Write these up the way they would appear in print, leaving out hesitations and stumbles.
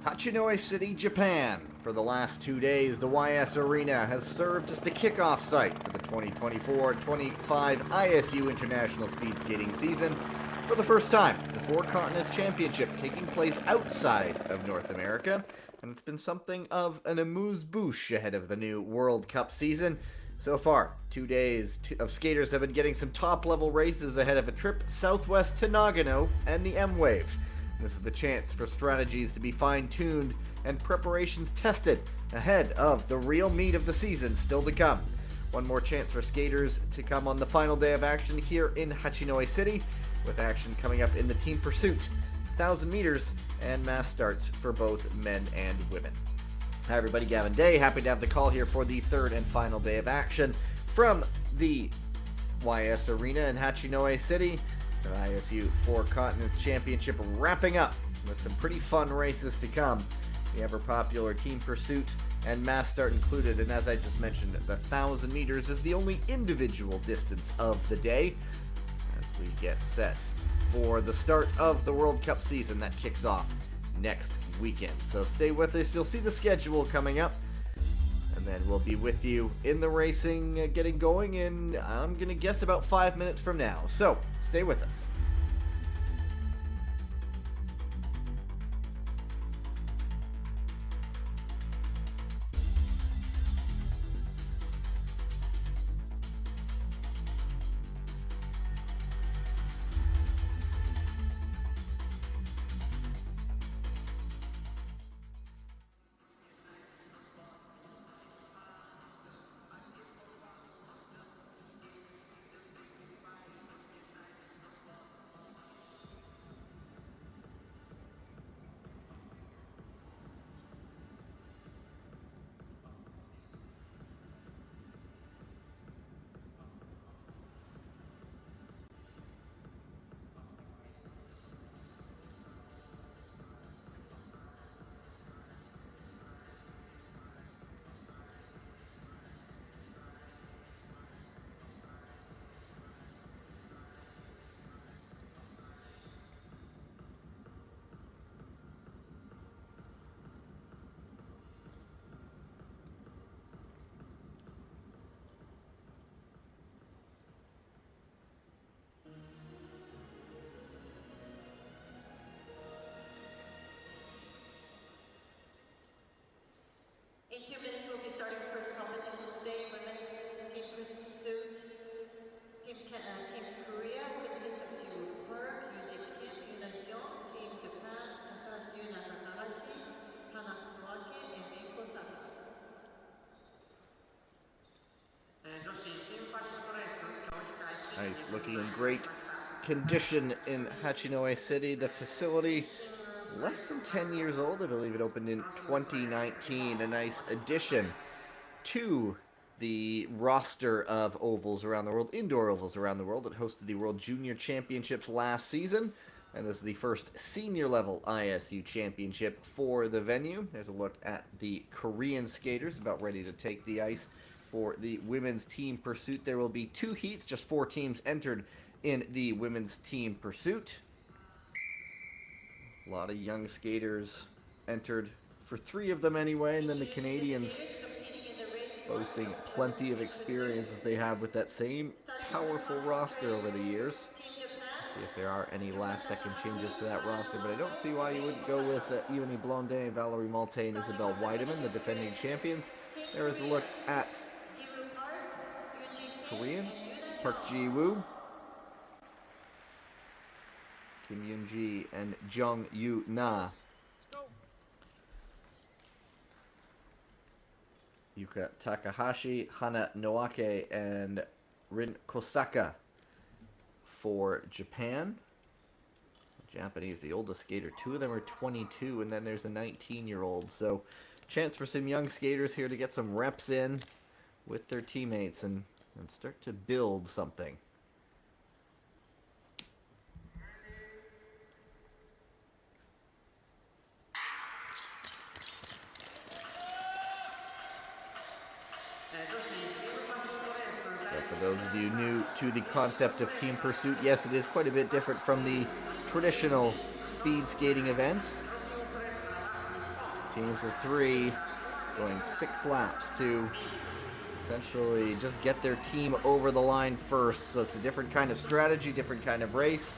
Hachinohe City, Japan. For the last 2 days, the YS Arena has served as the kickoff site for the 2024-25 ISU International Speed Skating season. For the first time, the Four Continents Championship taking place outside of North America, and it's been something of an amuse-bouche ahead of the new World Cup season. So far, 2 days of skaters have been getting some top-level races ahead of a trip southwest to Nagano and the M-Wave. This is the chance for strategies to be fine-tuned and preparations tested ahead of the real meat of the season still to come. One more chance for skaters to come on the final day of action here in Hachinohe City, with action coming up in the team pursuit, 1,000 meters, and mass starts for both men and women. Hi everybody, Gavin Day. Happy to have the call here for the third and final day of action from the YS Arena in Hachinohe City. The ISU Four Continents Championship wrapping up with some pretty fun races to come. The ever-popular team pursuit and mass start included, and as I just mentioned, the 1,000 meters is the only individual distance of the day as we get set for the start of the World Cup season that kicks off next weekend. So stay with us. You'll see the schedule coming up, and then we'll be with you in the racing getting going in, I'm going to guess, about 5 minutes from now. So stay with us. In 2 minutes, we'll be starting the first competition today. Women's team pursuit. Team Korea consists of Ju Park, Yoonji Kim, Yuna Jong. Team Japan, Yuna Takahashi, Hana Furuake, and Rinko Saka. Nice, looking in great condition in Hachinohe City. The facility, less than 10 years old. I believe it opened in 2019. A nice addition to the roster of ovals around the world, indoor ovals around the world. It hosted the World Junior Championships last season, and this is the first senior level ISU championship for the venue. There's a look at the Korean skaters about ready to take the ice for the women's team pursuit. There will be 2 heats, just 4 teams entered in the women's team pursuit. A lot of young skaters entered for 3 of them anyway, and then the Canadians boasting plenty of experience as they have with that same powerful roster over the years. Let's see if there are any last-second changes to that roster, but I don't see why you wouldn't go with Ioni Blondet, Valerie Malte, and Isabelle Weideman, the defending champions. There is a look at Korean, Park Ji-woo, Kim Yoon-ji, and Jung Yu-na. Yuka Takahashi, Hana Noake, and Rin Kosaka for Japan. The Japanese, the oldest skater. 2 of them are 22, and then there's a 19-year-old. So, chance for some young skaters here to get some reps in with their teammates and start to build something. So for those of you new to the concept of team pursuit, yes, it is quite a bit different from the traditional speed skating events. Teams of 3 going 6 laps to essentially just get their team over the line first. So it's a different kind of strategy, different kind of race.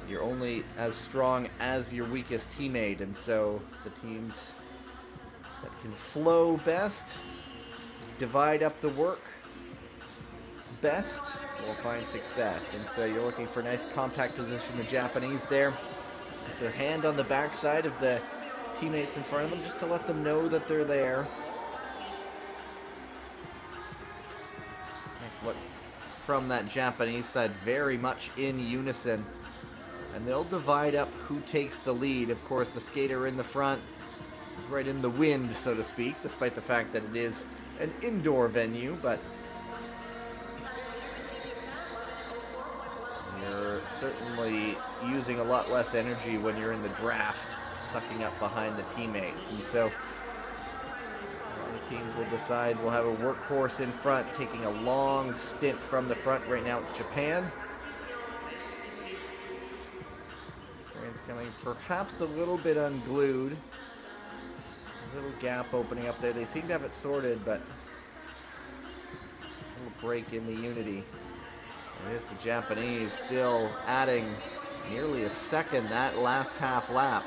You're only as strong as your weakest teammate, and so the teams that can flow best, divide up the work best, will find success. And so you're looking for a nice compact position. The Japanese there with their hand on the backside of the teammates in front of them just to let them know that they're there. Nice look from that Japanese side, very much in unison. And they'll divide up who takes the lead. Of course, the skater in the front is right in the wind, so to speak, despite the fact that it is an indoor venue, but you're certainly using a lot less energy when you're in the draft, sucking up behind the teammates. And so a lot of teams will decide we'll have a workhorse in front, taking a long stint from the front. Right now it's Japan. Koreans coming perhaps a little bit unglued. A little gap opening up there. They seem to have it sorted, but a little break in the unity. It is the Japanese still adding nearly a second that last half lap.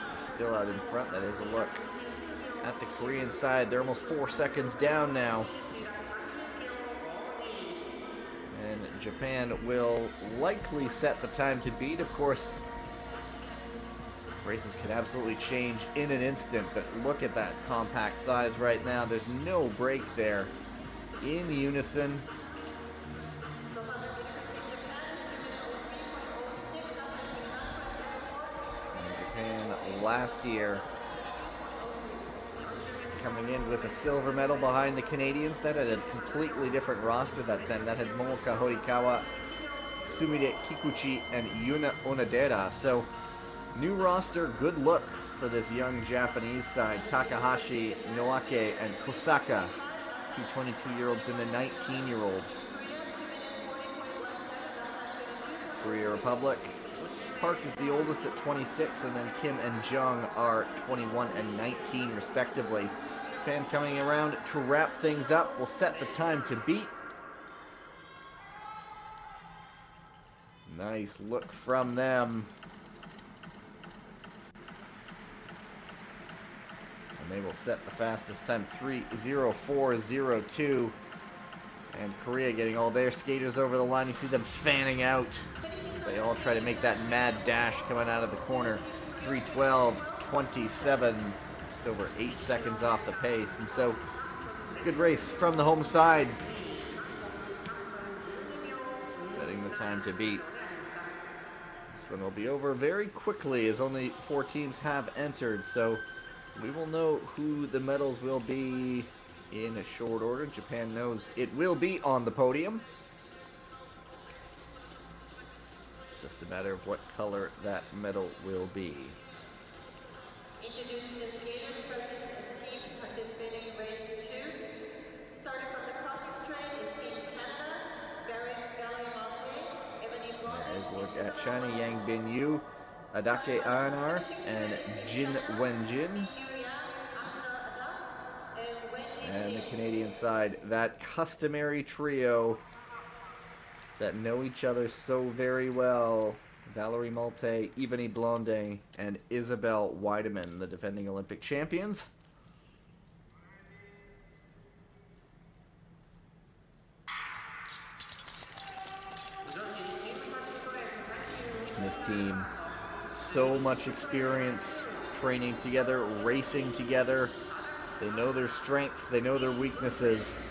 They're still out in front. That is a look at the Korean side. They're almost 4 seconds down now. And Japan will likely set the time to beat. Of course, races can absolutely change in an instant, but look at that compact size right now. There's no break there. In unison. And Japan last year coming in with a silver medal behind the Canadians. That had a completely different roster that time. That had Momoka Horikawa, Sumire Kikuchi, and Yuna Onodera. So new roster, good look for this young Japanese side. Takahashi, Noake, and Kosaka, two 22-year-olds and a 19-year-old. Korea Republic. Park is the oldest at 26, and then Kim and Jung are 21 and 19 respectively. Japan coming around to wrap things up. Will set the time to beat. Nice look from them. And they will set the fastest time, 3:04.02. And Korea getting all their skaters over the line. You see them fanning out. They all try to make that mad dash coming out of the corner. 3:12.27. Just over 8 seconds off the pace. And so, good race from the home side. Setting the time to beat. This one will be over very quickly as only 4 teams have entered. So, we will know who the medals will be in a short order. Japan knows it will be on the podium. It's just a matter of what color that medal will be. Introducing the skaters teams participating in race 2. Starting from the crossing straight is Team Canada, Barry Monte, Ebony Blonde. As we look at China, Yang Bin Yu, Adake Anar, and Jin Wenjin. And the Canadian side, that customary trio that know each other so very well. Valerie Malte, Ebony Blonde, and Isabel Weideman, the defending Olympic champions. And this team, so much experience training together, racing together. They know their strengths, they know their weaknesses.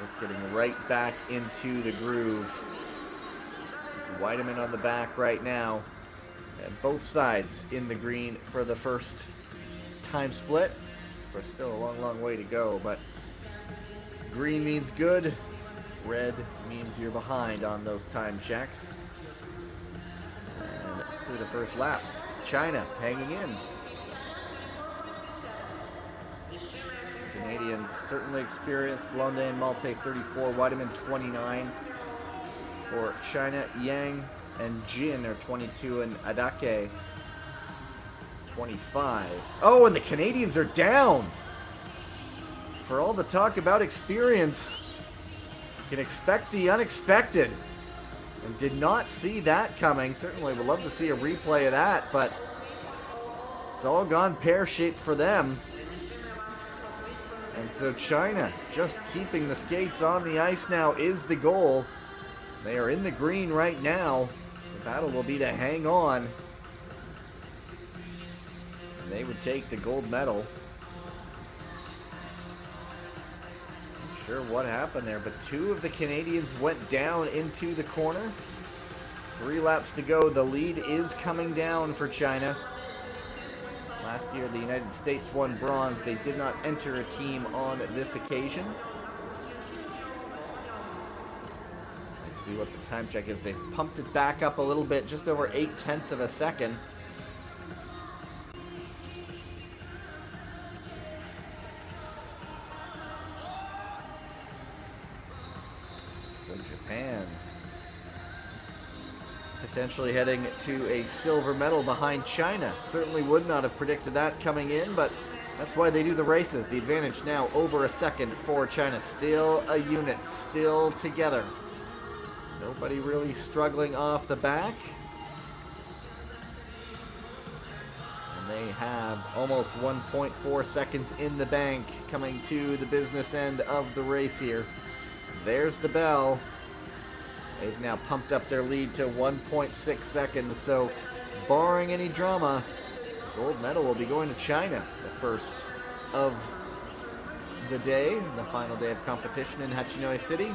It's getting right back into the groove. It's Weideman on the back right now. And both sides in the green for the first time split. There's still a long, long way to go, but green means good. Red means you're behind on those time checks. And through the first lap, China hanging in. Canadians certainly experienced. Blonde and Malte 34, Weideman 29. for China. Yang and Jin are 22 and Adake 25. Oh, and the Canadians are down! For all the talk about experience, you can expect the unexpected. And did not see that coming. Certainly would love to see a replay of that, but it's all gone pear-shaped for them. And so China just keeping the skates on the ice now is the goal. They are in the green right now. The battle will be to hang on. And they would take the gold medal. Not sure what happened there, but two of the Canadians went down into the corner. 3 laps to go. The lead is coming down for China. Last year, the United States won bronze. They did not enter a team on this occasion. Let's see what the time check is. They've pumped it back up a little bit, just over 0.8 of a second. So Japan potentially heading to a silver medal behind China. Certainly would not have predicted that coming in, but that's why they do the races. The advantage now over a second for China. Still a unit, still together. Nobody really struggling off the back. And they have almost 1.4 seconds in the bank coming to the business end of the race here. There's the bell. They've now pumped up their lead to 1.6 seconds, so barring any drama, gold medal will be going to China, the first of the day, the final day of competition in Hachinohe City.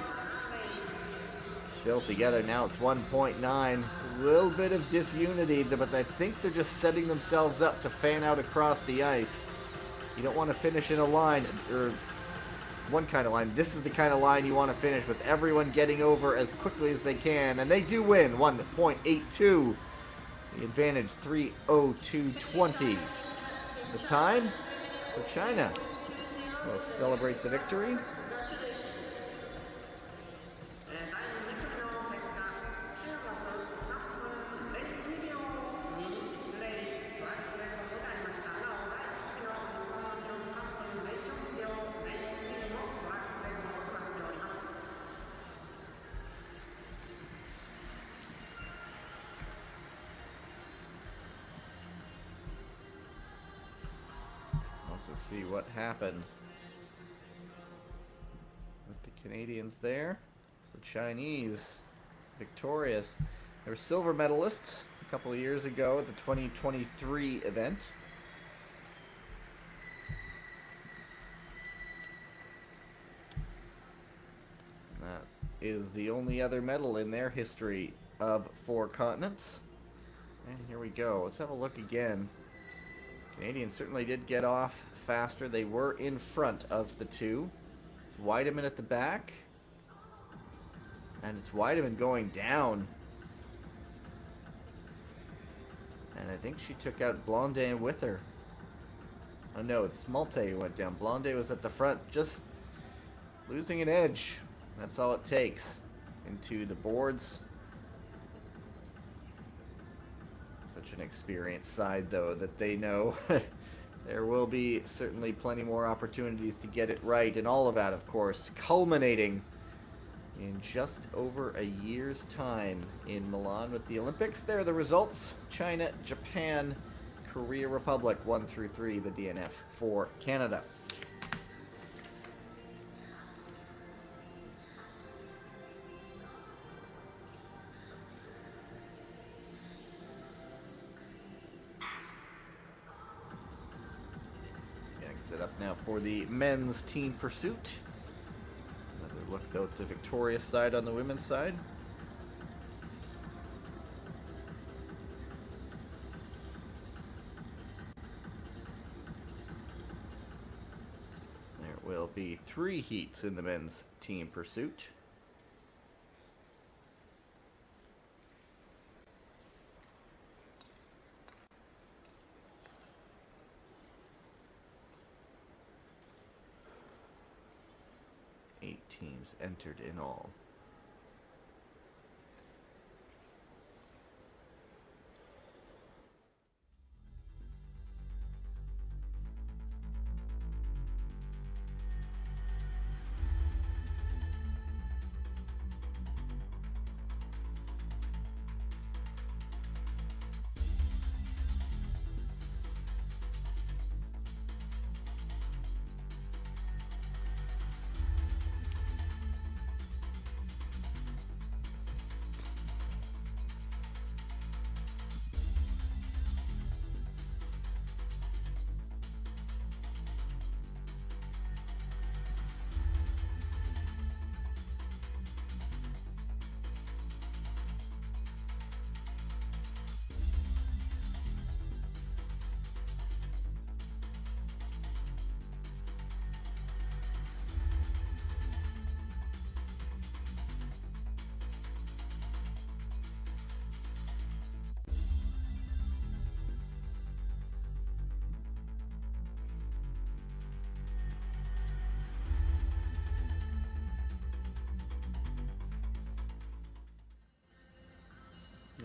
Still together now, it's 1.9. A little bit of disunity, but I think they're just setting themselves up to fan out across the ice. You don't want to finish in a line, or one kind of line. This is the kind of line you want to finish with everyone getting over as quickly as they can, and they do win 1.82. The advantage 3:02:20. The time, so China will celebrate the victory. See what happened with the Canadians there. It's the Chinese victorious. They were silver medalists a couple of years ago at the 2023 event. That is the only other medal in their history of 4 continents. And here we go. Let's have a look again. Canadians certainly did get off faster. They were in front of the two. It's Weideman at the back. And it's Weideman going down. And I think she took out Blondet with her. Oh no, it's Malte who went down. Blondet was at the front, just losing an edge. That's all it takes. Into the boards. Such an experienced side, though, that they know there will be certainly plenty more opportunities to get it right. And all of that, of course, culminating in just over a year's time in Milan with the Olympics. There are the results. China, Japan, Korea Republic, 1 through 3, the DNF for Canada. Set up now for the men's team pursuit. Another look though at the victorious side on the women's side. There will be 3 heats in the men's team pursuit. Teams entered in all.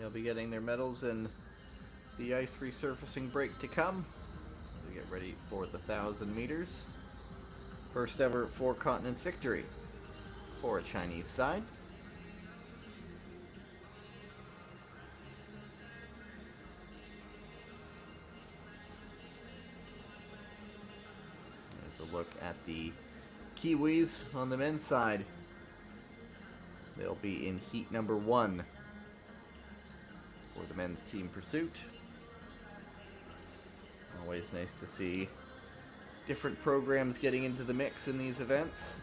They'll be getting their medals in the ice resurfacing break to come. We get ready for the 1,000 meters. First ever Four Continents victory for a Chinese side. There's a look at the Kiwis on the men's side. They'll be in heat number 1 for the men's team pursuit. Always nice to see different programs getting into the mix in these events.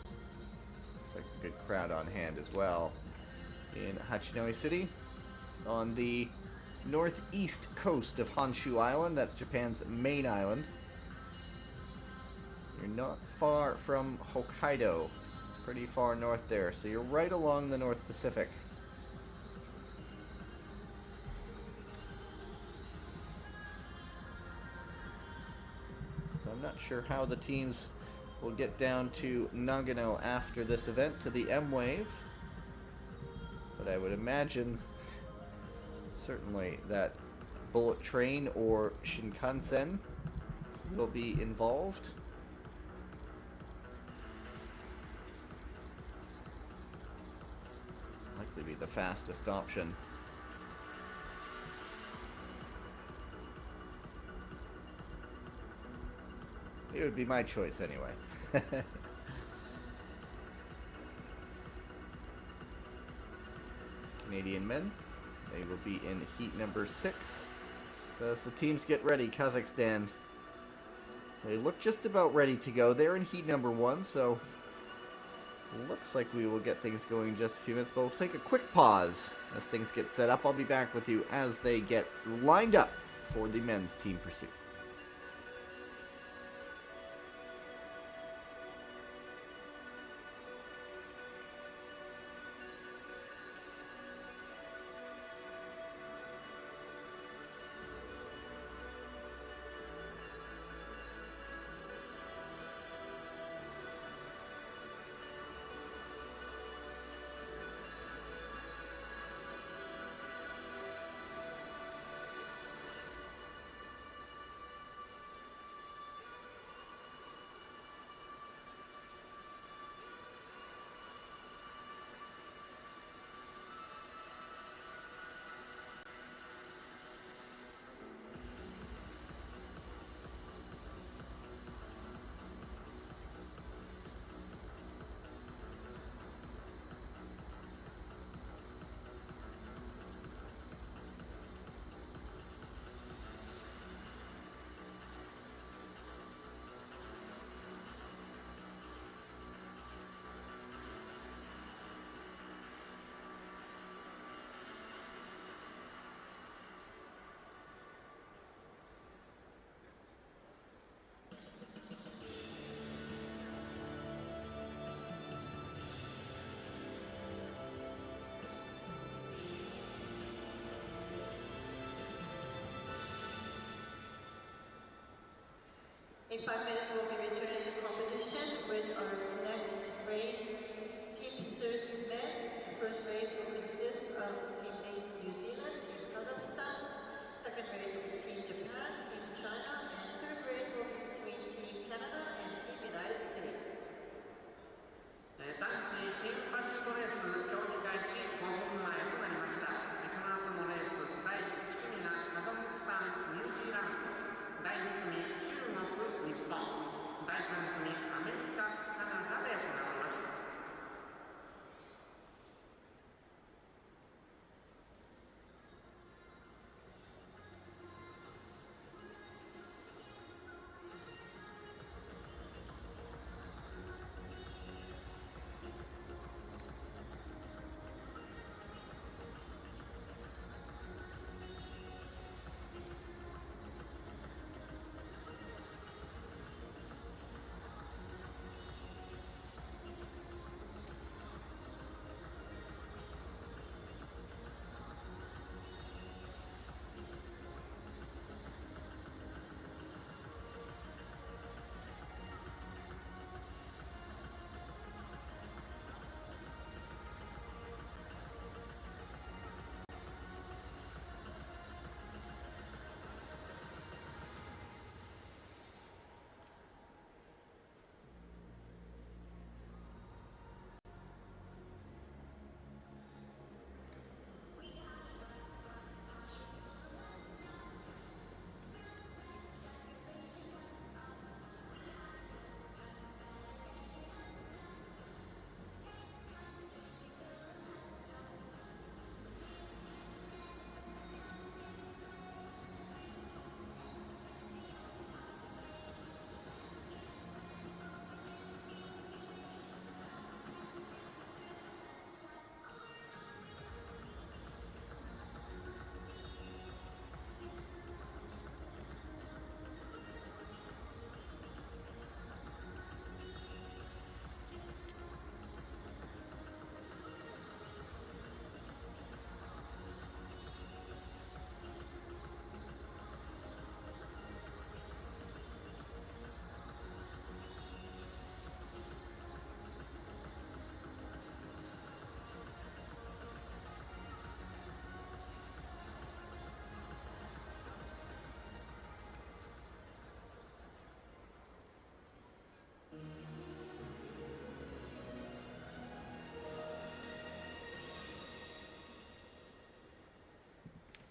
Looks like a good crowd on hand as well in Hachinohe City on the northeast coast of Honshu Island. That's Japan's main island. You're not far from Hokkaido, pretty far north there, so you're right along the North Pacific. So I'm not sure how the teams will get down to Nagano after this event to the M Wave, but I would imagine certainly that bullet train or Shinkansen will be involved. Likely be the fastest option. It would be my choice anyway. Canadian men, they will be in heat number 6. So as the teams get ready, Kazakhstan, they look just about ready to go. They're in heat number 1, so looks like we will get things going in just a few minutes, but we'll take a quick pause as things get set up. I'll be back with you as they get lined up for the men's team pursuit. In 5 minutes, we'll be returning to competition with our next race, Team Pursuit Men. The first race will consist of Team New Zealand, Team Kazakhstan. Second race will be Team Japan, Team China, and third race will be between Team Canada and Team United States. 男子チームパシュートレース競技開始5分前となりました。この後のレース第1組がカザフスタン、ニュージーランド、第2組中国、日本、第3組アメリカ、カナダで行われます。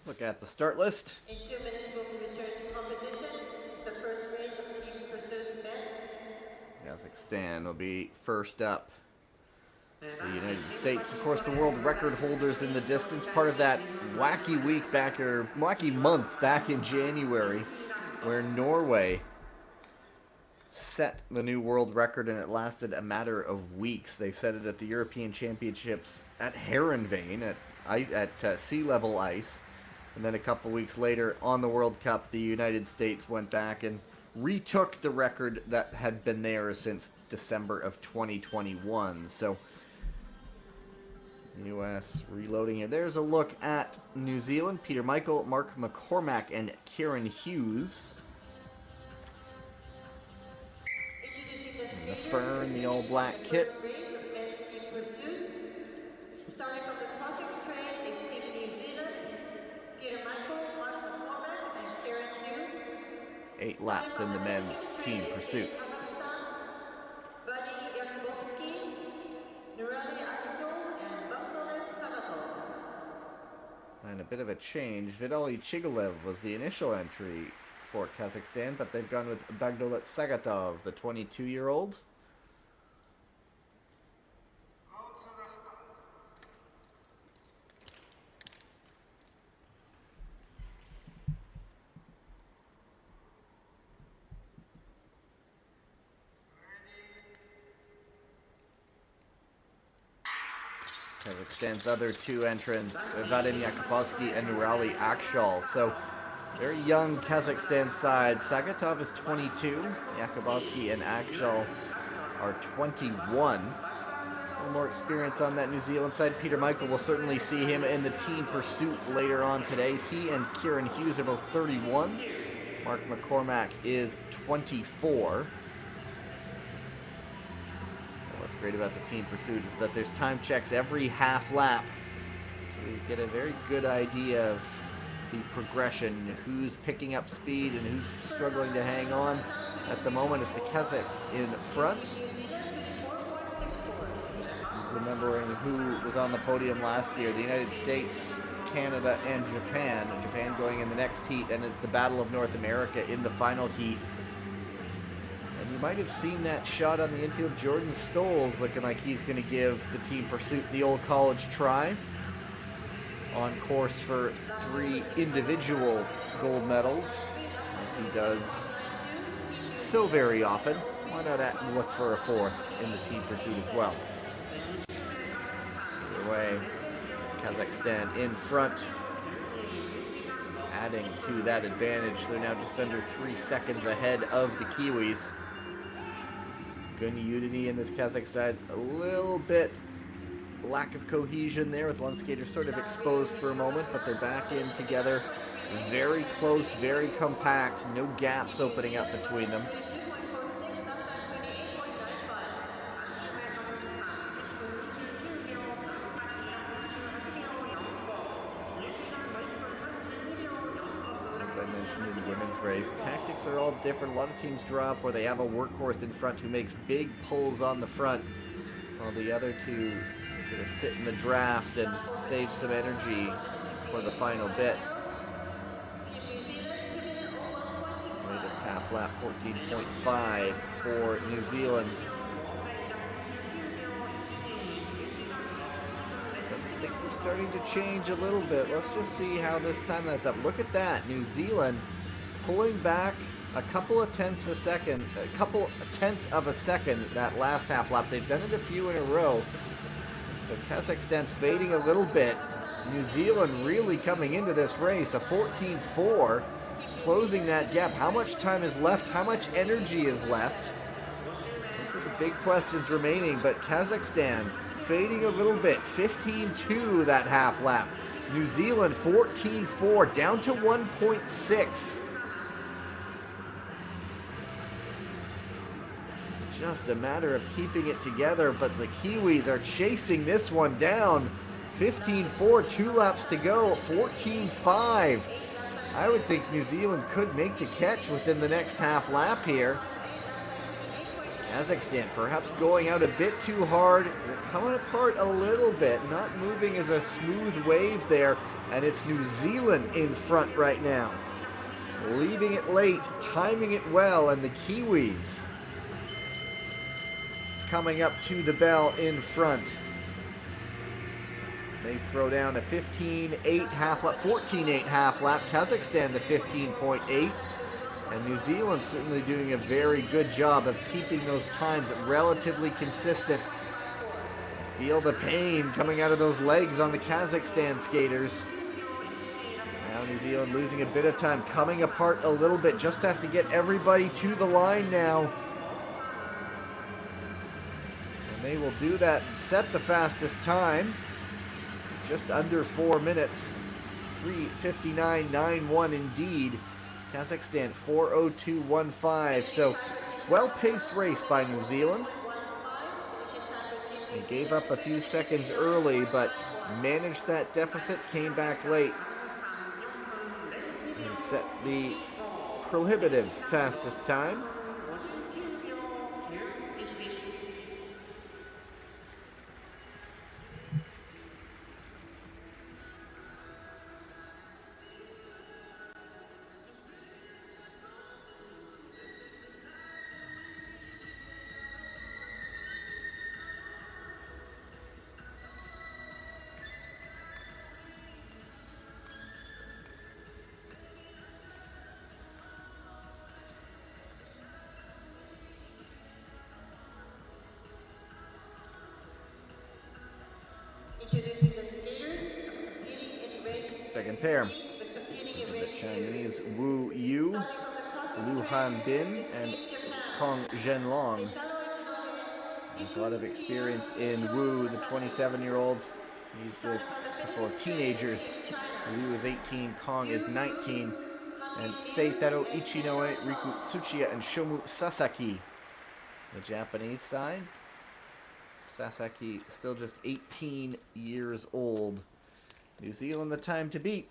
Look at the start list. In 2 minutes, we'll return to competition. The first race of Team Pursuit men. Kazakhstan will be first up. The United States, of course, the world record holders in the distance. Part of that wacky week back, or wacky month back in January, where Norway set the new world record, and it lasted a matter of weeks. They set it at the European Championships at Heerenveen at sea level ice. And then a couple weeks later on the World Cup, the United States went back and retook the record that had been there since December of 2021. So U.S. reloading here. There's a look at New Zealand. Peter Michael, Mark McCormack, and Kieran Hughes. And the Fern, the all-black kit. Starting from the crossing straight is Team New Zealand. Peter Michael, Mark McCormack, and Kieran Hughes. 8 laps in the men's team pursuit. And a bit of a change. Vitaly Chigolev was the initial entry for Kazakhstan, but they've gone with Bagdolet Sagatov, the 22-year-old. Kazakhstan's other 2 entrants, Vadim Yakubovsky and Nurali Akshal. So, very young Kazakhstan side. Sagatov is 22. Yakubovsky and Akshal are 21. A little more experience on that New Zealand side. Peter Michael will certainly see him in the team pursuit later on today. He and Kieran Hughes are both 31. Mark McCormack is 24. What's great about the team pursuit is that there's time checks every half lap. So we get a very good idea of the progression, who's picking up speed and who's struggling to hang on. At the moment, it's the Kazakhs in front. Just remembering who was on the podium last year, the United States, Canada, and Japan. Japan going in the next heat, and it's the Battle of North America in the final heat. And you might have seen that shot on the infield. Jordan Stolz looking like he's going to give the team pursuit the old college try. On course for 3 individual gold medals, as he does so very often. Why not look for a 4th in the team pursuit as well? Either way, Kazakhstan in front, adding to that advantage. They're now just under 3 seconds ahead of the Kiwis. Good unity in this Kazakh side. A little bit lack of cohesion there, with one skater sort of exposed for a moment, but they're back in together. Very close, very compact, no gaps opening up between them. As I mentioned in the women's race, tactics are all different. A lot of teams drop where they have a workhorse in front who makes big pulls on the front, while the other two sort of sit in the draft and save some energy for the final bit. Latest half lap, 14.5 for New Zealand. But things are starting to change a little bit. Let's just see how this time that's up. Look at that, New Zealand pulling back a couple of tenths of a second that last half lap. They've done it a few in a row. So Kazakhstan fading a little bit. New Zealand really coming into this race. A 14-4, closing that gap. How much time is left? How much energy is left? Those are the big questions remaining, but Kazakhstan fading a little bit. 15-2 that half lap. New Zealand 14-4, down to 1.6. Just a matter of keeping it together, but the Kiwis are chasing this one down. 15-4, 2 laps to go, 14-5. I would think New Zealand could make the catch within the next half lap here. Kazakhstan perhaps going out a bit too hard. They're coming apart a little bit, not moving as a smooth wave there, and it's New Zealand in front right now. Leaving it late, timing it well, and the Kiwis coming up to the bell in front. They throw down a 15.8 half lap, 14.8 half lap. Kazakhstan the 15.8. And New Zealand certainly doing a very good job of keeping those times relatively consistent. Feel the pain coming out of those legs on the Kazakhstan skaters. Now New Zealand losing a bit of time, coming apart a little bit. Just have to get everybody to the line now. And they will do that and set the fastest time. Just under 4 minutes. 3:59.91 indeed. Kazakhstan 4:02.15. So well-paced race by New Zealand. They gave up a few seconds early, but managed that deficit, came back late, and set the prohibitive fastest time. Introducing the skaters competing in race. Second pair. Competing in The race Chinese Wu Yu, Lu Han Bin, and Kong Zhenlong. There's a lot of experience in Wu, the 27-year-old. He's with a couple of teenagers. Liu is 18, Kong is 19. And Seitaro Hachinohe, Riku Tsuchiya, and Shomu Sasaki. The Japanese side. Sasaki still just 18 years old. New Zealand the time to beat.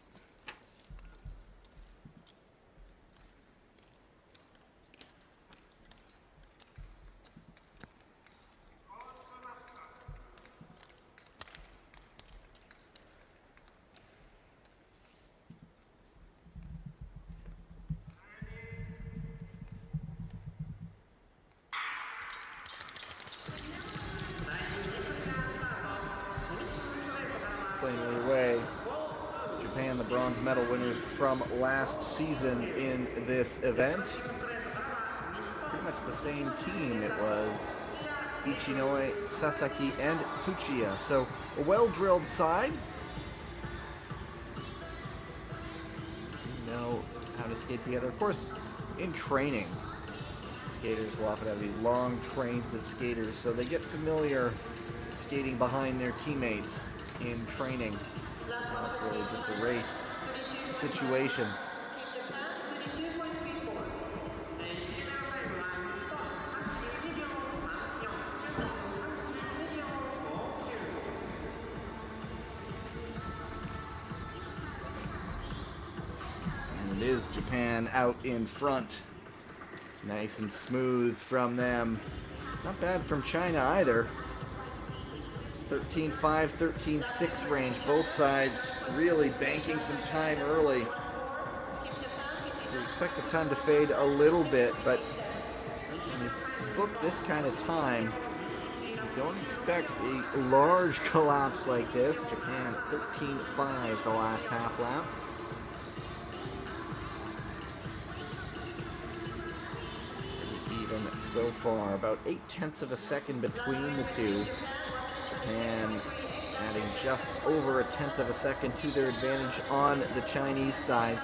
Plainly away. Japan, the bronze medal winners from last season in this event. Pretty much the same team it was. Hachinohe, Sasaki, and Tsuchiya. So a well-drilled side. Know how to skate together. Of course, in training, skaters will often have these long trains of skaters, so they get familiar skating behind their teammates in training. Now it's really just a race situation. And it is Japan out in front. Nice and smooth from them. Not bad from China either. 13.5, 13.6 range, both sides really banking some time early. So you expect the time to fade a little bit, but when you book this kind of time, you don't expect a large collapse like this. Japan 13.5 the last half lap. Even so far, about 0.8 of a second between the two. Japan adding just over 1/10 of a second to their advantage on the Chinese side.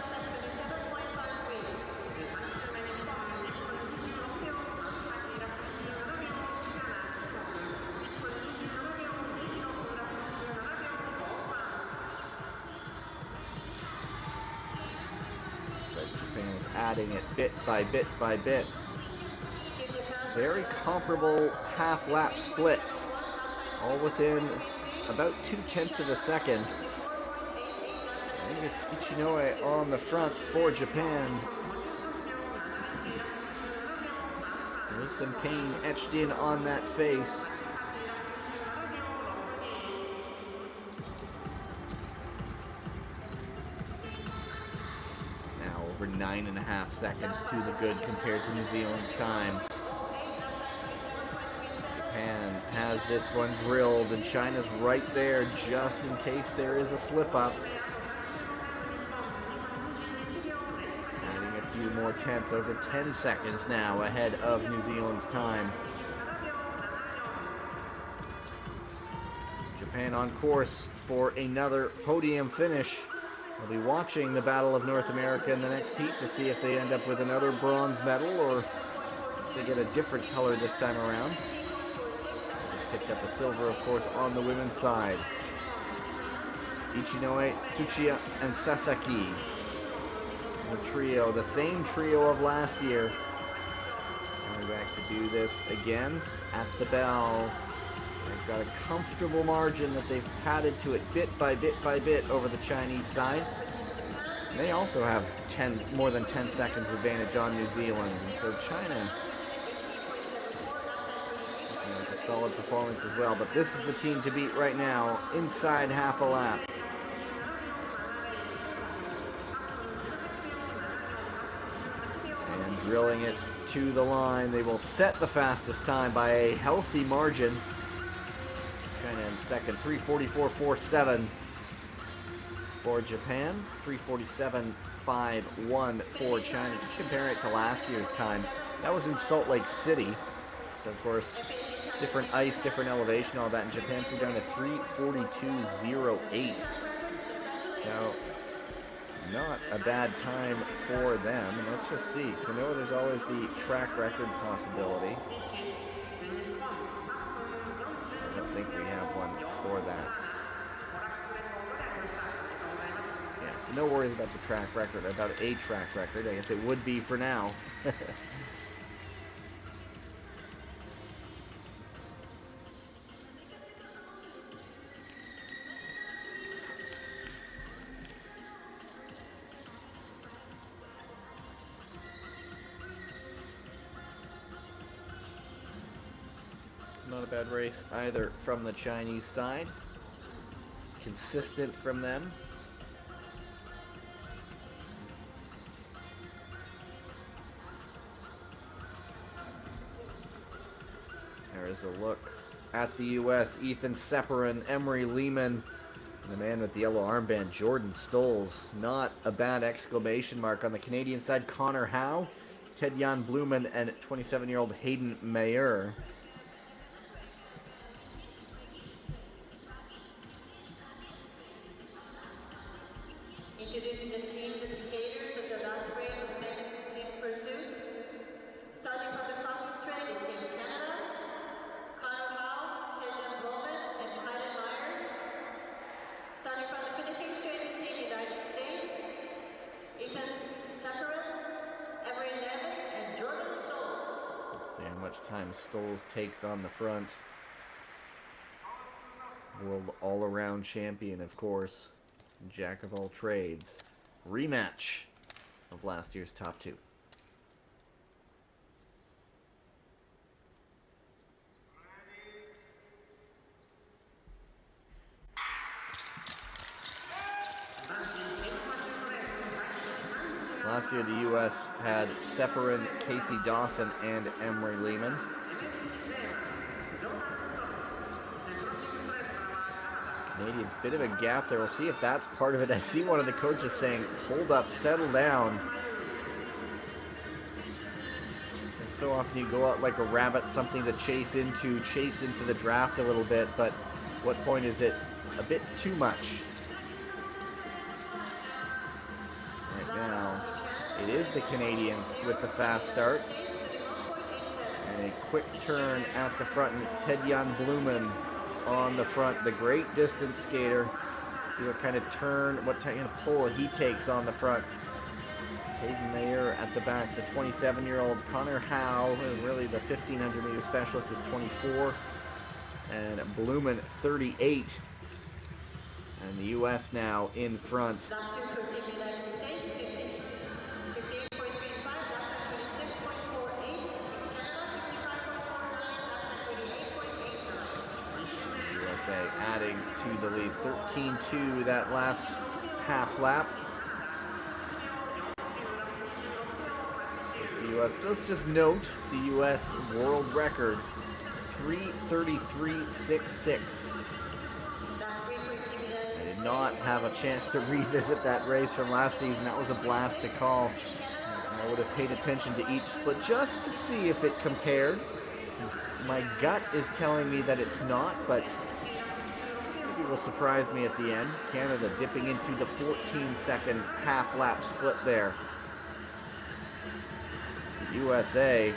So Japan is adding it bit by bit by bit. Very comparable half-lap splits. All within about 0.2 of a second. I think it's Hachinohe on the front for Japan. There's some pain etched in on that face. Now over 9.5 seconds to the good compared to New Zealand's time. Japan has this one drilled, and China's right there just in case there is a slip-up. Adding a few more tenths, over 10 seconds now ahead of New Zealand's time. Japan on course for another podium finish. We'll be watching the Battle of North America in the next heat to see if they end up with another bronze medal or if they get a different color this time around. Picked up a silver, of course, on the women's side. Hachinohe, Tsuchiya, and Sasaki. The trio, the same trio of last year. Coming back to do this again at the bell. They've got a comfortable margin that they've padded to it bit by bit by bit over the Chinese side. And they also have more than 10 seconds advantage on New Zealand. And so China, a solid performance as well, but this is the team to beat right now, inside half a lap. And drilling it to the line. They will set the fastest time by a healthy margin. China in second, 3:44.47 for Japan, 3:47.51 for China. Just comparing it to last year's time, that was in Salt Lake City. So of course, different ice, different elevation, all that. In Japan threw down to 3:42.08. So not a bad time for them. And let's just see, because I know there's always the track record possibility. I don't think we have one for that. Yeah, so no worries about the track record, about a track record. I guess it would be for now. Not a bad race either from the Chinese side. Consistent from them. There is a look at the U.S. Ethan Sepperin, Emery Lehman, and the man with the yellow armband, Jordan Stolz. Not a bad exclamation mark on the Canadian side. Connor Howe, Ted-Jan Blumen, and 27-year-old Hayden Mayer. Introducing the teams and the skaters of the last race of men's team pursuit. Starting from the crosses train is Team Canada, Connor Howe, Ted-Jan Blumen, and Hayden Mayer. Starting from the finishing straight is Team United States, Ethan Sepperin, Emery Lehman, and Jordan Stolz. Let's see how much time Stolz takes on the front. World all-around champion, of course. Jack of all trades. Rematch of last year's top two. Last year the U.S. had Sepperin, Casey Dawson, and Emery Lehman. Canadians, bit of a gap there. We'll see if that's part of it. I see one of the coaches saying, hold up, settle down. And so often you go out like a rabbit, something to chase into the draft a little bit, but what point is it a bit too much? Right now, it is the Canadians with the fast start. And a quick turn at the front, and it's Ted-Jan Blumen on the front, the great distance skater. See what kind of turn, what kind of pull he takes on the front. It's Hayden Mayer at the back. The 27-year-old Connor Howe, really the 1,500-meter specialist, is 24. And Blumen, 38. And the U.S. now in front. USA adding to the lead. 13-2 that last half lap. The US, let's just note the US world record, 3:33.66. I did not have a chance to revisit that race from last season. That was a blast to call. I would have paid attention to each split just to see if it compared. My gut is telling me that it's not, but maybe it will surprise me at the end. Canada dipping into the 14-second half-lap split there. The USA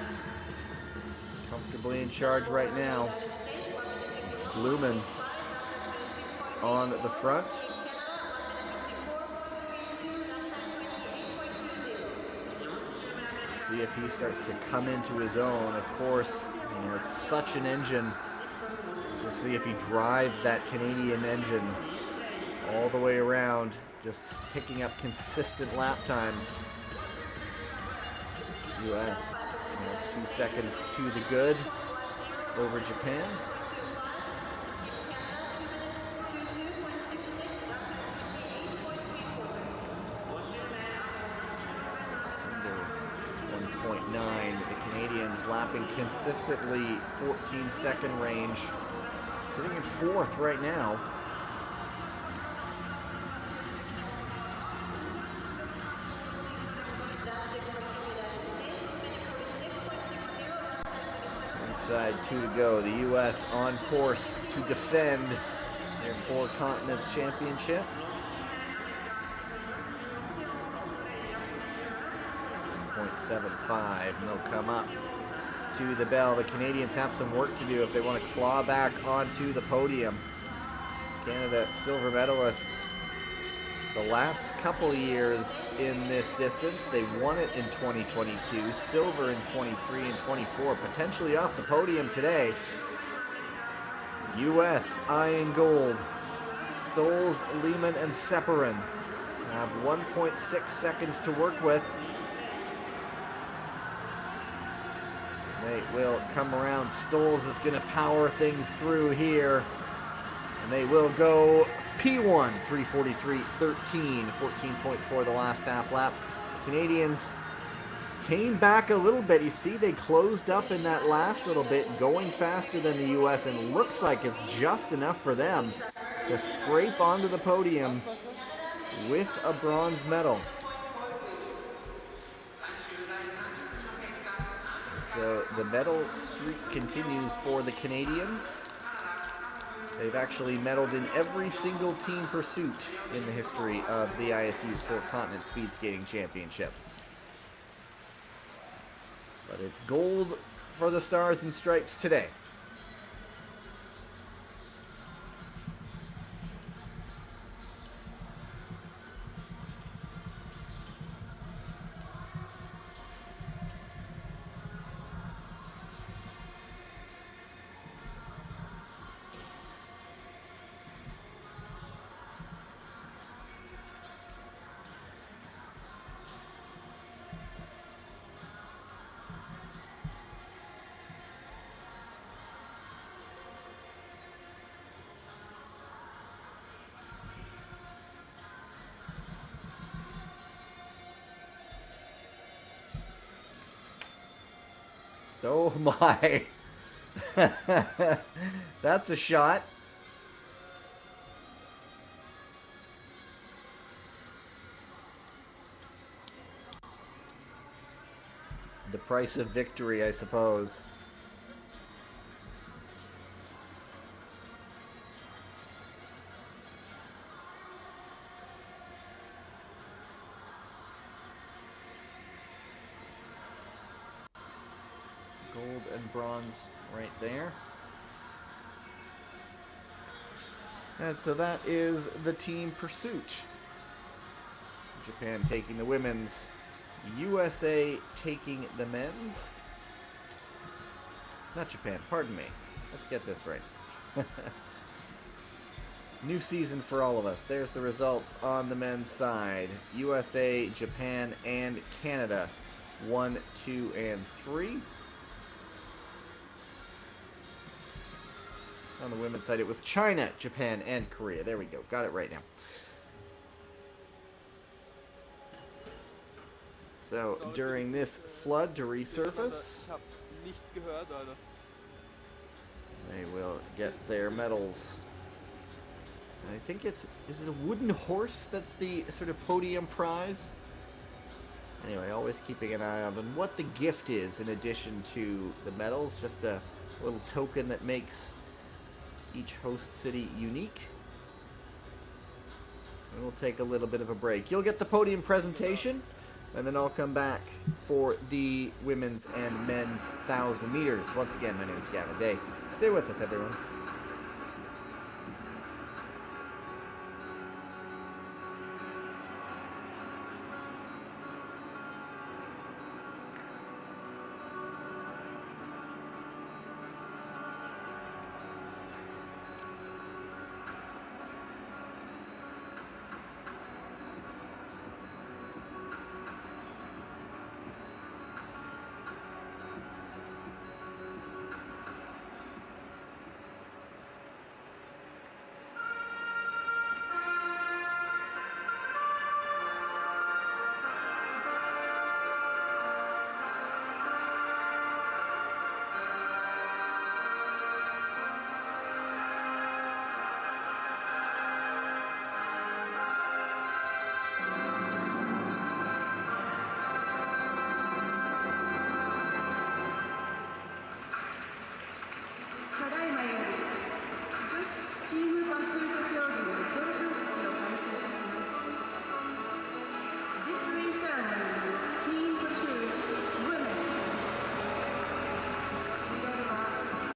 comfortably in charge right now. It's Blumen on the front. See if he starts to come into his own. Of course, he has such an engine. We'll see if he drives that Canadian engine all the way around, just picking up consistent lap times. US has 2 seconds to the good over Japan. Under 1.9. The Canadians lapping consistently 14-second range. Sitting in 4th right now. Inside 2 to go. The U.S. on course to defend their 4 Continents Championship. .75, and they'll come up to the bell. The Canadians have some work to do if they want to claw back onto the podium. Canada silver medalists the last couple years in this distance. They won it in 2022, silver in 23 and 24, potentially off the podium today. U.S. eyeing gold. Stoles, Lehman, and Sepperin have 1.6 seconds to work with. They will come around. Stoles is going to power things through here. And they will go P1, 3:43.13, 14.4 the last half lap. The Canadians came back a little bit. You see they closed up in that last little bit, going faster than the U.S., and looks like it's just enough for them to scrape onto the podium with a bronze medal. So the medal streak continues for the Canadians. They've actually medaled in every single team pursuit in the history of the ISU's 4-Continent Speed Skating Championship. But it's gold for the Stars and Stripes today. Oh my. That's a shot. The price of victory, I suppose. Gold and bronze right there. And so that is the team pursuit. Japan taking the women's, USA taking the men's. Not Japan, pardon me. Let's get this right. New season for all of us. There's the results on the men's side. USA, Japan, and Canada. 1, 2, and 3. On the women's side, it was China, Japan, and Korea. There we go. Got it right now. So during this flood to resurface, they will get their medals. And I think is it a wooden horse that's the sort of podium prize? Anyway, always keeping an eye on what the gift is in addition to the medals. Just a little token that makes each host city unique. And we'll take a little bit of a break. You'll get the podium presentation, and then I'll come back for the women's and men's 1,000 meters. Once again, my name is Gavin Day. Stay with us, everyone.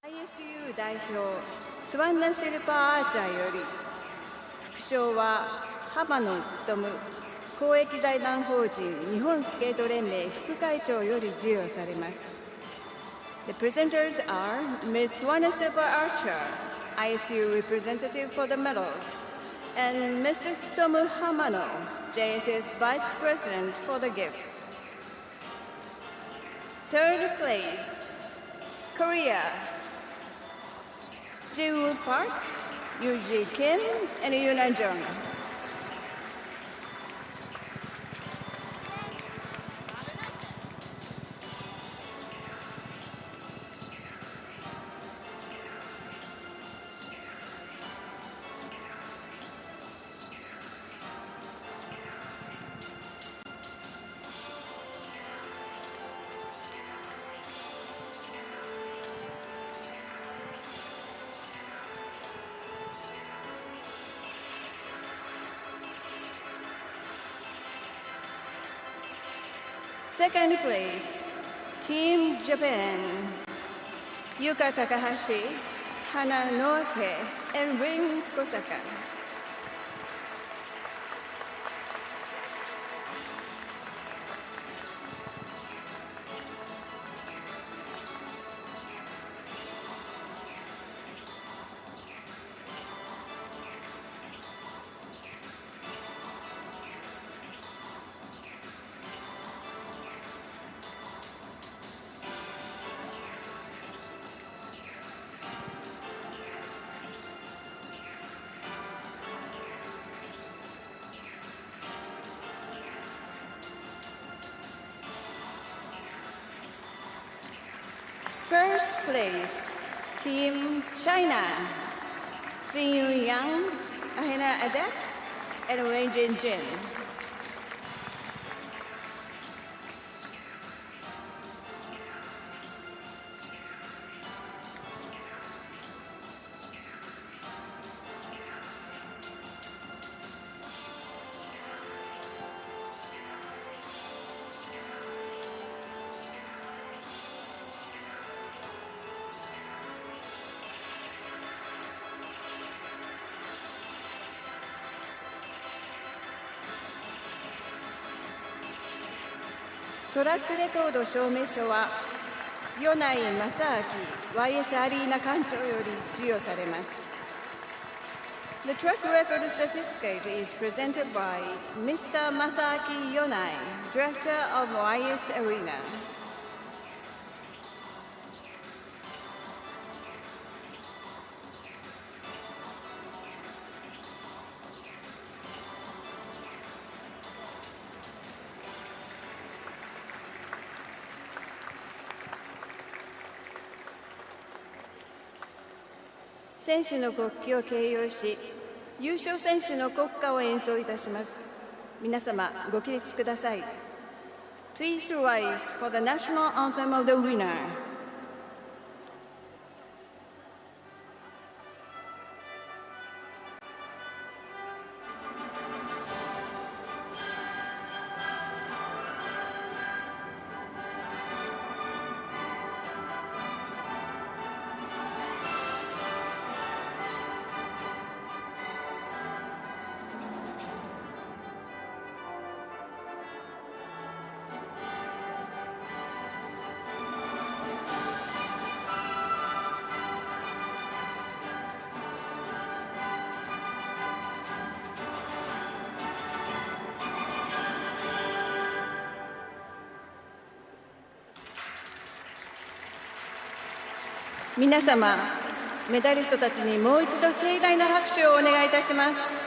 ISU 代表スワンナ・シルパー・アーチャーより副賞は浜野勉公益財団法人日本スケート連盟副会長より授与されます。The presenters are Ms. Swana Silva Archer, ISU representative for the medals, and Mr. Tsutomu Hamano, JSF Vice President for the gift. Third place, Korea, Jiwoo Park, Yuji Kim, and Yuna Jung. Second place, Team Japan, Yuka Takahashi, Hana Noake, and Rin Kosaka. First place, Team China, Bin Yang, Ahena Adak, and Wen Jinjin.トラックレコード証明書は米内正明 YS アリーナ館長より授与されます。The track record certificate is presented by Mr. Masaaki Yonai, Director of YS Arena. 選手の国旗を掲揚し、優勝選手の国歌を演奏いたします。皆様、ご起立ください。Please rise for the national anthem of the winner.皆様、メダリストたちにもう一度盛大な拍手をお願いいたします。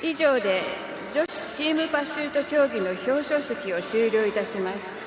以上で女子チームパシュート競技の表彰式を終了いたします。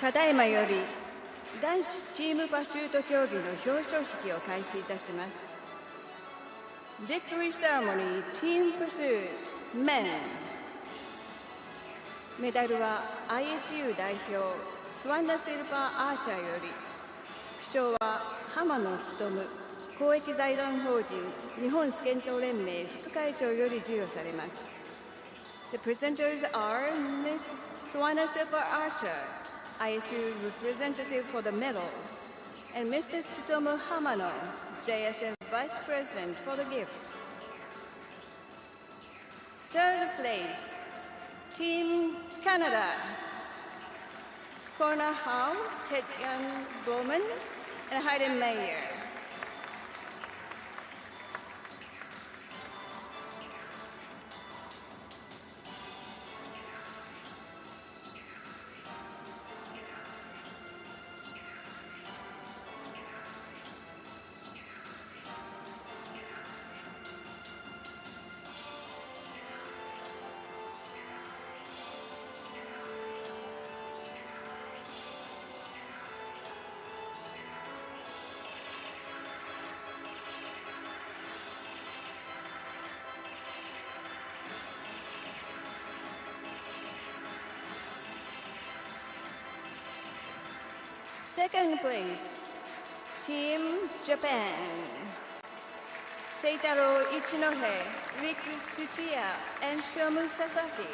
ただいまより男子チームパシュート競技の表彰式を開始いたします。Victory Ceremony Team Pursuit Men。 メダルは ISU 代表スワンダ・シルバー・アーチャーより、副賞は浜野勉公益財団法人日本スケート連盟副会長より授与されます。The presenters are Ms. Swana Silva Archer, ISU representative for the medals, and Mr. Tsutomu Hamano, JSF Vice President for the gift. Third place, Team Canada. Corner Howe, Ted Young Bowman, and Hayden Mayer. Second place, Team Japan. Seitaro Hachinohe, Rick Tsuchiya, and Shomu Sasaki.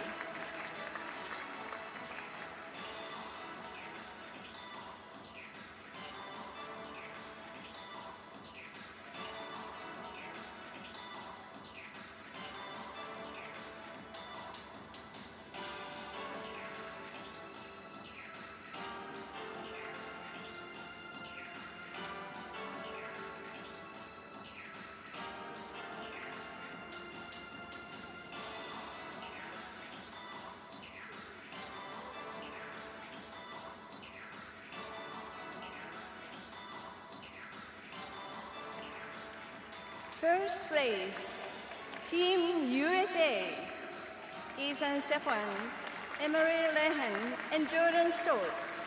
First place, Team USA. Ethan Stefan, Emery Lehan, and Jordan Stoltz.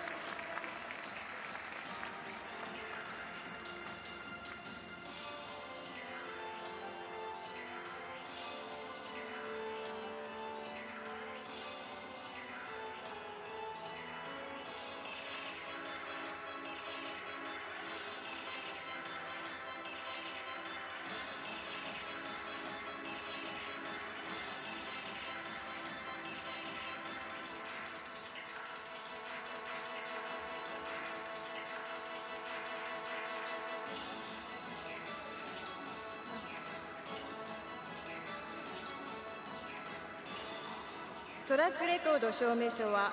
トラックレコード証明書は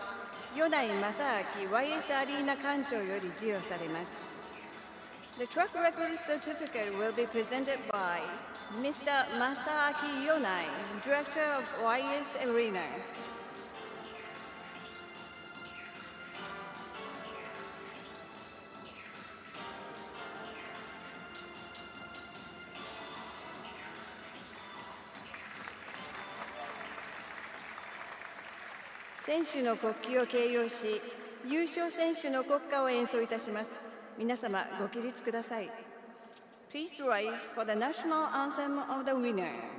米内正明 YS アリーナ館長より授与されます。The track record certificate will be presented by Mr. Masaaki Yonai, Director of YS Arena. 選手の国旗を掲揚し、優勝選手の国歌を演奏いたします。皆様ご起立ください。Please rise for the national anthem of the winner.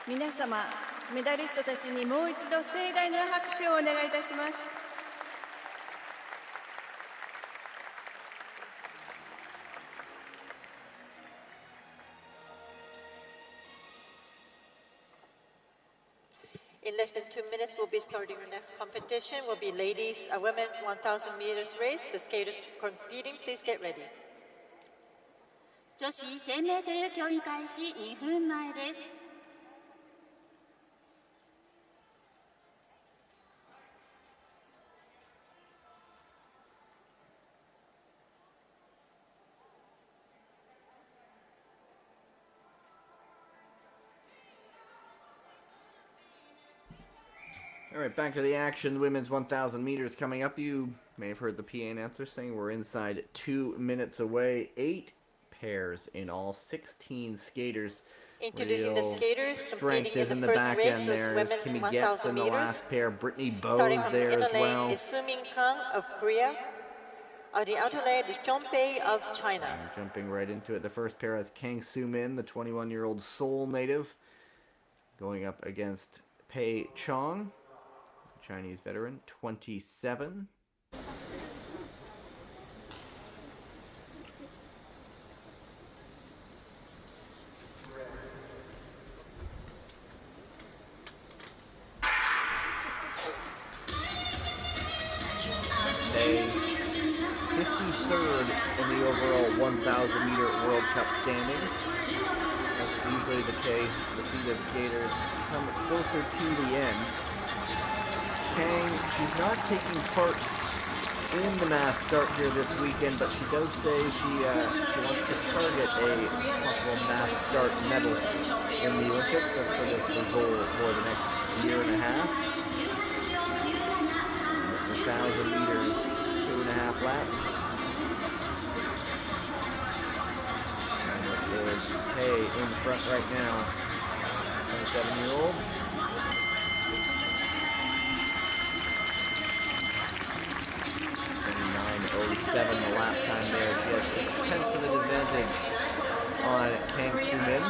皆様、メダリストたちにもう一度盛大な拍手をお願いいたします。In less than 2 minutes, we'll be starting our next competition. Will be women's 1,000 meters race. The skaters competing, please get ready. 女子 1000m 競技開始2分前です。All right, back to the action. Women's 1,000 meters coming up. You may have heard the PA announcer saying we're inside 2 minutes away. 8 pairs in all, 16 skaters. Introducing the skaters Strength competing is in in the the first back race. end There's there. women's Kimmy 1,000 Getz in the meters. last pair. Brittany Starting Bowes from there the inner as lane well. is Soo-min Kang of Korea. On the outer lane is Jeonpei of China. And jumping right into it, the first pair has Kang Soo-min, the 21-year-old Seoul native, going up against Pei Chong, Chinese veteran, 27. Pei, 53rd in the overall 1,000-meter World Cup standings. As is usually the case, the seeded skaters come closer to the end. Kang, she's not taking part in the mass start here this weekend, but she does say she wants to target a possible mass start medal in the Olympics. That's sort of the goal for the next year and a half. 1,000 meters, 2.5 laps. And it is Pei in front right now, 27-year-old. 29.07 the lap time there. She has 0.6 of an advantage on Kang Soo-min.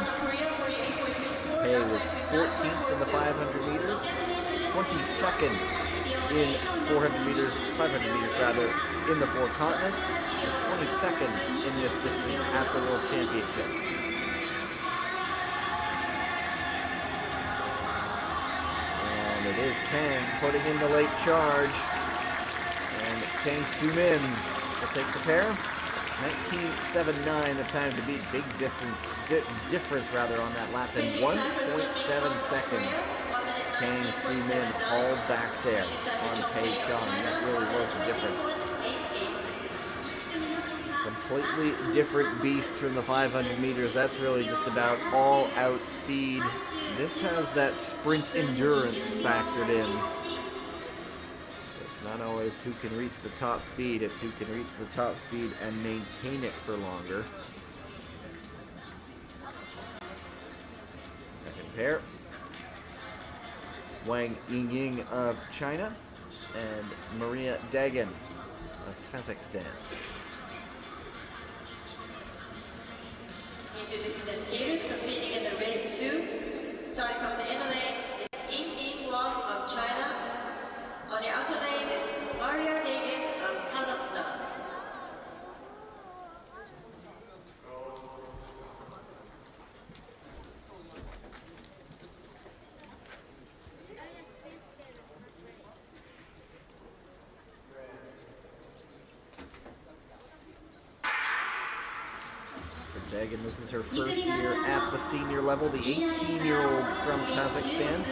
Pei was 14th in the 500 meters, 22nd in 500 meters rather, in the 4 continents, and 22nd in this distance at the World Championships. And it is Kang putting in the late charge. And Kang Soo-min will take the pair. 19.79 the time to beat. Big difference on that lap in 1.7 seconds. Kang Soo-min hauled back there on Pei Chong. That really was the difference. Completely different beast from the 500 meters. That's really just about all-out speed. This has that sprint endurance factored in. Not always who can reach the top speed, it's who can reach the top speed and maintain it for longer. Second pair. Wang Yingying of China and Maria Dagan of Kazakhstan. Introducing the skaters competing in the race 2. Starting from the inner lane is Ying Wang of China. On the outer lane is Maria Dagan of Kazakhstan. For Dagan, this is her first year at the senior level, the 18-year-old from Kazakhstan.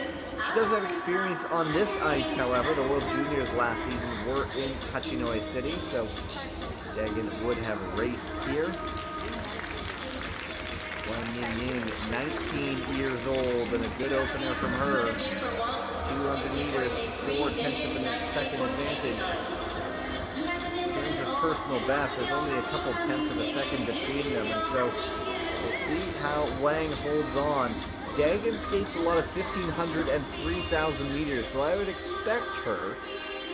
She does have experience on this ice, however. The World Juniors last season were in Hachinohe City, so Dagan would have raced here. Wang Yingying, 19 years old, and a good opener from her. 200 meters, 0.4 of a second advantage. In terms of personal best, there's only a couple tenths of a second between them, and so we'll see how Wang holds on. Dagan skates a lot of 1,500 and 3,000 meters, so I would expect her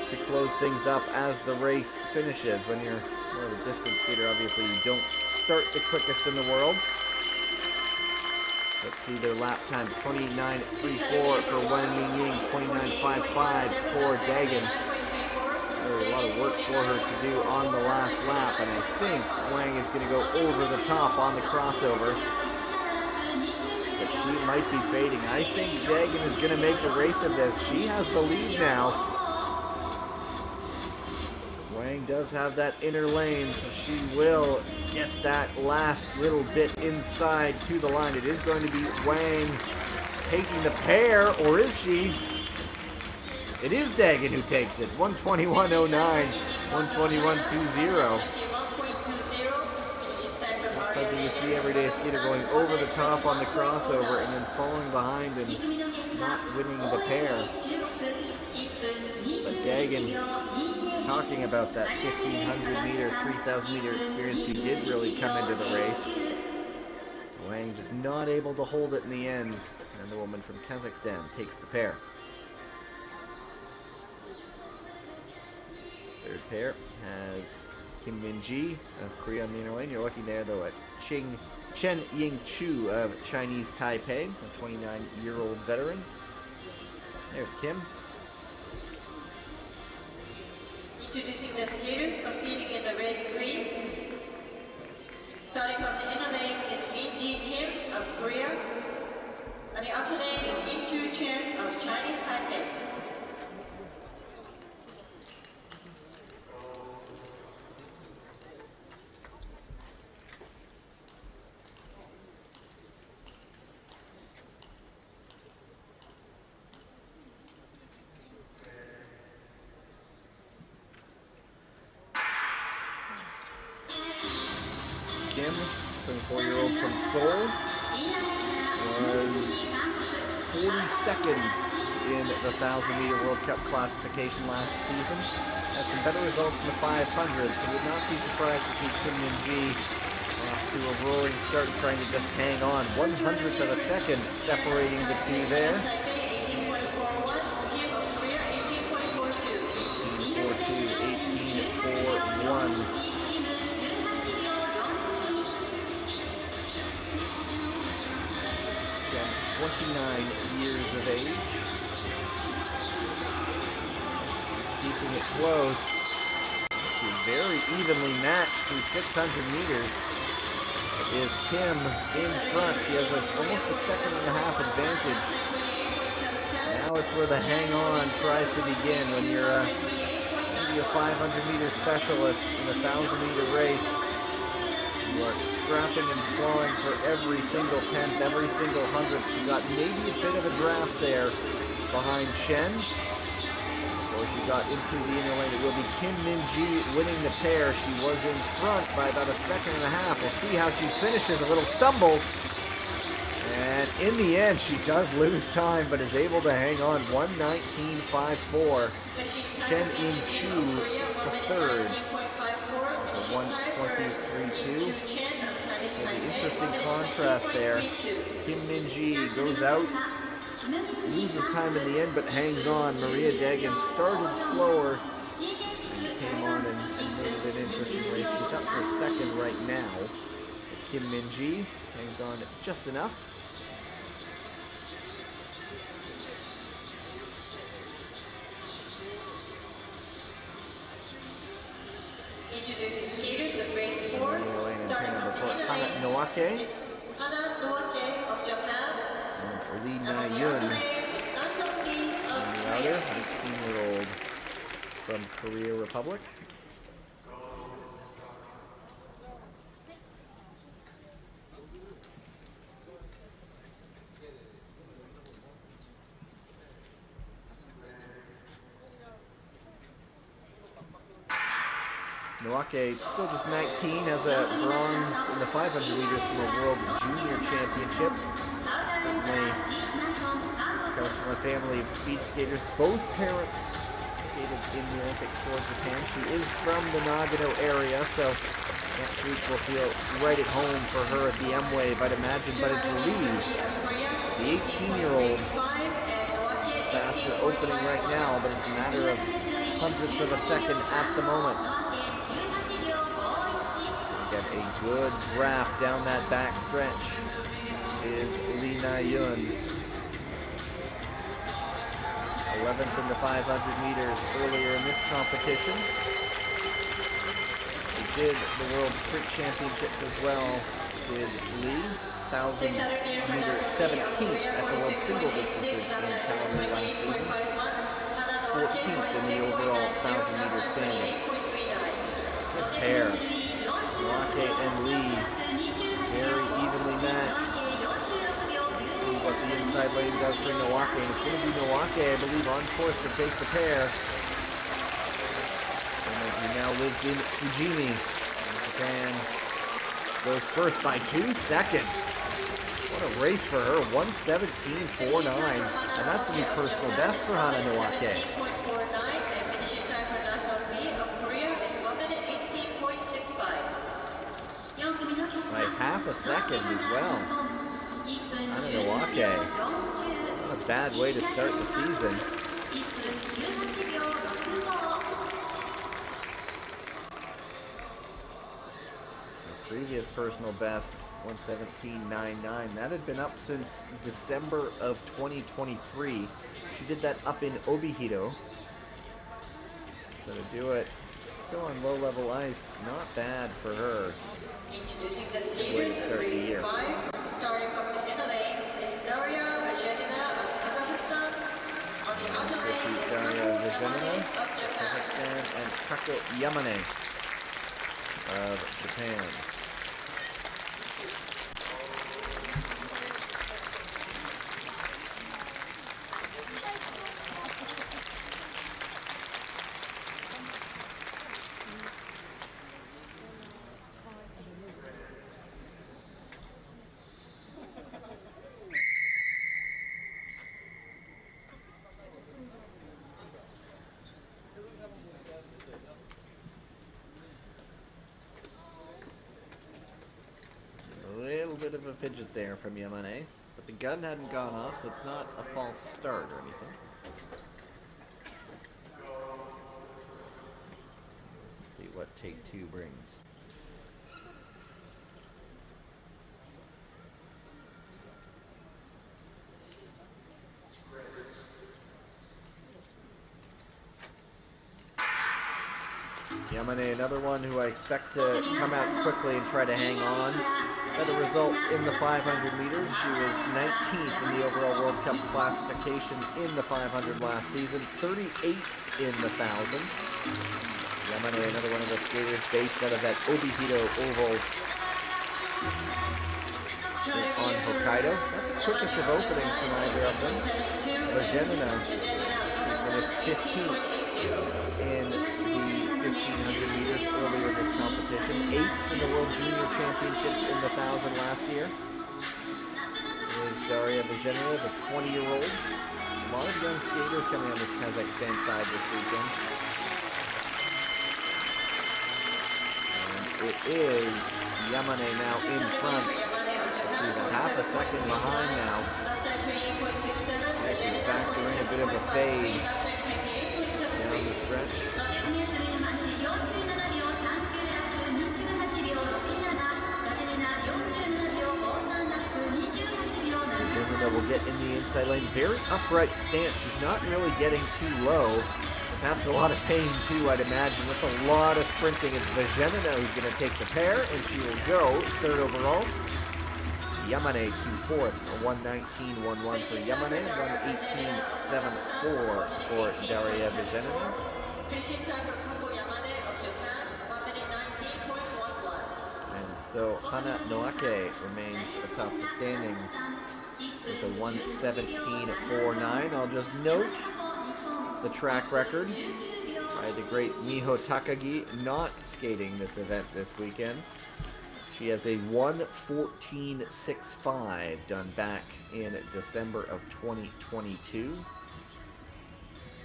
to close things up as the race finishes. When you're more of a distance skater, obviously you don't start the quickest in the world. Let's see their lap times. 29.34 for Wang Yingying, 29.55 for Dagan. Really a lot of work for her to do on the last lap, and I think Wang is going to go over the top on the crossover. But she might be fading. I think Dagan is going to make a race of this. She has the lead now. Wang does have that inner lane, so she will get that last little bit inside to the line. It is going to be Wang taking the pair, or is she? It is Dagan who takes it. 121.09, 121.20. Not something you see everyday skater going over the top on the crossover and then falling behind and not winning the pair. But Dagan, talking about that 1,500 meter, 3,000 meter experience, she did really come into the race. Wang just not able to hold it in the end, and the woman from Kazakhstan takes the pair. Third pair has Kim Min-ji of Korea on the inner lane. You're looking there, though, at Chen Ying-chu of Chinese Taipei, a 29-year-old veteran. There's Kim. Introducing the skaters competing in the race 3. Starting from the inner lane is Min-ji Kim of Korea, and the outer lane is Im-chu Chen of Chinese Taipei. Kim, 24-year-old from Seoul, was 42nd in the 1,000-meter World Cup classification last season. Had some better results in the 500, so would not be surprised to see Kim Min-ji off to a roaring start, trying to just hang on. 100th of a second separating the two there. 18.42, 18.41. 29 years of age. Keeping it close. Very evenly matched through 600 meters. Is Kim in front. She has almost a second and a half advantage. Now it's where the hang on tries to begin when you're maybe a 500 meter specialist in a 1,000-meter race. You are scrapping and clawing for every single tenth, every single hundredth. She got maybe a bit of a draft there behind Chen. Before she got into the inner lane, it will be Kim Min-ji winning the pair. She was in front by about a second and a half. We'll see how she finishes. A little stumble. And in the end, she does lose time, but is able to hang on. 1:19.54. Chen In-chu sits to third. 1:23.2. So the interesting contrast there. Kim Min-ji goes out, loses time in the end, but hangs on. Maria Dagan started slower and came on and made it an interesting race. She's up for second right now. But Kim Min-ji hangs on just enough. Introducing skaters of race 4, starting from the inner lane Hachinohe is Hachinohe of Japan, and Lee and on the Na-yoon. outer lane is Nandoki of And the other, Korea. 18-year-old from Korea Republic. Noake, still just 19, has a bronze in the 500 meters from the World Junior Championships. Certainly comes from a family of speed skaters. Both parents skated in the Olympics for Japan. She is from the Nagano area, so next week will feel right at home for her at the M-Wave, I'd imagine. But it's Lee, the 18-year-old, faster opening right now, but it's a matter of hundredths of a second at the moment. Again, a good draft down that back stretch is Lee Na-yun. 11th in the 500 meters earlier in this competition. He did the World Sprint Championships as well, did Lee. 1,000 meter 17th at the World Single Distances in Calgary last season. 14th in the overall 1,000 meter standings. Good pair. Noake and Lee, very evenly matched. Let's see what the inside lane does for Noake. It's going to be Noake, I believe, on course to take the pair. And he now lives in Fujimi. Japan goes first by 2 seconds. What a race for her, 1:17.49. And that's a new personal best for Hana Noake. By half a second as well. Hana Noake. Not a bad way to start the season. Previous personal best, 1:17.99. That had been up since December of 2023. She did that up in Obihiro. So to do it still on low-level ice, not bad for her. Introducing the Good way to skaters start the year. 5, starting from the inner lane is Daria Vajenina of Kazakhstan. On the outer lane is Daria Kako Vajenina Yamane of Japan. Kazakhstan, and Kako Yamane of Japan. Bit of a fidget there from Yamane, but the gun hadn't gone off, so it's not a false start or anything. Let's see what take two brings. Yamane, another one who I expect to come out quickly and try to hang on. Better results in the 500 meters. She was 19th in the overall World Cup classification in the 500 last season, 38th in the 1,000. Yamane, another one of the skaters based out of that Obihiro Oval on Hokkaido. Not the quickest of openings from either of them. Vajenina finished 15th in the 1,500 meters earlier this competition. 8th in the World Junior Championships in the 1,000 last year. Is Daria Vajenina, the 20-year-old. A lot of young skaters coming on this Kazakhstan side this weekend. And it is Yamane now in front. She's a half a second behind now. As we factor in a bit of a fade down the stretch. Vajenina will get in the inside lane. Very upright stance. She's not really getting too low. That's a lot of pain too, I'd imagine. With a lot of sprinting, it's Vajenina who's going to take the pair, and she will go third overall. Yamane to fourth, a 1:19.11 for Yamane, 1:18.74 for Daria Vajenina. Finishing time for Kako Yamane of Japan, 1:19.11. And so Hana Noake remains atop the standings with a 1:17.49. I'll just note the track record by the great Miho Takagi, not skating this event this weekend. She has a 1:14.65 done back in December of 2022.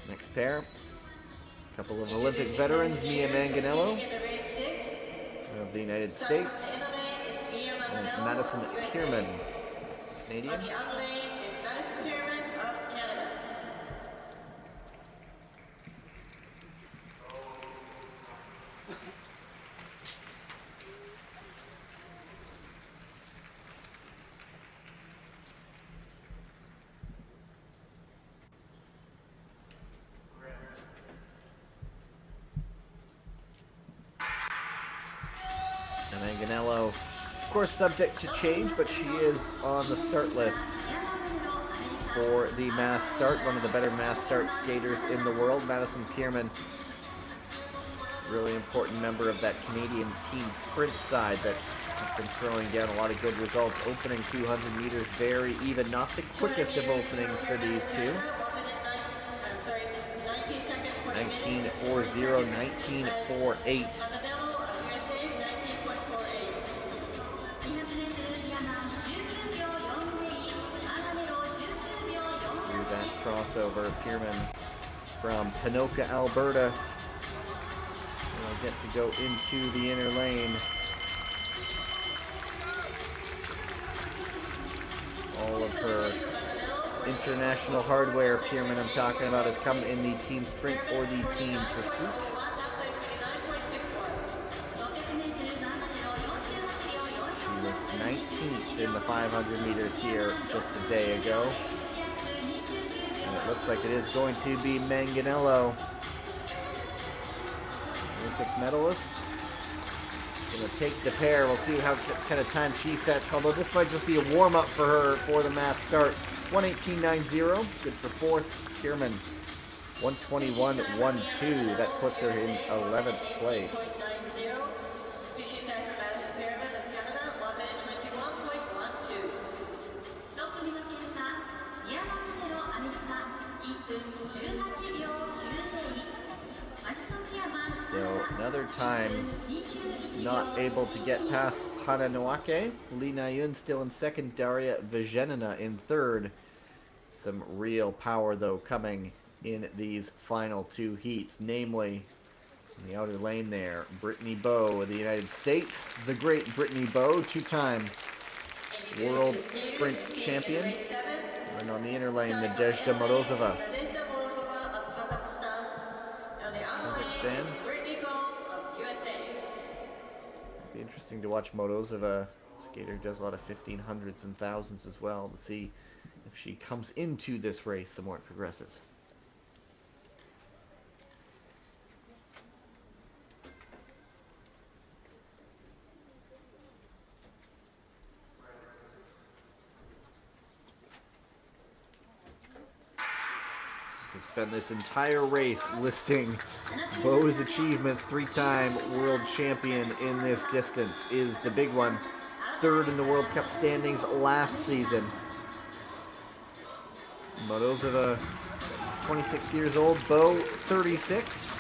Next pair, a couple of Olympic veterans, Mia Manganello of the United States, and Madison Pierman, Canadian. On the outer lane is Madison Pierman of Canada. Manganello, of course, subject to change, but she is on the start list for the mass start, one of the better mass start skaters in the world. Madison Pierman, really important member of that Canadian team sprint side that has been throwing down a lot of good results. Opening 200 meters very even, not the quickest of openings for these two. 19.40, 19.48. Through that crossover, Pierman from Ponoka, Alberta, will get to go into the inner lane. All of her international hardware, Pierman, I'm talking about, has come in the team sprint or the team pursuit. She was 19th in the 500 meters here just a day ago. And it looks like it is going to be Manganello, Olympic medalist. Gonna take the pair. We'll see how kind of time she sets, although this might just be a warm-up for her for the mass start. 1:18.90, good for fourth. Pierman, 1:21.12. That puts her in 11th place. So another time not able to get past Hachinohe. Lee Na-yun still in second, Daria Vigenina in third. Some real power, though, coming in these final two heats, namely in the outer lane there, Brittany Bowe of the United States, the great Brittany Bowe, two-time world sprint champion. And on the inner lane, Nadezhda Morozova, Kazakhstan. Be interesting to watch Morozova, skater who does a lot of 1500s and thousands as well, to see if she comes into this race the more it progresses. Could spend this entire race listing Bowe's achievements. Three-time world champion in this distance is the big one. Third in the World Cup standings last season. Morozova, 26 years old. Bowe, 36.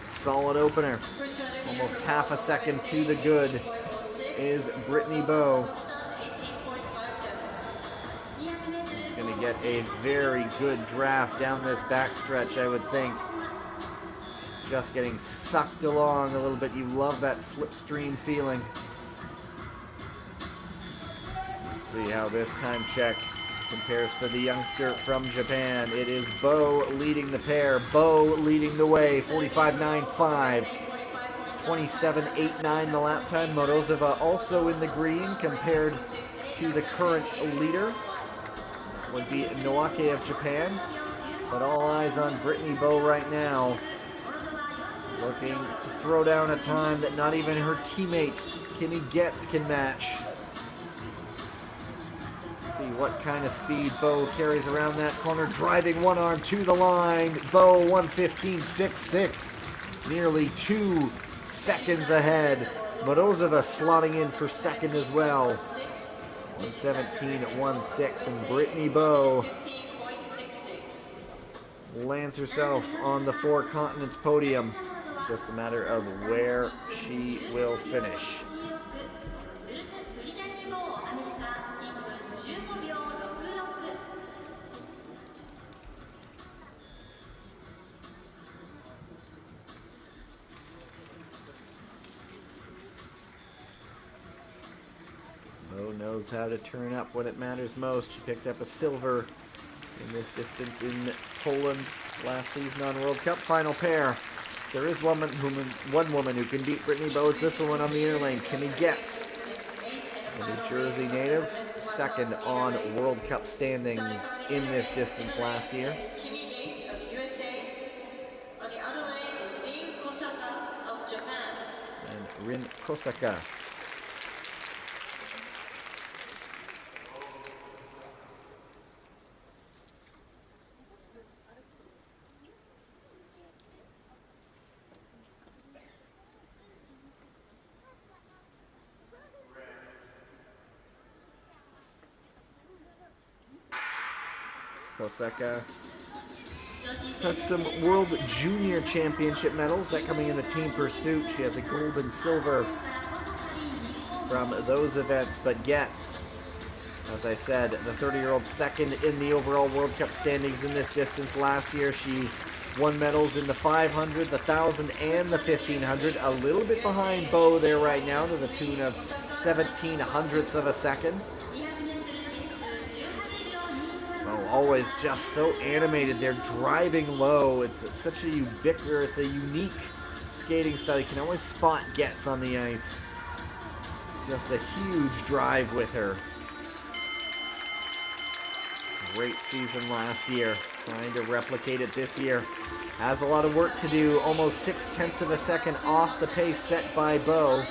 Solid opener. Almost half a second to the good is Brittany Bowe. Going to get a very good draft down this backstretch, I would think. Just getting sucked along a little bit. You love that slipstream feeling. Let's see how this time check compares for the youngster from Japan. It is Bowe leading the pair. Bowe leading the way, 45.95. 27.89 the lap time. Morozova also in the green compared to the current leader. Would be Noake of Japan. But all eyes on Brittany Bowe right now. Looking to throw down a time that not even her teammate Kimmy Getz can match. See what kind of speed Bowe carries around that corner. Driving one arm to the line. Bowe 1:15.66. Nearly 2 seconds ahead. Morozova slotting in for second as well. 1:17.16, and Brittany Bowe lands herself on the Four Continents podium. It's just a matter of where she will finish. Bowe knows how to turn up when it matters most. She picked up a silver in this distance in Poland last season on World Cup final pair. There is one woman who can beat Brittany Bowe. It's this woman on the inner lane, Kimmy Getz, a New Jersey native, second on World Cup standings in this distance last year. And Rin Kosaka. Kosaka has some World Junior Championship medals, that coming in the team pursuit. She has a gold and silver from those events, but gets, as I said, the 30-year-old second in the overall World Cup standings in this distance. Last year she won medals in the 500, the 1,000, and the 1,500. A little bit behind Bo there right now, to the tune of 17 hundredths of a second. Always just so animated. They're driving low. It's such a it's a unique skating style. You can always spot Getz on the ice. Just a huge drive with her. Great season last year. Trying to replicate it this year. Has a lot of work to do. Almost 0.6 of a second off the pace set by Bo.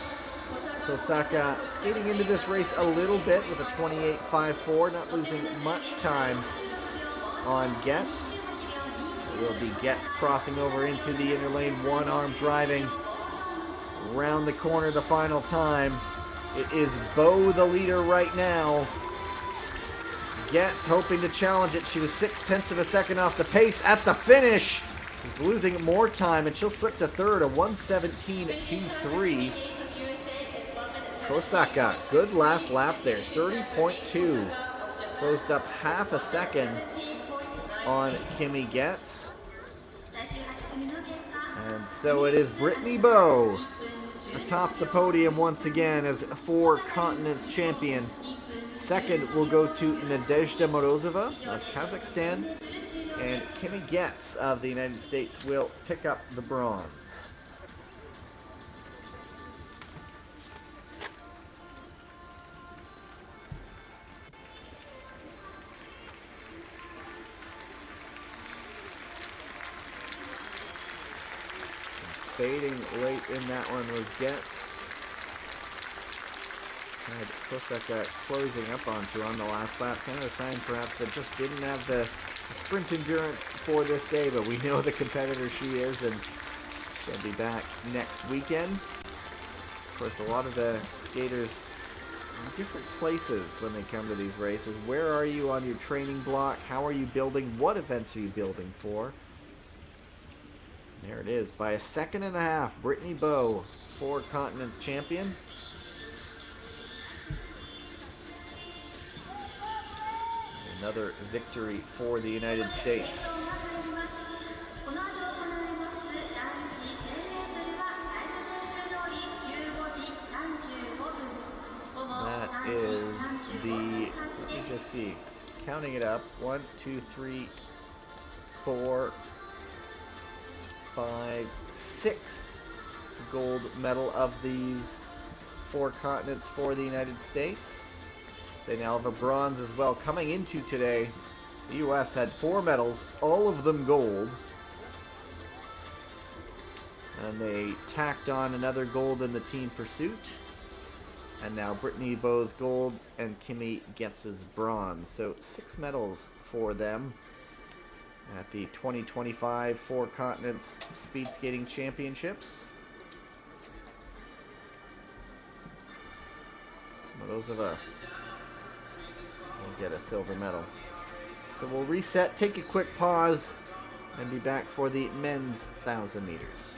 Kosaka skating into this race a little bit with a 28.54, not losing much time on Getz. It will be Getz crossing over into the inner lane, one arm driving around the corner the final time. It is Bo the leader right now. Getz hoping to challenge it. She was 0.6 of a second off the pace at the finish. She's losing more time, and she'll slip to third, a 1:17.23. Kosaka, good last lap there, 30.2. Closed up half a second on Kimi Getz. And so it is Brittany Bo atop the podium once again as a 4 continents champion. Second will go to Nadezhda Morozova of Kazakhstan, and Kimi Getz of the United States will pick up the bronze. Fading late in that one was Getz. Had Kosaka closing up onto on the last lap. Kind of a sign perhaps that just didn't have the sprint endurance for this day, but we know the competitor she is, and she'll be back next weekend. Of course, a lot of the skaters in different places when they come to these races. Where are you on your training block? How are you building? What events are you building for? There it is, by a 1.5 seconds, Brittany Bo, 4 continents champion. Another victory for the United States. That is the, let me just see, counting it up, 1, 2, 3, 4, 5, 6th gold medal of these 4 continents for the United States. They now have a bronze as well. Coming into today, the U.S. had 4 medals, all of them gold. And they tacked on another gold in the team pursuit. And now Brittany Bo's gold and Kimi Getz's bronze. So 6 medals for them at the 2025 Four Continents Speed Skating Championships. Morozova will get a silver medal. So we'll reset, take a quick pause, and be back for the men's 1,000 meters.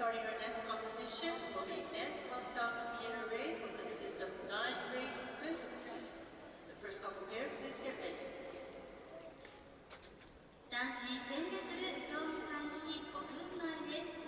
starting our next competition will be men's 1,000-meter race will consist of 9 races. The first couple pairs, please get ready. 男子 1000m 競技開始5分前です。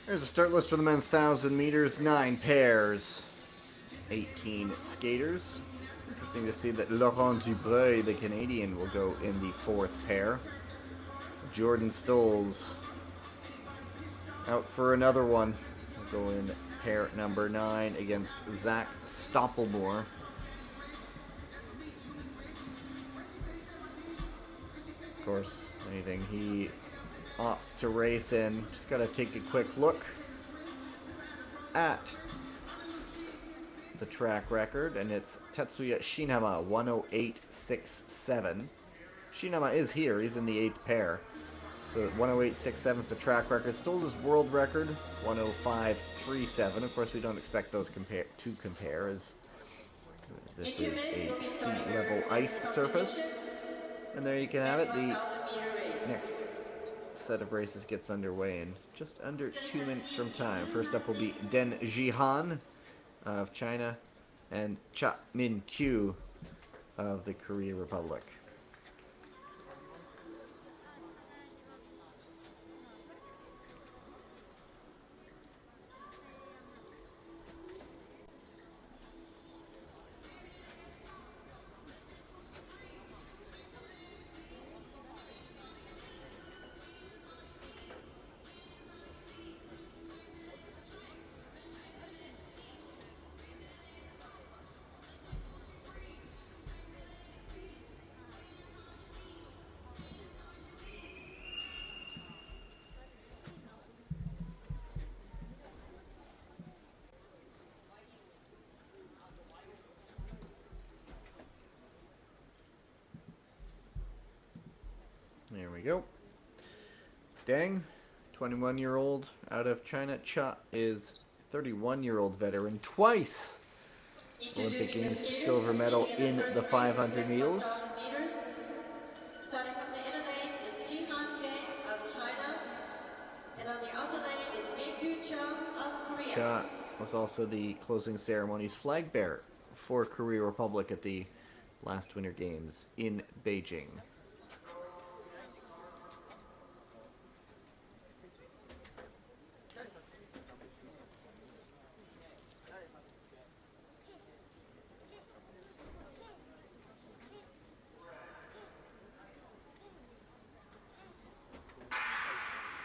Here's a start list for the men's 1,000 meters. 9 pairs, 18 skaters. Interesting to see that Laurent Dubreuil, the Canadian, will go in the 4th pair. Jordan Stolz out for another one. Will go in pair number 9 against Zach Stoppelmoor. Of course, anything he opts to race in. Just got to take a quick look at the track record, and it's Tetsuya Shinama, 108.67. Shinama is here. He's in the 8th pair. So 108.67 is the track record. Stolz's world record, 105.37. Of course, we don't expect those to compare, as this is a sea-level ice surface. And there you can have it. The next set of races gets underway in just under 2 minutes from time. First up will be Den Jihan of China and Cha Min-kyu of the Korea Republic. There we go. Deng, 21-year-old out of China. Cha is 31-year-old veteran, twice Olympic Games silver medal in the 500 meters. Starting from the inner lane is Jihan Deng of China, and on the outer lane is Min-kyu Cha of Korea. Cha was also the closing ceremony's flag bearer for Korea Republic at the last Winter Games in Beijing.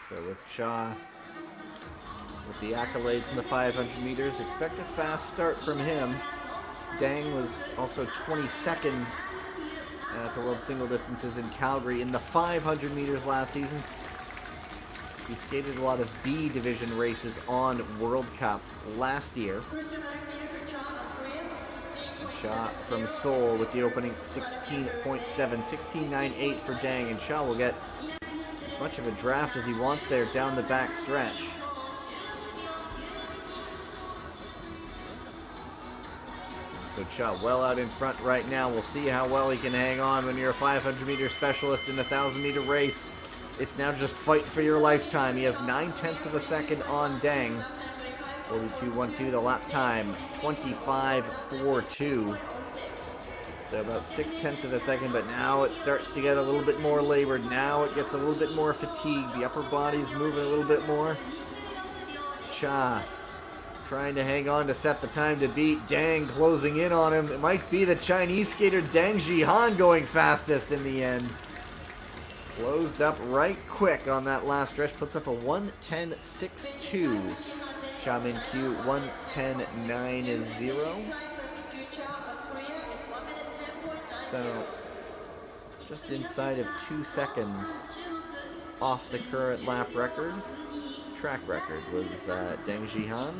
So with Cha, with the accolades in the 500 meters, expect a fast start from him. Deng was also 22nd at the World Single Distances in Calgary in the 500 meters last season. He skated a lot of B division races on World Cup last year. Cha from Seoul with the opening 16.7, 16.98 for Dang, and Cha will get as much of a draft as he wants there down the back stretch. So Cha well out in front right now. We'll see how well he can hang on when you're a 500-meter specialist in a 1,000-meter race. It's now just fight for your lifetime. He has 9/10 of a second on Dang. 42.12 the lap time, 25.42. So about 6/10 of a second, but now it starts to get a little bit more labored. Now it gets a little bit more fatigued. The upper body's moving a little bit more. Cha trying to hang on to set the time to beat. Dang closing in on him. It might be the Chinese skater Dang Jihan going fastest in the end. Closed up right quick on that last stretch. Puts up a 1:10.62. Cha Min-kyu 1:10.90. So just inside of 2 seconds off the current lap record. Track record was Dang Jihan.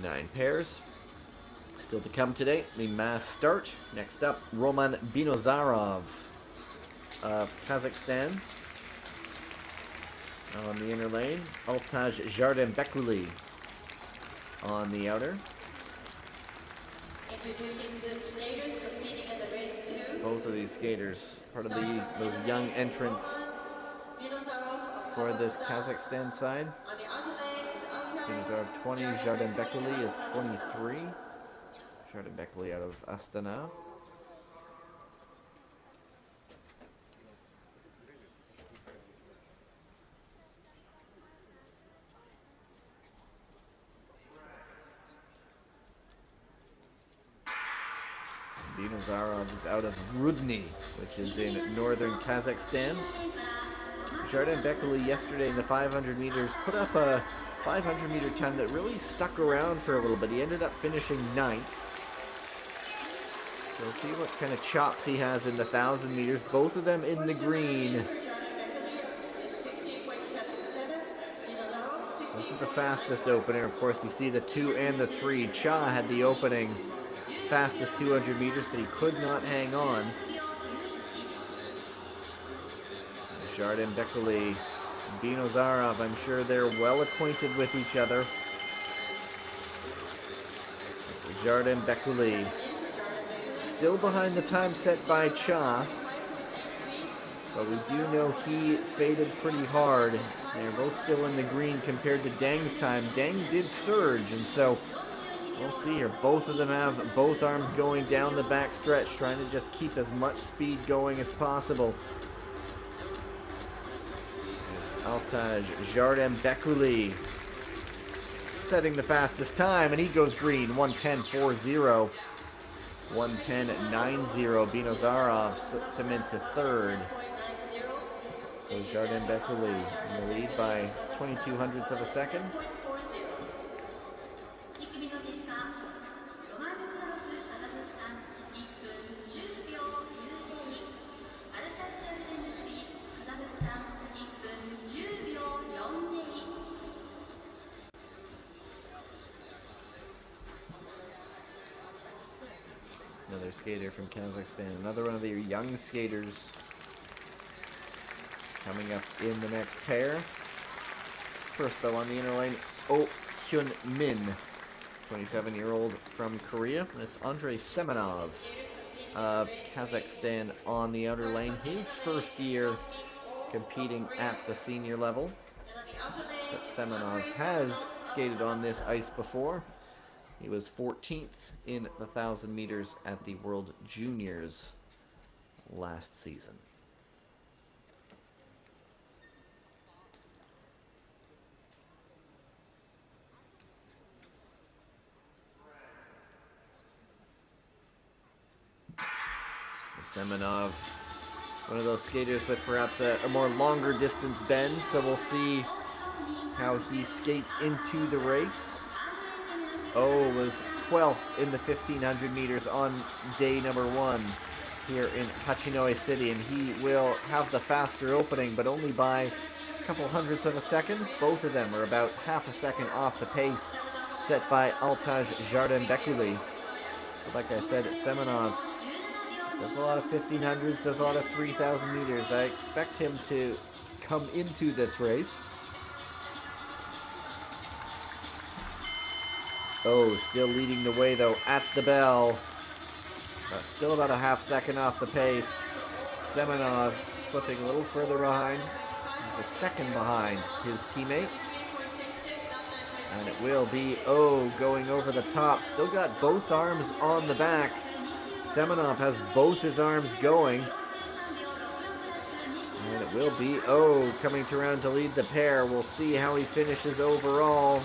Nine pairs still to come today. The mass start. Next up, Roman Binozarov of Kazakhstan. On the inner lane, Altaj Jardin-Bekuli on the outer. Introducing the skaters competing in the race 2. Both of these skaters, part of those young entrants for this Kazakhstan side. On the outer lane is Binozarov 20, Jardin-Bekuli is 23. Jardin-Bekuli out of Astana. Binozarov is out of Rudny, which is in northern Kazakhstan. Jardin-Bekuli yesterday in the 500 meters put up a 500-meter time that really stuck around for a little bit. He ended up finishing 9th. So we'll see what kind of chops he has in the 1,000 meters. Both of them in the green. Wasn't the fastest opener. Of course, you see the 2 and the 3. Cha had the opening fastest 200 meters, but he could not hang on. Jardin-Bekuli, Binozarov, I'm sure they're well acquainted with each other. Jardin-Bekuli still behind the time set by Cha, but we do know he faded pretty hard. They're both still in the green compared to Dang's time. Dang did surge, and so we'll see here. Both of them have both arms going down the back stretch, trying to just keep as much speed going as possible. Altaj Jardin-Bekuli setting the fastest time, and he goes green, 1:10.40. 1:10.90. Binozarov slips him into third. So Jardin-Bekuli in the lead by 0.02 of a second. Another skater from Kazakhstan, another one of their young skaters coming up in the next pair. First though on the inner lane, Oh Hyun-min, 27-year-old from Korea. And it's Andrei Semenov of Kazakhstan on the outer lane. His first year competing at the senior level. But Semenov has skated on this ice before. He was 14th in the 1,000 meters at the World Juniors last season. Semenov, one of those skaters with perhaps a more longer distance bend, so we'll see how he skates into the race. Oh, was 12th in the 1500 meters on day number 1 here in Hachinohe City, and he will have the faster opening, but only by a couple hundredths of a second. Both of them are about half a second off the pace set by Altaj Jardin-Bekuli. But like I said, Semenov does a lot of 1500s, does a lot of 3000 meters. I expect him to come into this race. Oh, still leading the way though at the bell. Still about a half second off the pace. Semenov slipping a little further behind. He's a second behind his teammate. And it will be going over the top. Still got both arms on the back. Semenov has both his arms going. And it will be coming around to lead the pair. We'll see how he finishes overall.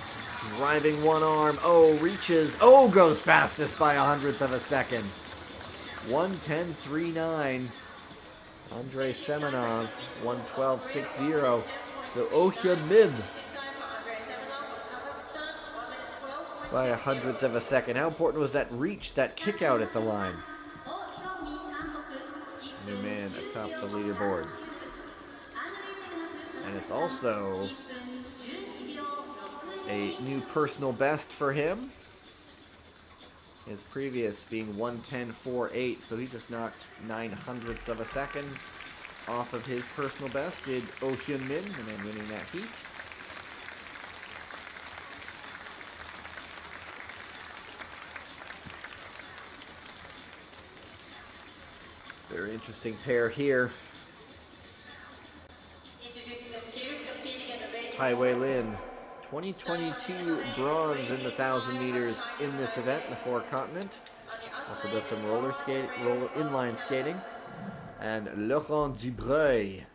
Driving one arm. Reaches. Goes fastest by 100th of a second. 1:10.39. Andrei Semenov, 1:12.60. So Oh Hyun Min by 100th of a second. How important was that reach, that kick out at the line? New man atop the leaderboard. And it's also a new personal best for him. His previous being 1:10.48, so he just knocked 900ths of a second off of his personal best, did Oh Hyun Min, and then winning that heat. Very interesting pair here. Tai Wei Lin, 2022 bronze in the 1,000 meters in this event, the 4-continent. Also does some inline skating. And Laurent Dubreuil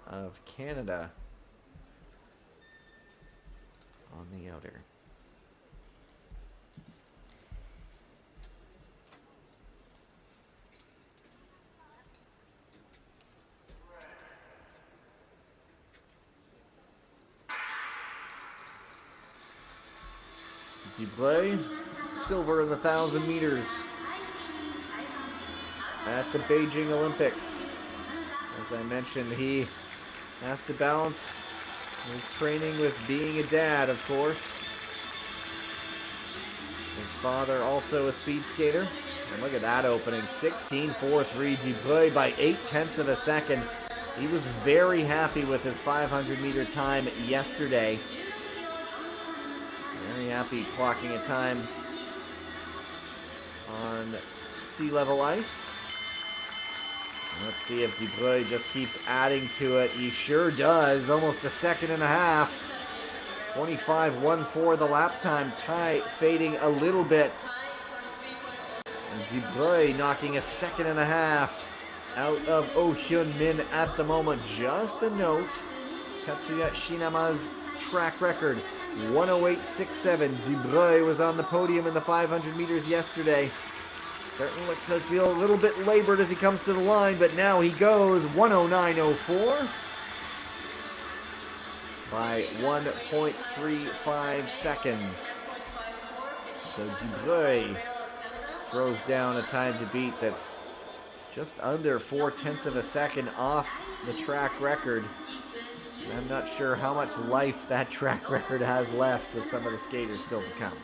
of Canada on the outer. Dubreuil, silver in the 1,000 meters at the Beijing Olympics. As I mentioned, he has to balance his training with being a dad, of course. His father also a speed skater. And look at that opening, 16.43. Dubreuil by 0.8 of a second. He was very happy with his 500-meter time yesterday. Very happy clocking a time on sea level ice. Let's see if Dubreuil just keeps adding to it. He sure does. Almost a second and a half. 25.14 the lap time. Tai fading a little bit. And Dubreuil knocking a second and a half out of Oh Hyun Min at the moment. Just a note, Tatsuya Shinama's track record, 1:08.67. Dubreuil was on the podium in the 500 meters yesterday. Starting to look to feel a little bit labored as he comes to the line, but now he goes 1:09.04 by 1.35 seconds. So Dubreuil throws down a time to beat that's just under 0.4 of a second off the track record. And I'm not sure how much life that track record has left with some of the skaters still to come.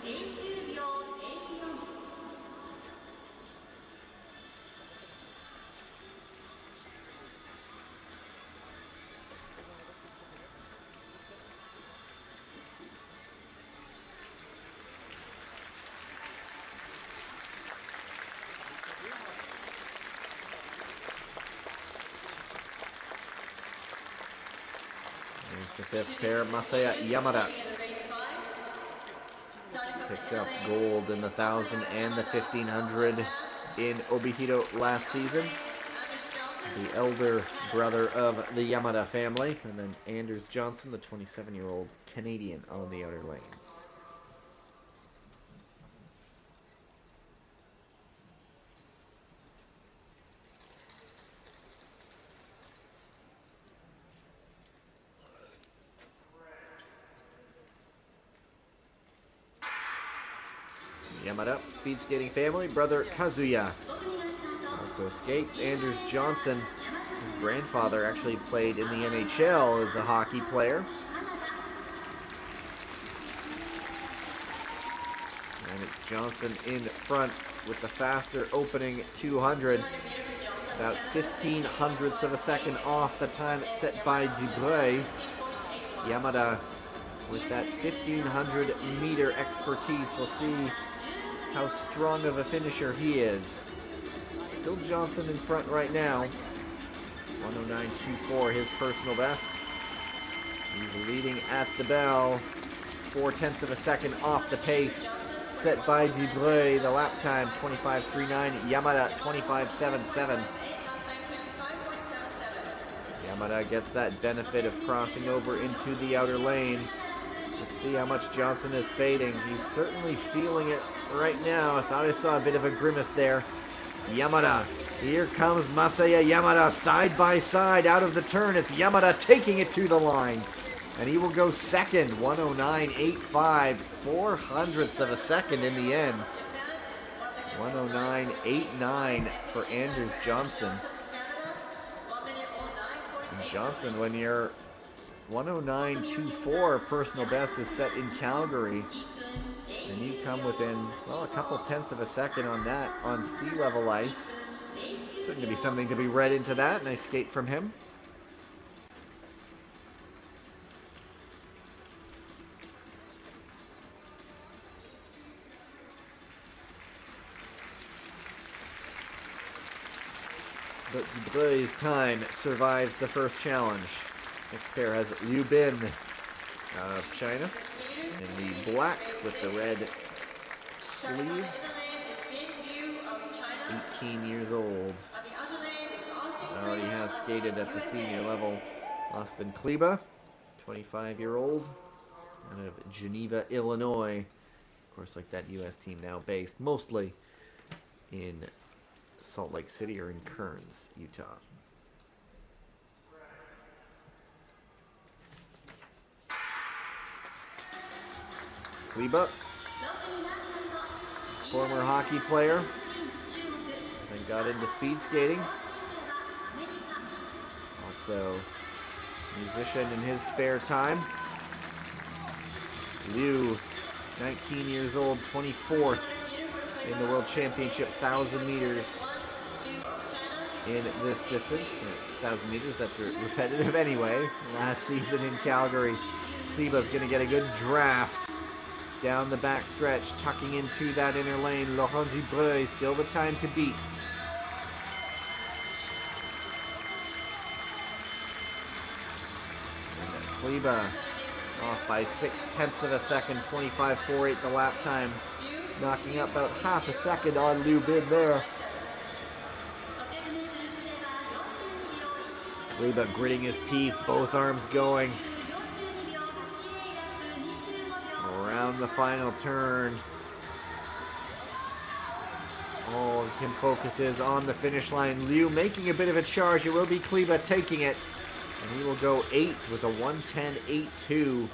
The fifth pair, Masaya Yamada picked up gold in the 1,000 and the 1,500 in Obihiro last season. The elder brother of the Yamada family. And then Anders Johnson, the 27-year-old Canadian, on the outer lane. Yamada, speed skating family. Brother Kazuya also skates. Anders Johnson, his grandfather actually played in the NHL as a hockey player. And it's Johnson in front with the faster opening 200. About 15/100ths of a second off the time set by Dubreuil. Yamada with that 1500-meter expertise. We'll see how strong of a finisher he is. Still Johnson in front right now. 109.24, his personal best. He's leading at the bell. 0.4 of a second off the pace set by Dubreuil. The lap time 25.39. Yamada 25.77. Yamada gets that benefit of crossing over into the outer lane. Let's see how much Johnson is fading. He's certainly feeling it right now. I thought I saw a bit of a grimace there. Yamada. Here comes Masaya Yamada side by side out of the turn. It's Yamada taking it to the line. And he will go second. 109.85. 0.4 of a second in the end. 109.89 for Anders Johnson. And Johnson, when you're 109.24 personal best is set in Calgary, and you come within, well, a couple tenths of a second on that on sea level ice. Certainly to be something to be read into that. Nice skate from him. But Dubreuil's time survives the first challenge. Next pair has Liu Bin of China in the black with the red sleeves. 18 years old. Already has skated at the senior level. Austin Kleba, 25-year-old, out of Geneva, Illinois. Of course, like that U.S. team now based mostly in Salt Lake City or in Kearns, Utah. Kleba, former hockey player, and got into speed skating. Also, musician in his spare time. Liu, 19 years old, 24th in the World Championship 1,000 meters in this distance. 1,000 meters, that's repetitive anyway. Last season in Calgary, Kleba's going to get a good draft down the back stretch, tucking into that inner lane. Laurent Dubreuil, still the time to beat. And Kleba off by 0.6 of a second, 25.48 the lap time, knocking up about half a second on Liu Bin there. Kleba gritting his teeth, both arms going. Around the final turn. All he can focus is on the finish line. Liu making a bit of a charge. It will be Kleba taking it. And he will go 8th with a 110.82.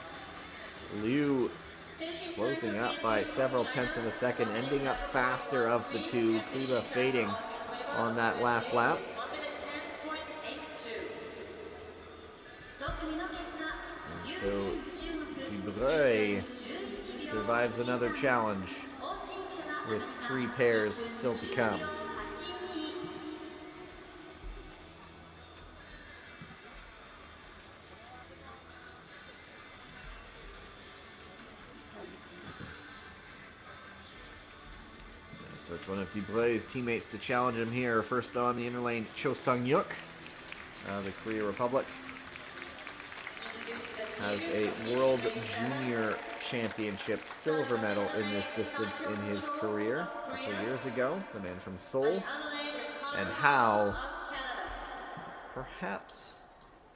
Liu closing up by several tenths of a second, ending up faster of the two. Kleba fading on that last lap. And so Dubreuil survives another challenge with 3 pairs still to come. So it's one of Dubreuil's teammates to challenge him here. First though on the inner lane, Cho Sung-yuk, the Korea Republic. Has a World Junior Championship silver medal in this distance in his career a couple years ago. The man from Seoul. And how perhaps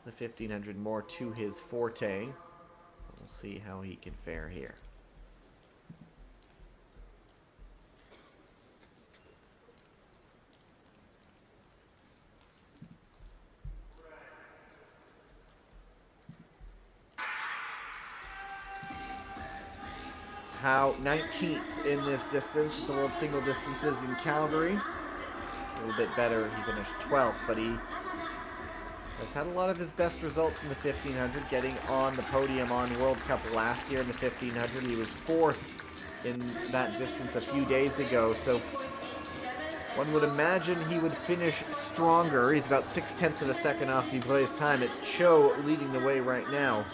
the 1500 more to his forte. We'll see how he can fare here. Howe 19th in this distance, the world single distances in Calgary. A little bit better. He finished 12th, but he has had a lot of his best results in the 1500, getting on the podium on World Cup last year in the 1500. He was 4th in that distance a few days ago, so one would imagine he would finish stronger. He's about 0.6 of a second off Dubreuil's time. It's Cho leading the way right now.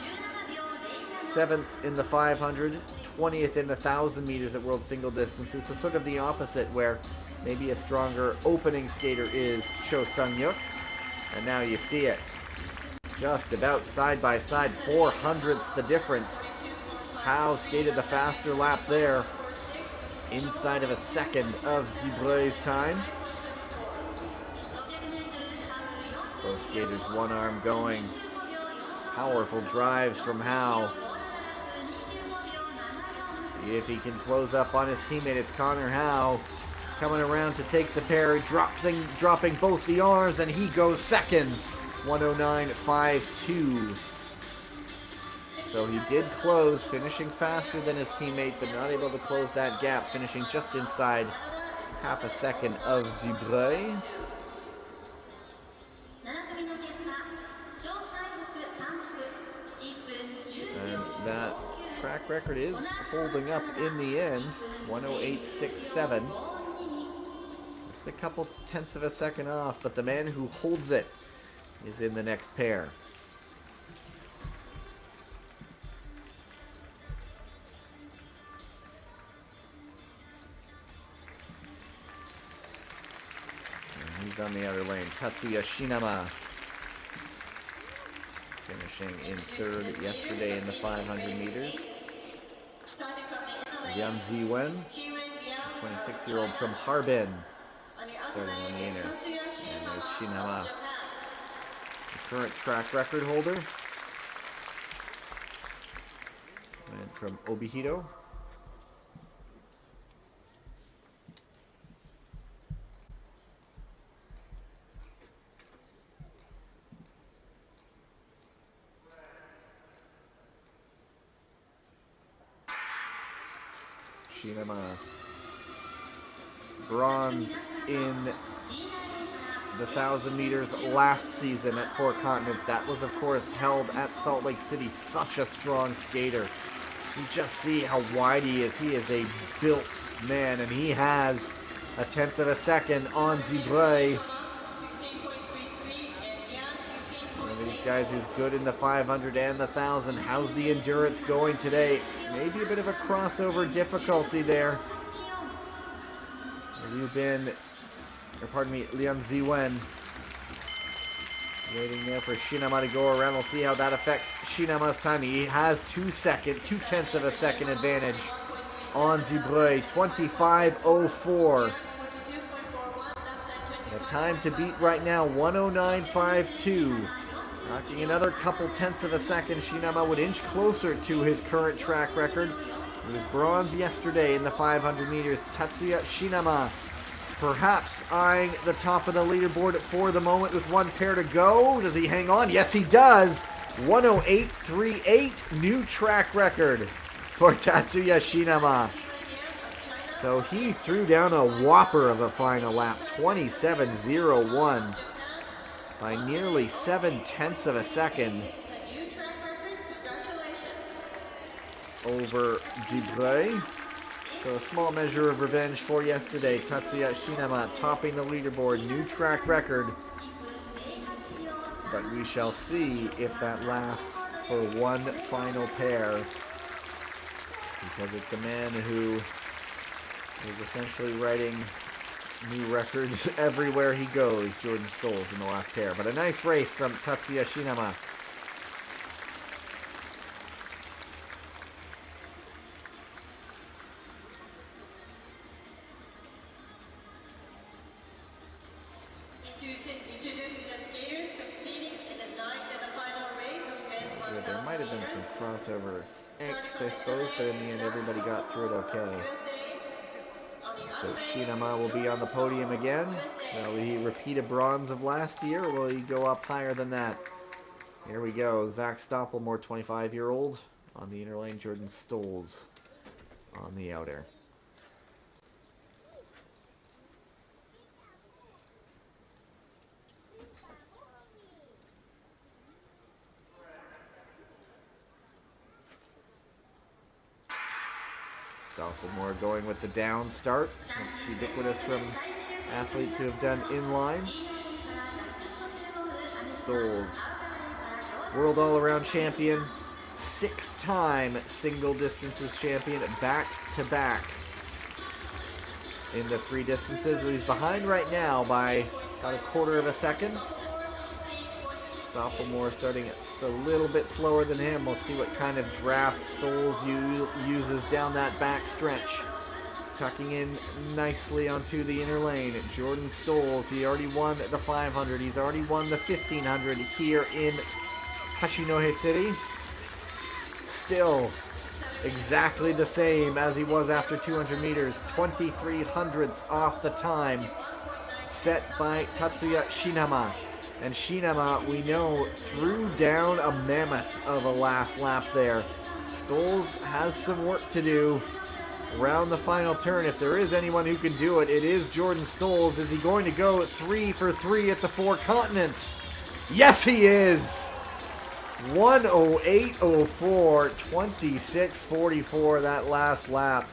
7th in the 500, 20th in the 1,000 meters at world single distances. So sort of the opposite, where maybe a stronger opening skater is Cho Sung-yuk. And now you see it. Just about side by side, 0.04 the difference. Howe skated the faster lap there, inside of a second of Dubreuil's time. Both skaters, one arm going. Powerful drives from Howe. See if he can close up on his teammate. It's Connor Howe coming around to take the pair, dropping both the arms, and he goes second. 109.52. So he did close, finishing faster than his teammate, but not able to close that gap, finishing just inside half a second of Dubreuil. And that track record is holding up in the end, 108.67. Just a couple tenths of a second off, but the man who holds it is in the next pair. And he's on the outer lane. Tatsuya Shinama, finishing in 3rd yesterday in the 500 meters. Lian Ziwen, 26-year-old from Harbin, starting on the inner. And there's Shinama, the current track record holder. And from Obihiro. Shinama, bronze in the 1,000 meters last season at Four Continents. That was, of course, held at Salt Lake City. Such a strong skater. You just see how wide he is. He is a built man, and he has a 1/10 of a second on Dubreuil. One of these guys who's good in the 500 and the 1,000. How's the endurance going today? Maybe a bit of a crossover difficulty there. Lian Ziwen waiting there for Shinama to go around. We'll see how that affects Shinama's time. He has 2/10 of a second advantage on Dubreuil, 25.04. The time to beat right now, 109.52. Knocking another couple tenths of a second, Shinama would inch closer to his current track record. He was bronze yesterday in the 500 meters. Tatsuya Shinama perhaps eyeing the top of the leaderboard for the moment with one pair to go. Does he hang on? Yes, he does. 108.38, new track record for Tatsuya Shinama. So he threw down a whopper of a final lap, 27.01, by nearly 7/10 of a second over Dubreuil. So a small measure of revenge for yesterday. Tatsuya Shinama topping the leaderboard, new track record. But we shall see if that lasts for one final pair, because it's a man who is essentially writing new records everywhere he goes, Jordan Stolz in the last pair. But a nice race from Tatsuya Shinama. Introducing the skaters competing in the 9th and the final race of men's 1,000 There might have been some meters. crossover angst, I suppose, but in the end everybody got through it okay. So Shinama will be on the podium again. Will he repeat a bronze of last year, or will he go up higher than that? Here we go. Zach Stoppelmore, 25-year-old, on the inner lane. Jordan Stolz on the out air. Stoppelmore going with the down start. That's ubiquitous from athletes who have done inline. Stoles, world all-around champion, 6-time single distances champion, back-to-back in the 3 distances. He's behind right now by about a quarter of a second. Stoppelmore starting just a little bit slower than him. We'll see what kind of draft Stoles uses down that back stretch. Tucking in nicely onto the inner lane. Jordan Stoles, he already won the 500. He's already won the 1500 here in Hachinohe City. Still exactly the same as he was after 200 meters. 23 hundredths off the time set by Tatsuya Shinama. And Shinama, we know, threw down a mammoth of a last lap there. Stoles has some work to do around the final turn. If there is anyone who can do it, it is Jordan Stoles. Is he going to go 3 for 3 at the 4 continents? Yes, he is! 1:08.04, 26:44 that last lap.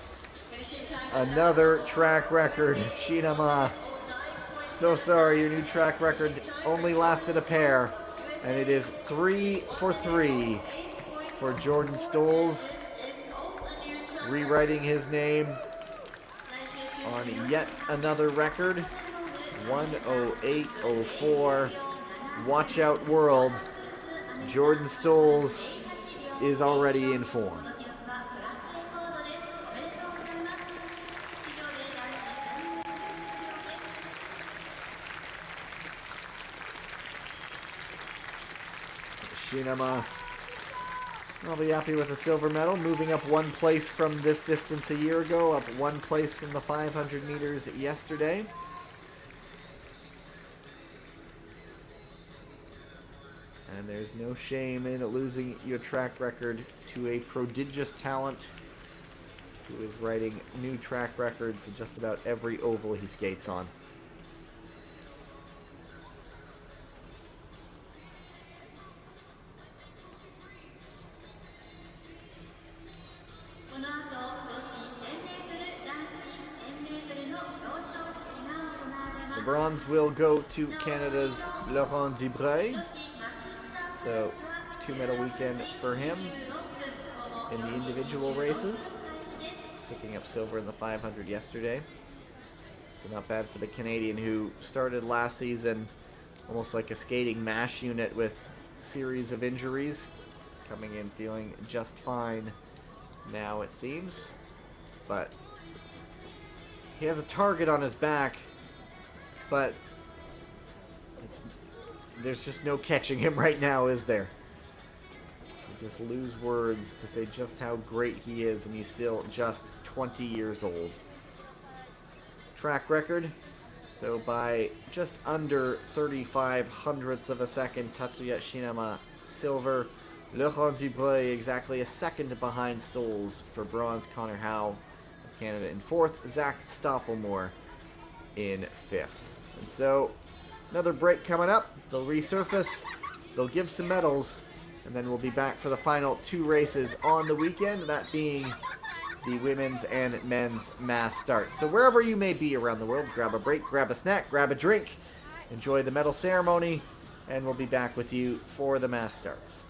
Another track record. Shinama, so sorry, your new track record only lasted a pair. And it is 3 for 3 for Jordan Stoles, rewriting his name on yet another record. 1:08.04. Watch out, world. Jordan Stoles is already in form. Shinama, I'll be happy with a silver medal, moving up 1 place from this distance a year ago, up 1 place from the 500 meters yesterday. And there's no shame in losing your track record to a prodigious talent who is writing new track records in just about every oval he skates on. The bronze will go to Canada's Laurent Dubreuil. So, 2-medal weekend for him in the individual races. Picking up silver in the 500 yesterday. So not bad for the Canadian, who started last season almost like a skating mash unit with a series of injuries. Coming in feeling just fine now, it seems. But he has a target on his back, but there's just no catching him right now, is there? You just lose words to say just how great he is, and he's still just 20 years old. Track record. So by just under 35 hundredths of a second, Tatsuya Shinama silver. Laurent Dubreuil exactly a second behind Stoles for bronze. Connor Howe of Canada in 4th. Zach Stoppelmore in 5th. And so another break coming up. They'll resurface, they'll give some medals, and then we'll be back for the final 2 races on the weekend, that being the women's and men's mass start. So wherever you may be around the world, grab a break, grab a snack, grab a drink, enjoy the medal ceremony, and we'll be back with you for the mass starts.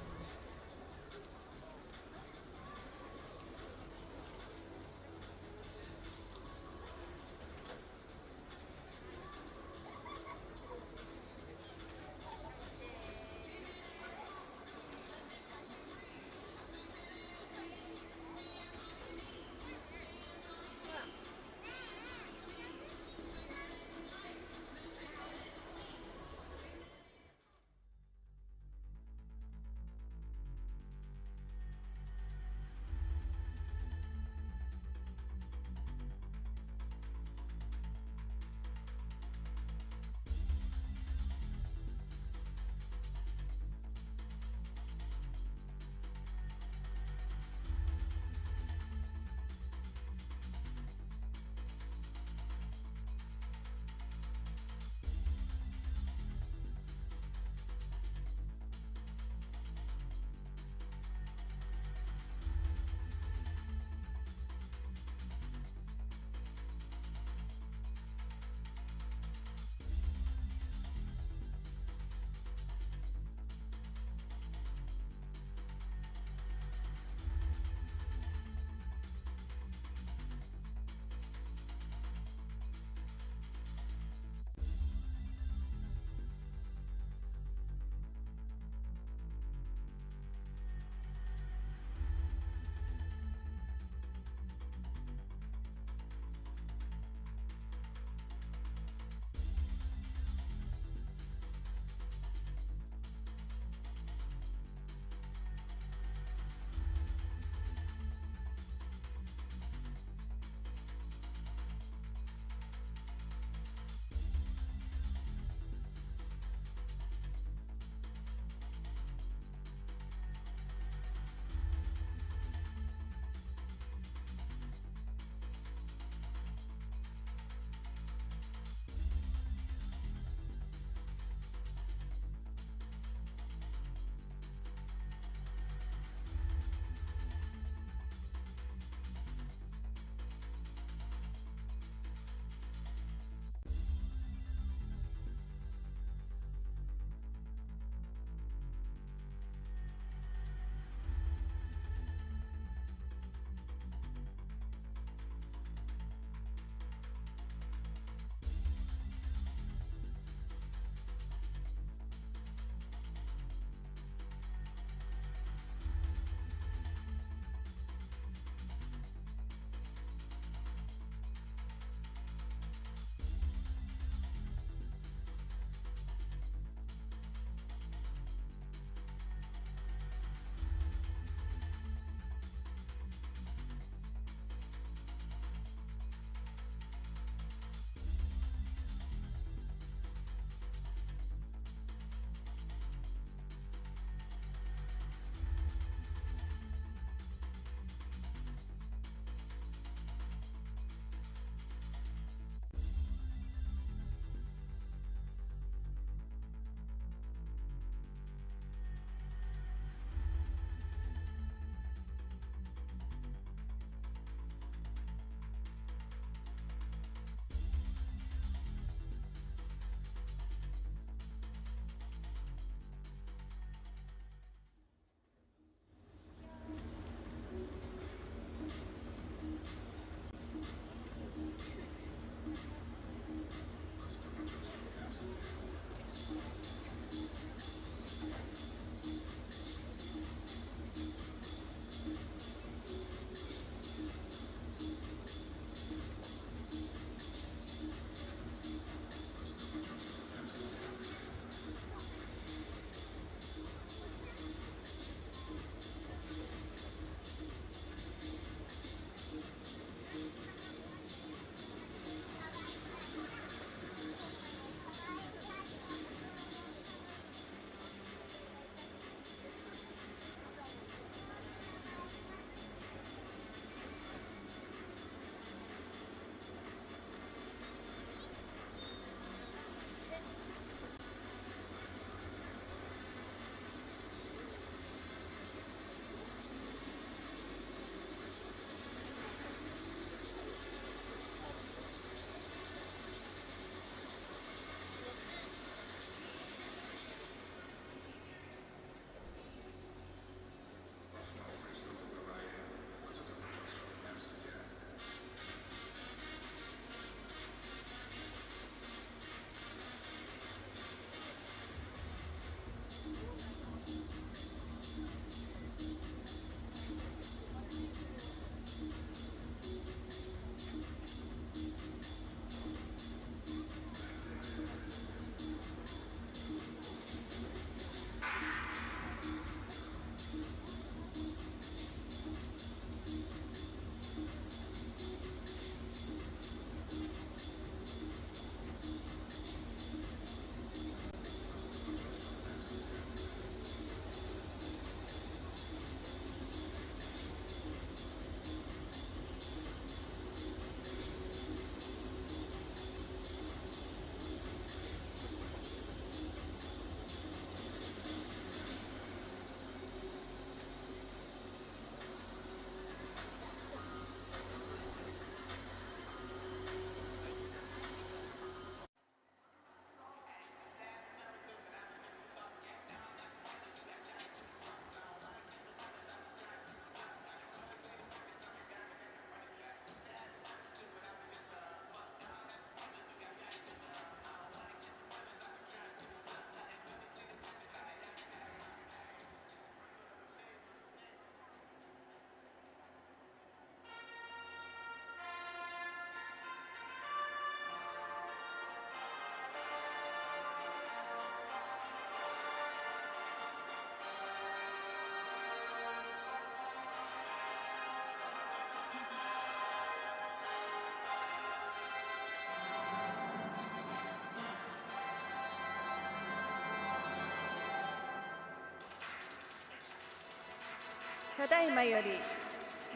ただいまより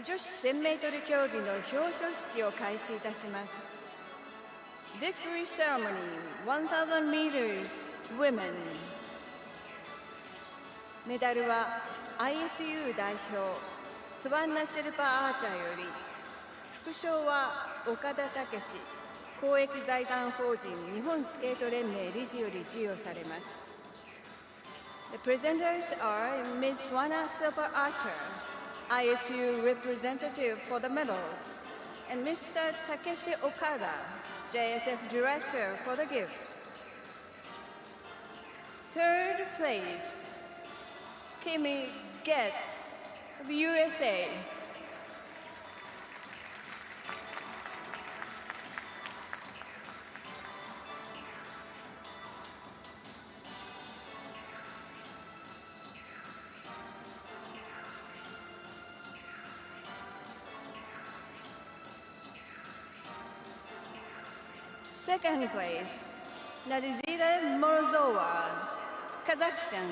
女子 1000m 競技の表彰式を開始いたします。 Victory Ceremony 1000 meters Women。 メダルは ISU 代表スワンナ・シルバーアーチャーより、副賞は岡田武史公益財団法人日本スケート連盟理事より授与されます。 The presenters are Ms. Swana Silver Archer, ISU representative for the medals, and Mr. Takeshi Okada, JSF director for the gifts. Third place, Kimi Getz of USA. Second place, Nadizhda Morozova, Kazakhstan.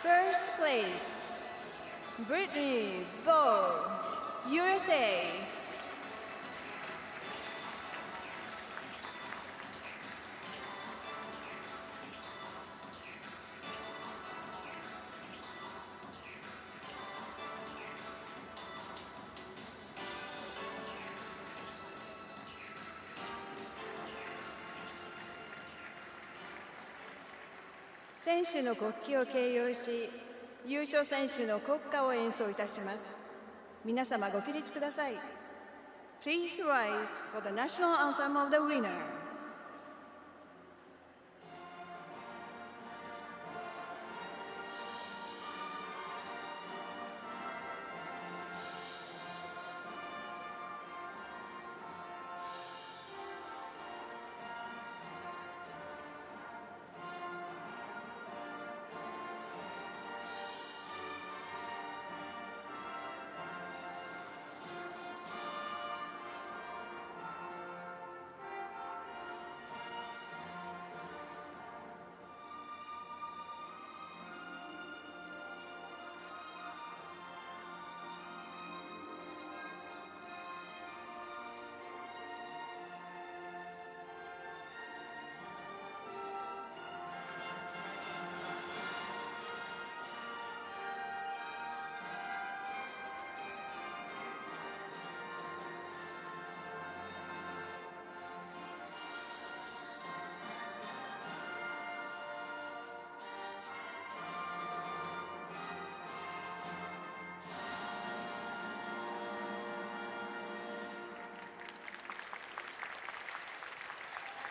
First place, Brittany Bowe, USA.「選手の国旗を掲揚し、優勝選手の国歌を演奏いたします。皆様ご起立ください。Please rise for the national anthem of the winner.」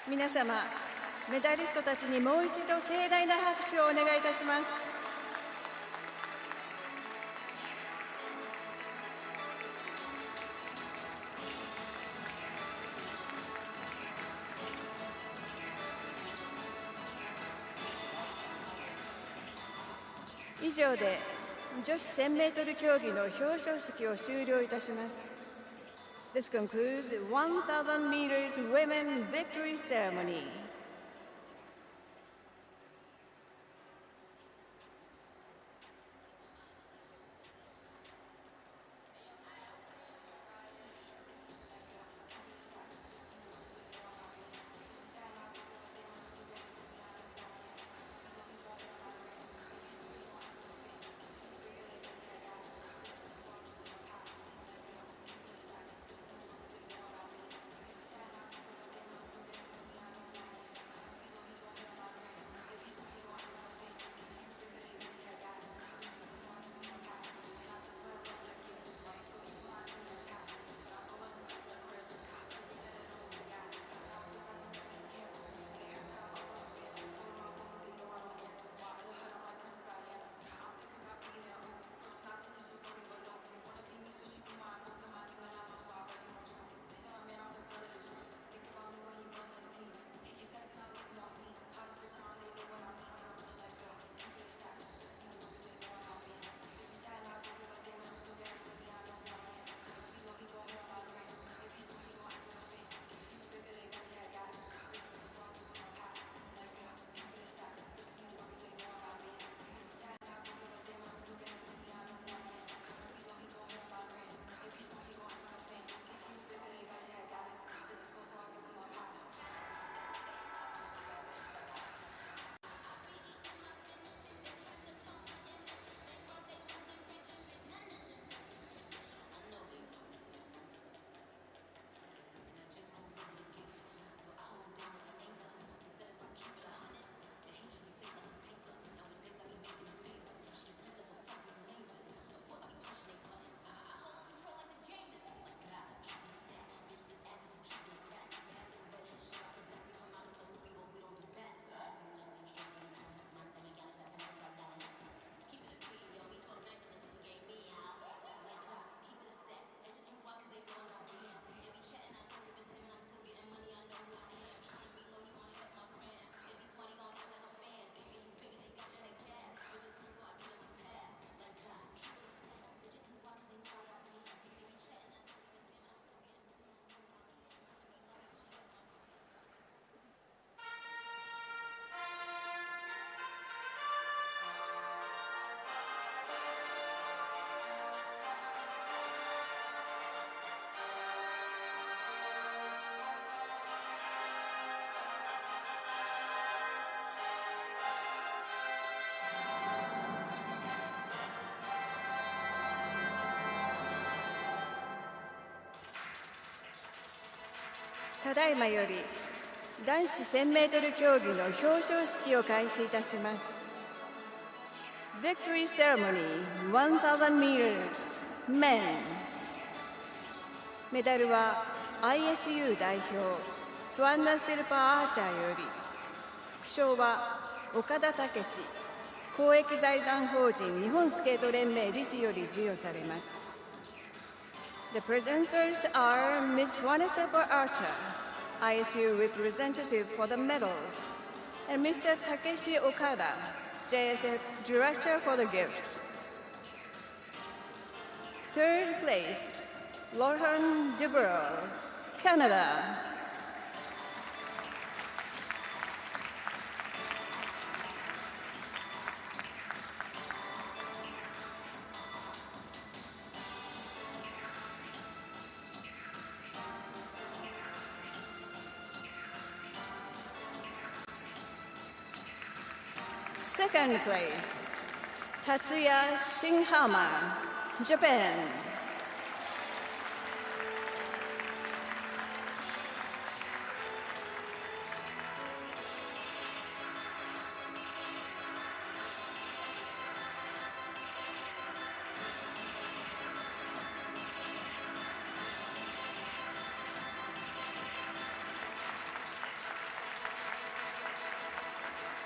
皆様、メダリストたちにもう一度盛大な拍手をお願いいたします。以上で女子 1000m 競技の表彰式を終了いたします。This concludes the 1000 meters women victory ceremony. ただいまより男子1000メートル競技の表彰式を開始いたします。Victory Ceremony 1000 meters men。 メダルは ISU 代表スワンナ・シルパー・アーチャーより、副賞は岡田武史公益財団法人日本スケート連盟理事より授与されます。The presenters are Ms. Swana Silver Archer, ISU representative for the medals, and Mr. Takeshi Okada, JSF director for the gift. Third place, Laurent Dubreuil, Canada. Second place, Tatsuya Shinhama, Japan.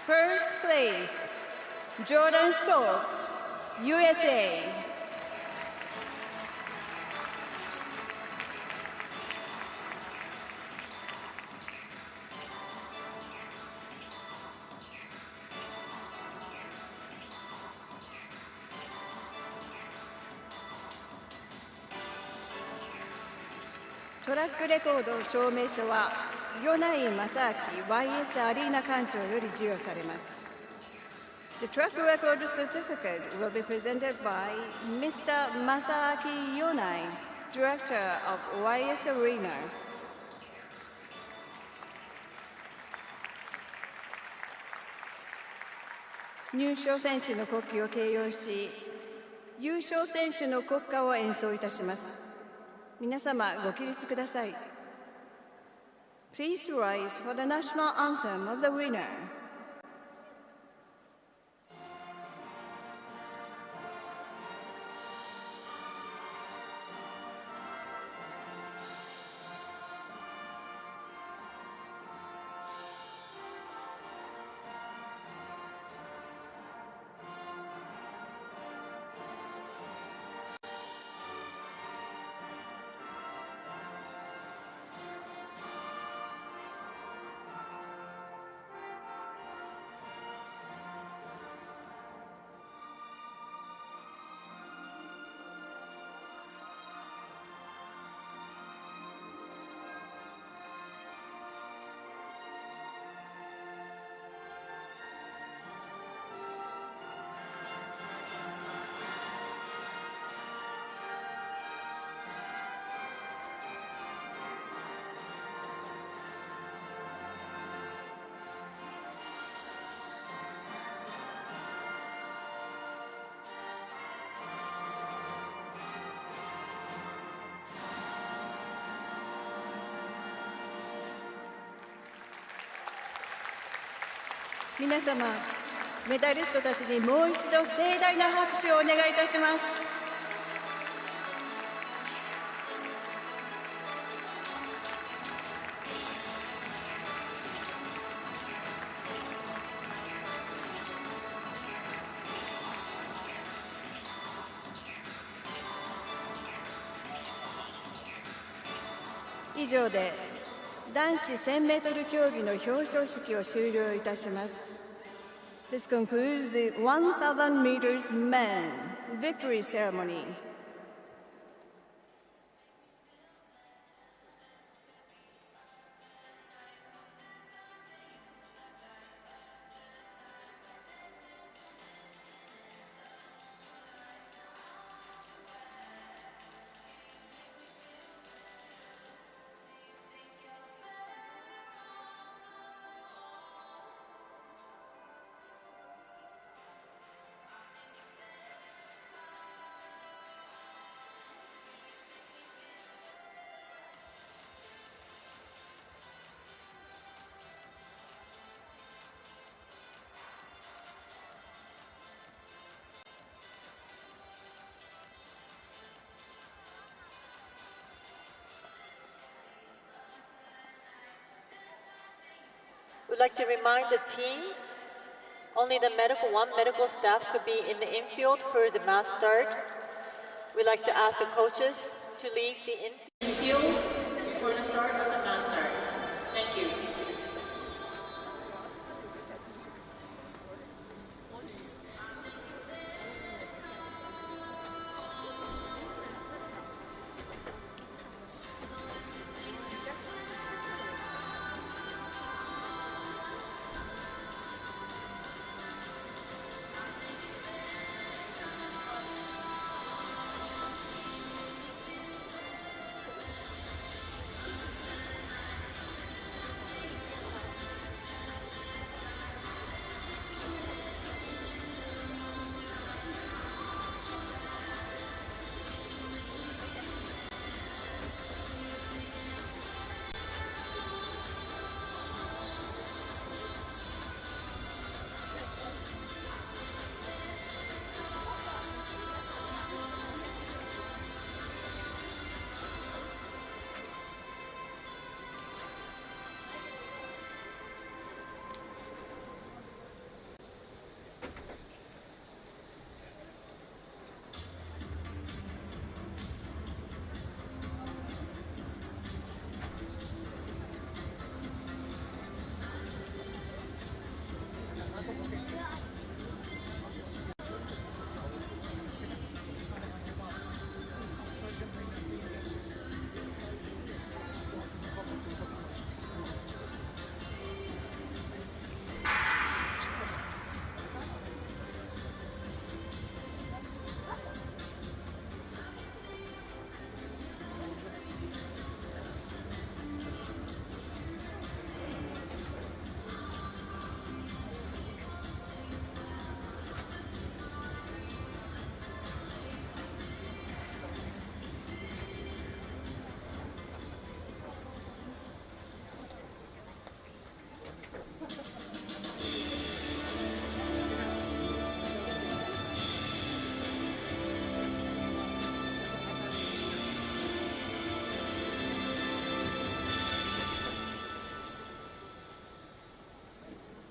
First place, Jordan Stokes, USA.トラックレコード証明書は米井正明 YS アリーナ館長より授与されます。The track record certificate will be presented by Mr. Masaaki Yonai, Director of YS Arena. 入賞選手の国旗を掲揚し、優勝選手の国歌を演奏いたします。皆様ご起立ください。Please rise for the national anthem of the winner. 皆様、メダリストたちにもう一度盛大な拍手をお願いいたします。以上で男子1000メートル競技の表彰式を終了いたします。This concludes the 1000 meters men victory ceremony. We'd like to remind the teams, only the one medical staff could be in the infield for the mass start. We'd like to ask the coaches to leave the infield for the start of the mass start. Thank you.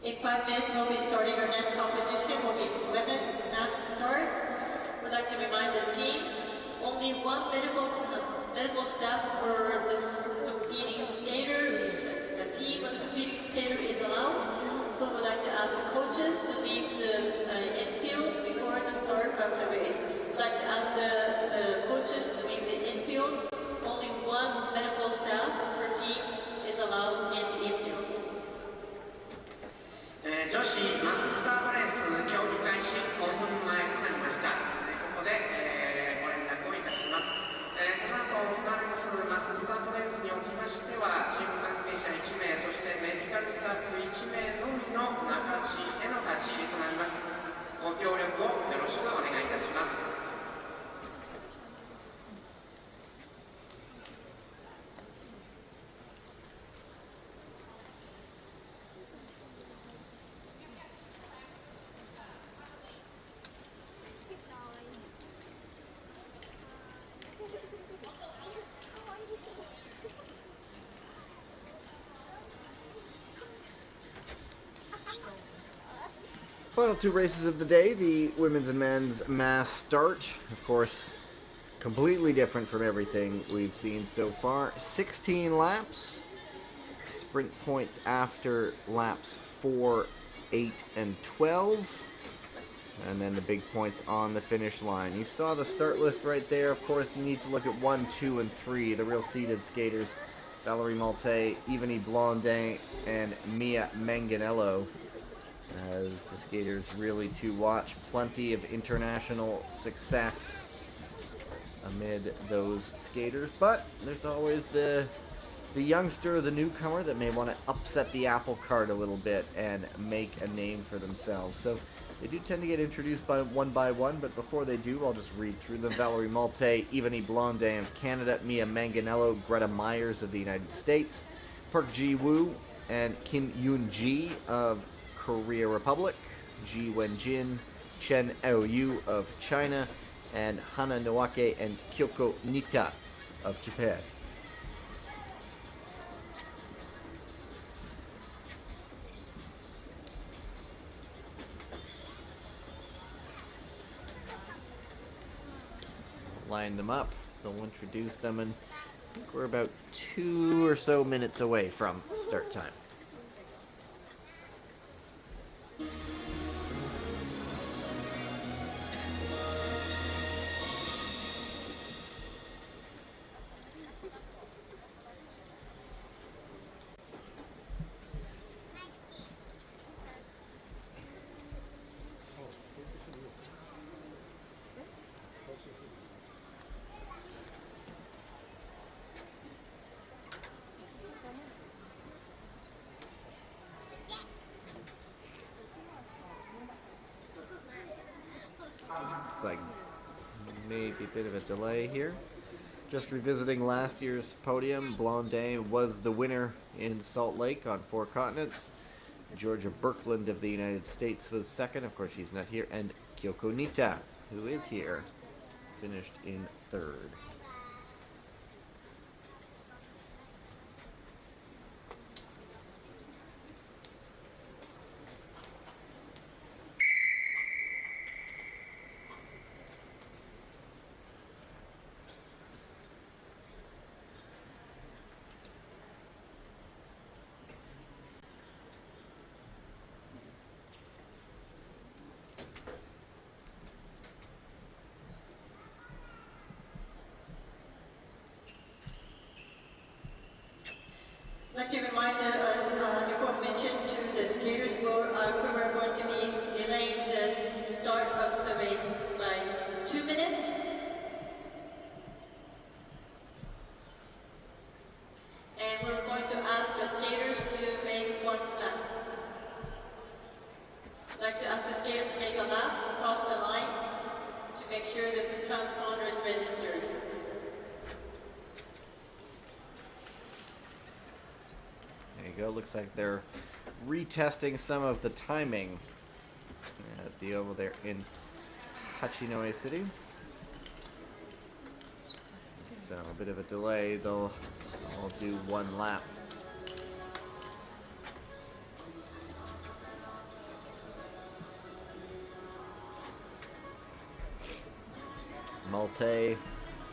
In 5 minutes, we'll be starting our next competition. Will be women's mass start. We'd like to remind the teams, only one medical staff for this competing skater. The team of the competing skater is allowed. So we'd like to ask the coaches to leave the infield before the start of the race. We'd like to ask the coaches to leave the infield. Only one medical staff per team is allowed in the infield. 女子マススタートレース競技開始5分前となりました。ここで、ご連絡をいたします。この後行われますマススタートレースにおきましては、チーム関係者1名、そしてメディカルスタッフ1名のみの中地への立ち入りとなります。ご協力をよろしくお願いいたします。Final two races of the day, the women's and men's mass start. Of course, completely different from everything we've seen so far. 16 laps, sprint points after laps 4, 8, and 12. And then the big points on the finish line. You saw the start list right there. Of course, you need to look at 1, 2, and 3, the real seeded skaters. Valerie Malte, Ivany Blondin, and Mia Manganello as the skaters really to watch. Plenty of international success amid those skaters, but there's always the youngster, the newcomer that may want to upset the apple cart a little bit and make a name for themselves. So they do tend to get introduced by one, but before they do, I'll just read through them. Valerie Malte, Ivany Blondin of Canada, Mia Manganello, Greta Myers of the United States, Park Ji-woo, and Kim Yoon-ji of Korea Republic, Ji Wen-jin, Chen Aoyu of China, and Hana Nowake and Kyoko Nita of Japan. line them up. They'll introduce them, and I think we're about 2 or so minutes away from start time. Looks like maybe a bit of a delay here. Just revisiting last year's podium, Blondet was the winner in Salt Lake on 4 continents. Georgia Birkland of the United States was second. Of course, she's not here. And Kyoko Nita, who is here, finished in 3rd. I'd like to remind us, before mention to the skaters who are going to be delaying the start of the race by 2 minutes. And we're going to ask the skaters to make 1 lap. I'd like to ask the skaters to make a lap across the line to make sure the transponder is registered. There you go. Looks like they're retesting some of the timing at the oval there in Hachinohe City. So a bit of a delay. They'll all do 1 lap. Malte,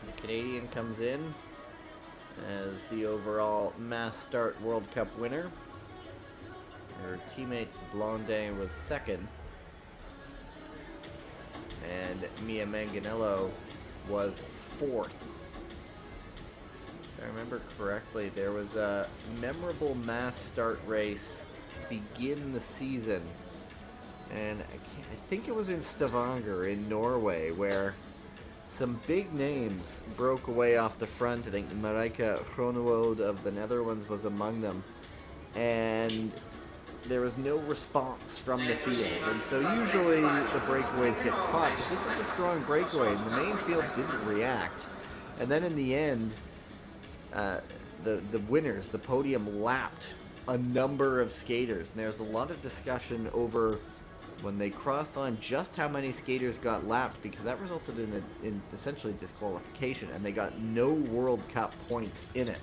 the Canadian, comes in as the overall mass start World Cup winner. Her teammate Blondet was 2nd, and Mia Manganello was 4th. If I remember correctly, there was a memorable mass start race to begin the season, and I think it was in Stavanger in Norway, where some big names broke away off the front. I think Marijke Groenewoud of the Netherlands was among them. And there was no response from the field. And so usually the breakaways get caught, but this was a strong breakaway, and the main field didn't react. And then in the end, the winners, the podium, lapped a number of skaters. And there's a lot of discussion over when they crossed on just how many skaters got lapped, because that resulted in essentially disqualification, and they got no World Cup points in it.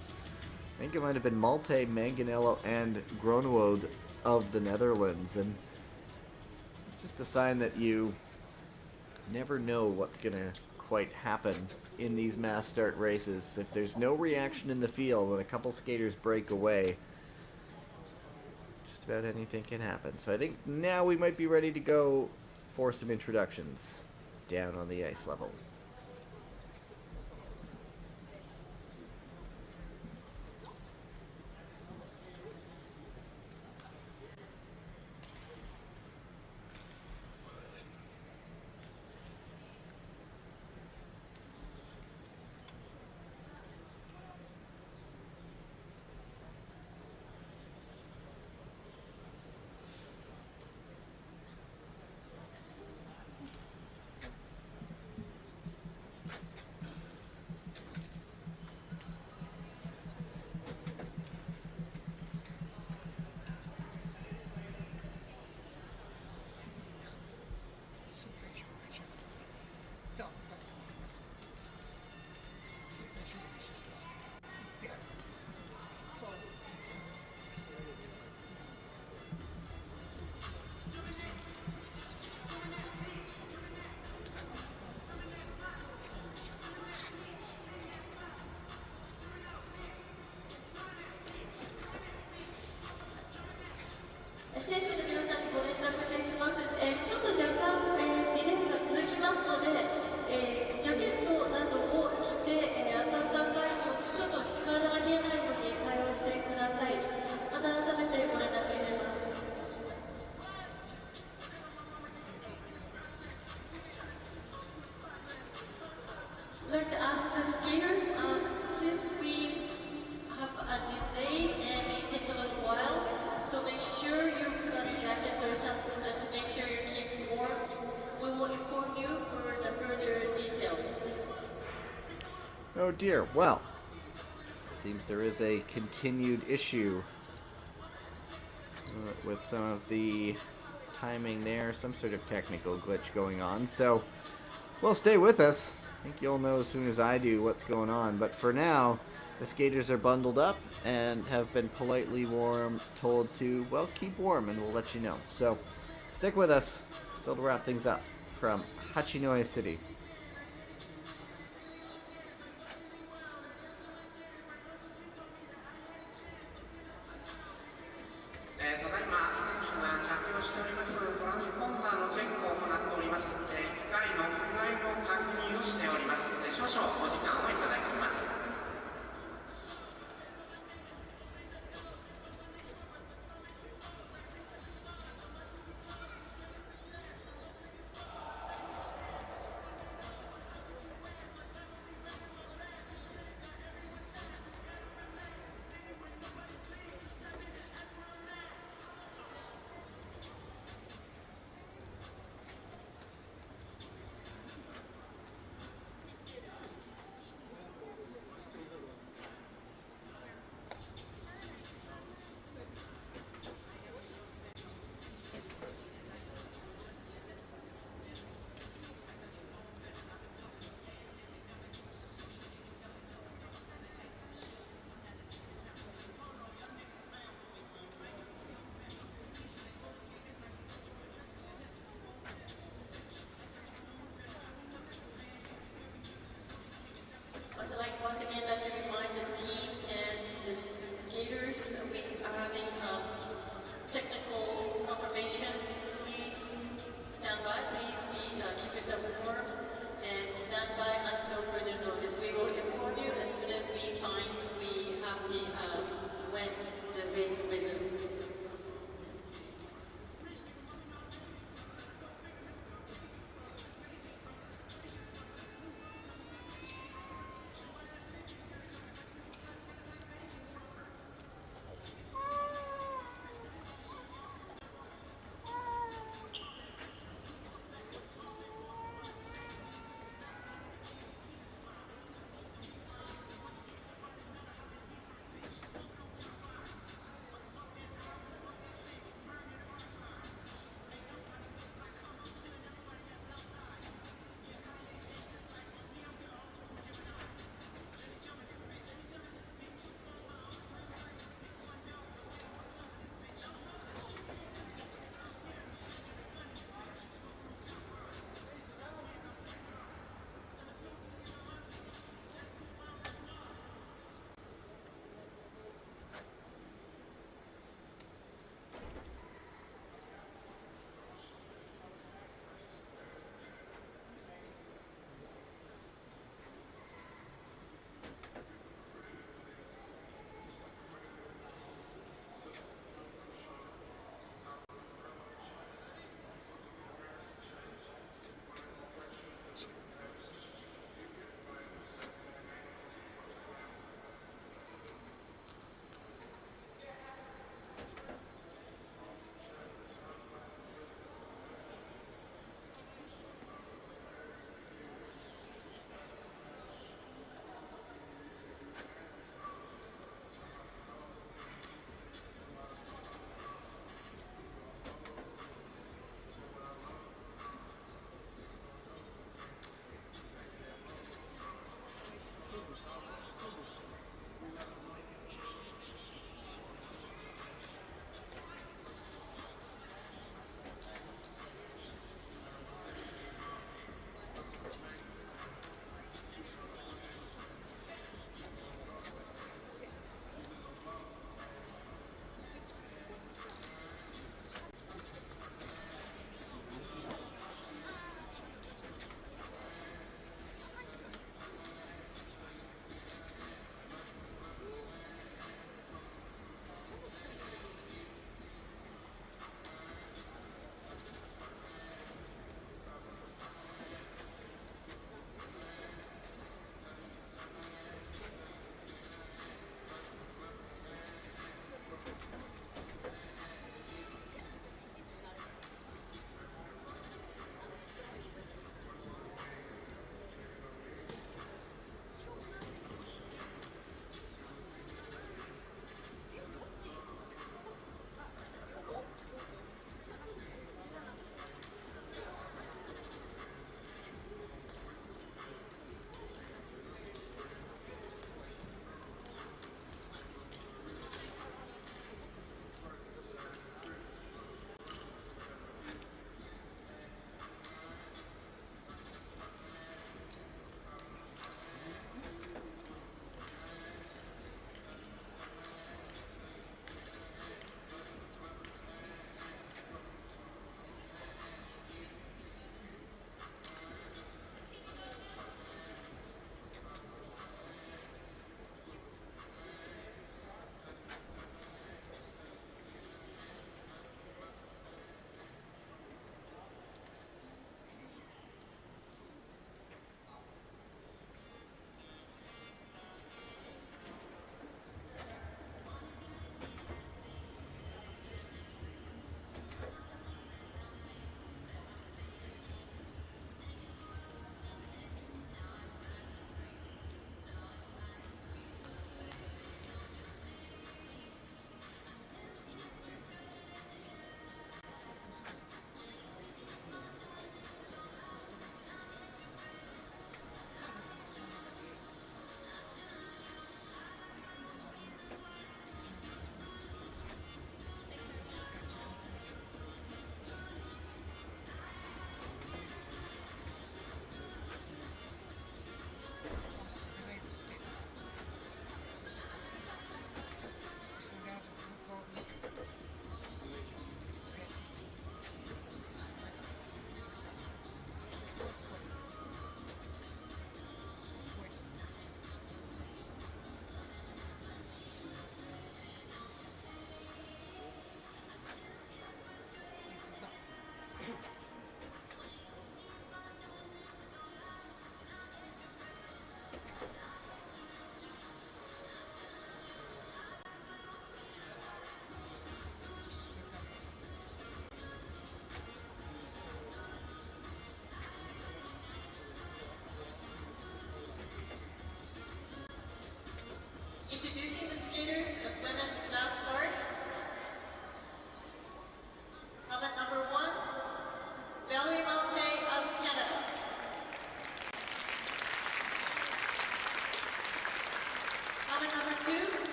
I think it might have been Malte, Manganello, and Groenewoud of the Netherlands, and just a sign that you never know what's going to quite happen in these mass start races. If there's no reaction in the field when a couple skaters break away, about anything can happen. So I think now we might be ready to go for some introductions down on the ice level. the skaters, since we have a delay and it takes a little while, so make sure you put on your jackets or something to make sure you keep warm. We will inform you for the further details. Oh dear. Well, it seems there is a continued issue with some of the timing there, some sort of technical glitch going on. So, well, stay with us. I think you'll know as soon as I do what's going on. But for now, the skaters are bundled up and have been politely told to, well, keep warm, and we'll let you know. So, stick with us. Still to wrap things up from Hachinohe City. ただいま選手が着用しておりますトランスポンダーのチェックを行っております。機械の不具合の確認をしております。少々お時間をいただきます。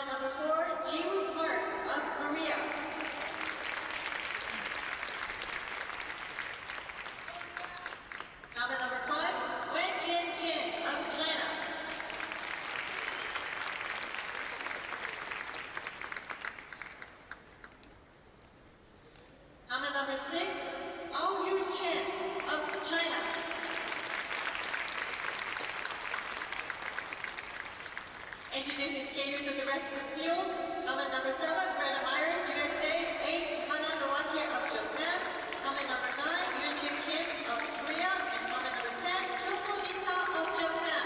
Helmet number 4, Jiwoo Park of Korea. Helmet number 5, Wen Jin Jin of China. Helmet number 6, Oh Yu Chen of China. Introducing skaters of the rest of the field. Helmet number 7, Greta Myers, USA. 8, Hana Noakia of Japan. Helmet number 9, Yoonjin Kim of Korea. And helmet number 10, Kyoko Nita of Japan.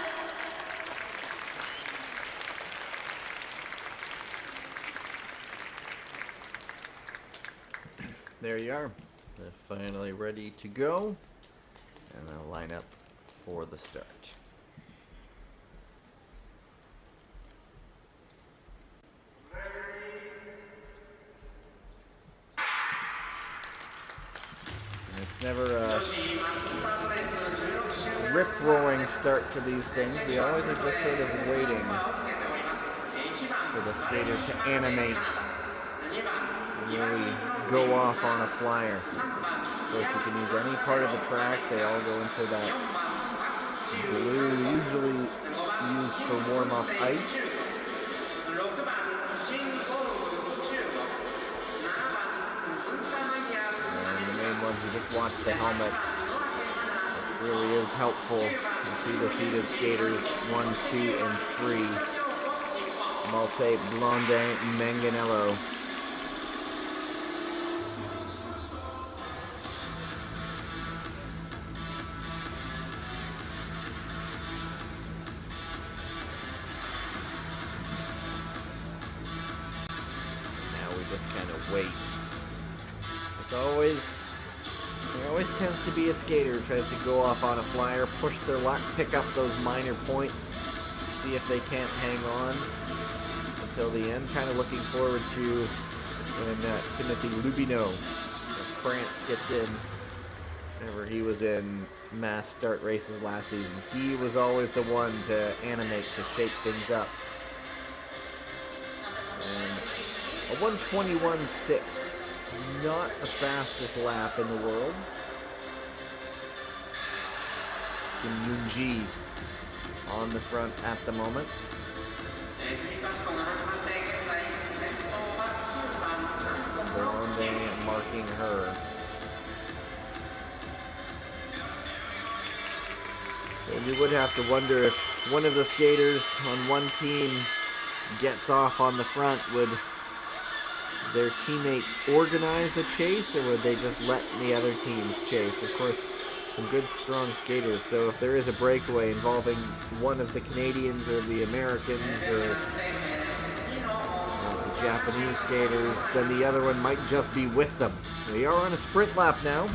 There you are. They're finally ready to go. And they'll line up for the start. And it's never a rip-roaring start to these things. We always are just sort of waiting for the skater to animate, really go off on a flyer. So if you can use any part of the track, they all go into that blue, usually used for warm-up ice. And the main ones, you just watch the helmets. It really is helpful. You see the seated skaters 1, 2, and 3. Malte, Blondin, Manganello. Wait. There always tends to be a skater who tries to go off on a flyer, push their luck, pick up those minor points, see if they can't hang on until the end. Kind of looking forward to when Timothy Lubino of France gets in. Whenever he was in mass start races last season, he was always the one to animate, to shake things up. And a 1:21.6, not the fastest lap in the world. Kim Yoon-ji on the front at the moment. Blondin marking her. And you would have to wonder if one of the skaters on one team gets off on the front, would their teammate organize a chase, or would they just let the other teams chase? Of course, some good, strong skaters, so if there is a breakaway involving one of the Canadians or the Americans or the Japanese skaters, then the other one might just be with them. We are on a sprint lap now.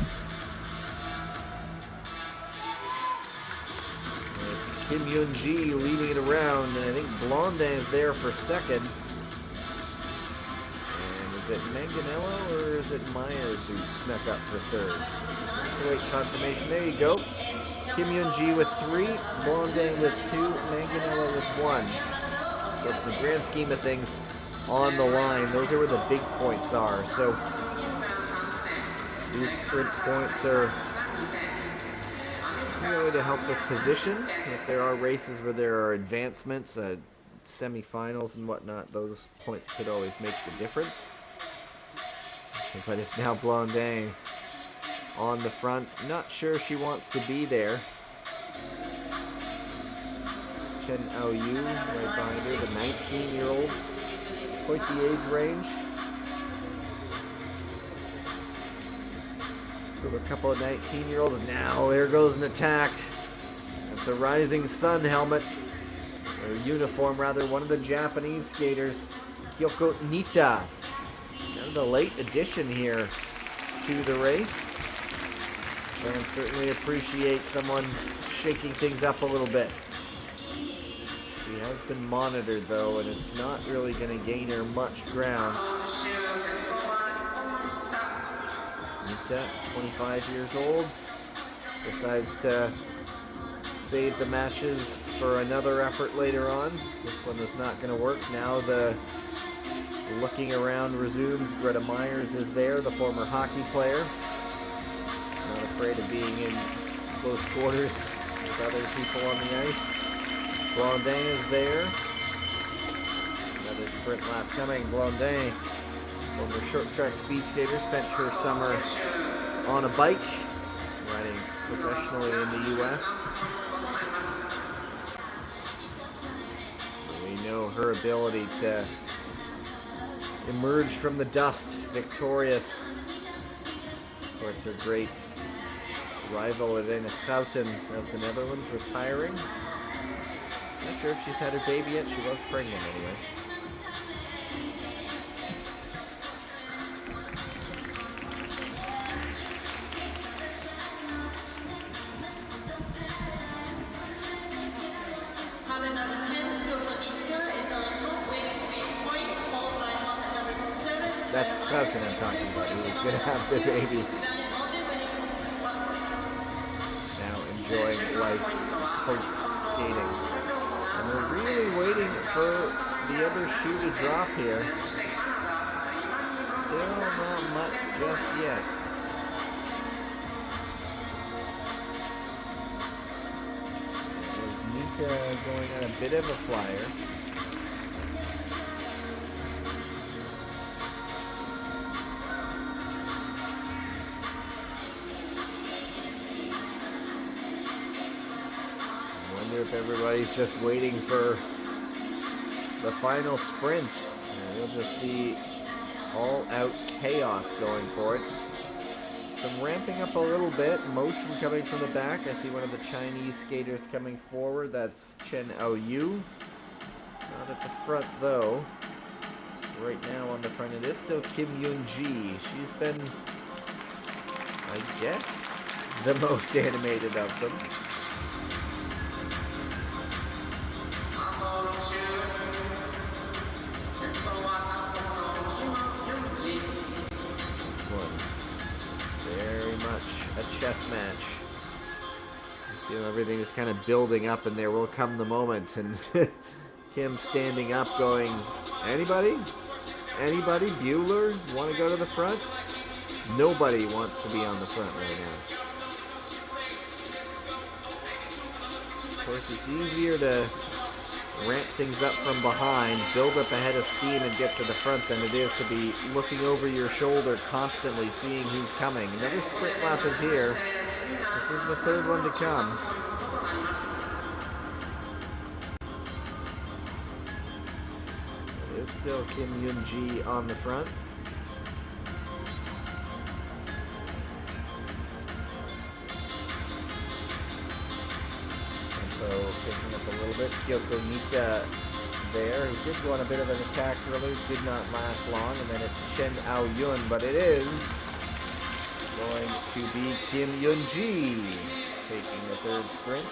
It's Kim Yoon-ji leading it around, and I think Blondin is there for second. Is it Manganello or is it Myers who snuck up for third? Wait, confirmation. There you go. Kim Yoon-ji with 3, Blondin with 2, Manganello with 1. So in the grand scheme of things, on the line, those are where the big points are. So these sprint points are really to help with position. If there are races where there are advancements, semifinals and whatnot, those points could always make the difference. But it's now Blondin on the front. Not sure she wants to be there. Chen Aoyu right behind her, the 19-year-old. Quite the age range. So a couple of 19-year-olds. Now there goes an attack. It's a Rising Sun helmet. Or uniform, rather. One of the Japanese skaters, Kyoko Nita. And the late addition here to the race. Fans certainly appreciate someone shaking things up a little bit. She has been monitored though, and it's not really going to gain her much ground. Nita, 25 years old, decides to save the matches for another effort later on. This one is not going to work. Now the looking around resumes. Greta Myers is there, the former hockey player. Not afraid of being in close quarters with other people on the ice. Blondin is there. Another sprint lap coming. Blondin, former short track speed skater, spent her summer on a bike, riding professionally in the U.S. We know her ability to emerge from the dust victorious. Of course, her great rival Irene Schouten of the Netherlands retiring. Not sure if she's had her baby yet. She was pregnant anyway. Helmet number 10, Yokonita, is on top, waiting for a point, followed by helmet number 7. That's Schouten I'm talking about, who was going to have the baby. Now enjoying life post-skating. And we're really waiting for the other shoe to drop here. Still not much just yet. There's Nita going on a bit of a flyer. If everybody's just waiting for the final sprint. And we'll just see all-out chaos going for it. Some ramping up a little bit. Motion coming from the back. I see one of the Chinese skaters coming forward. That's Chen Aoyu. Not at the front, though. Right now on the front, it is still Kim Yoon-ji. She's been, I guess, the most animated of them. Very much a chess match. You know, everything is kind of building up, and there will come the moment. And Kim standing up, going, "Anybody? Anybody? Bueller want to go to the front?" Nobody wants to be on the front right now. Of course, it's easier to ramp things up from behind, build up a head of steam and get to the front than it is to be looking over your shoulder constantly, seeing who's coming. Another sprint lap is here. This is the third one to come. It is still Kim Yoon-ji on the front. So picking up a little bit. Kyoko Nita there, who did go on a bit of an attack earlier, did not last long. And then it's Chen Aoyun, but it is going to be Kim Yoon-ji taking the third sprint.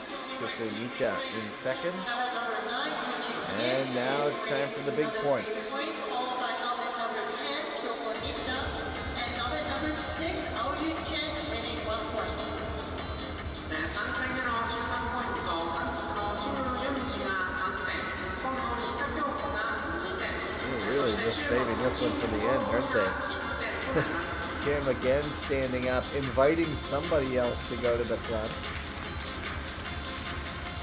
Kyoko Nita in second. And now it's time for the big points. Followed by helmet number 10, Kyoko Nita, and helmet number 6, Aoyu Chen, winning 1 point. They're really just saving this one for the end, aren't they? Kim again standing up, inviting somebody else to go to the front.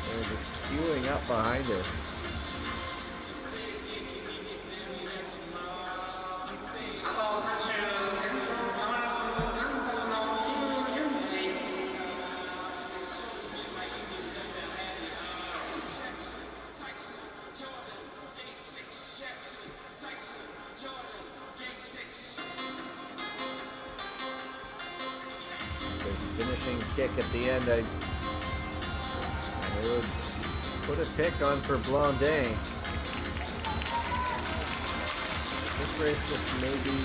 They're just queuing up behind her. Finishing kick at the end. I would put a pick on for Blondin. This race just maybe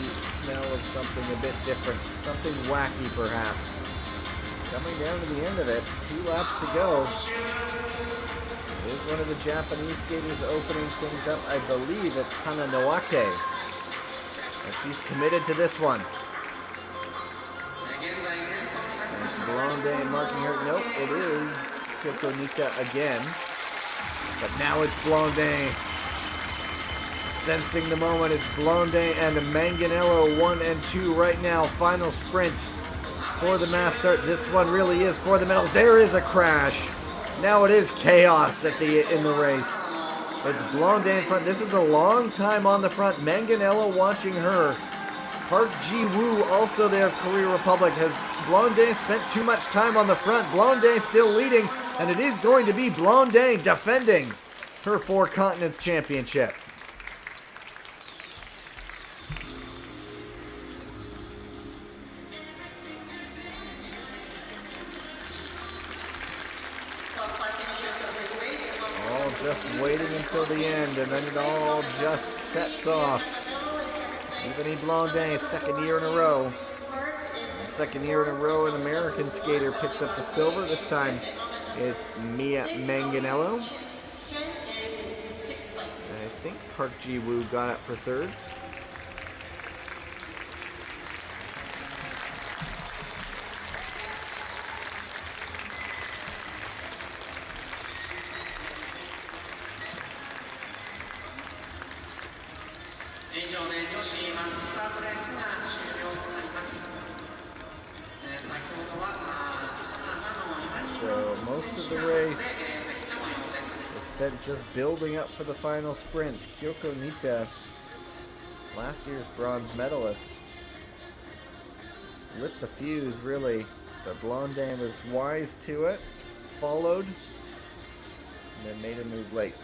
smell of something a bit different, something wacky perhaps. Coming down to the end of it, 2 laps to go. It is one of the Japanese skaters opening things up. I believe it's Hachinohe. And she's committed to this one. Blondin marking her. Nope, it is Kyoko Nita again. But now it's Blondin. Sensing the moment, it's Blondin and Manganello 1 and 2 right now. Final sprint for the mass start. This one really is for the medals. There is a crash. Now it is chaos in the race. It's Blondin in front. This is a long time on the front. Manganello watching her. Park Ji-woo, also there of Korea Republic, has Blondin spent too much time on the front. Blondin still leading, and it is going to be Blondin defending her Four Continents Championship. All just waiting until the end, and then it all just sets off. Ebony Blondin, second year in a row. And second year in a row, an American skater picks up the silver. This time, it's Mia Manganello. And I think Park Ji-woo got up for third. So most of the race was spent just building up for the final sprint. Kyoko Nita, last year's bronze medalist, lit the fuse really, but Blondin was wise to it, followed, and then made a move late.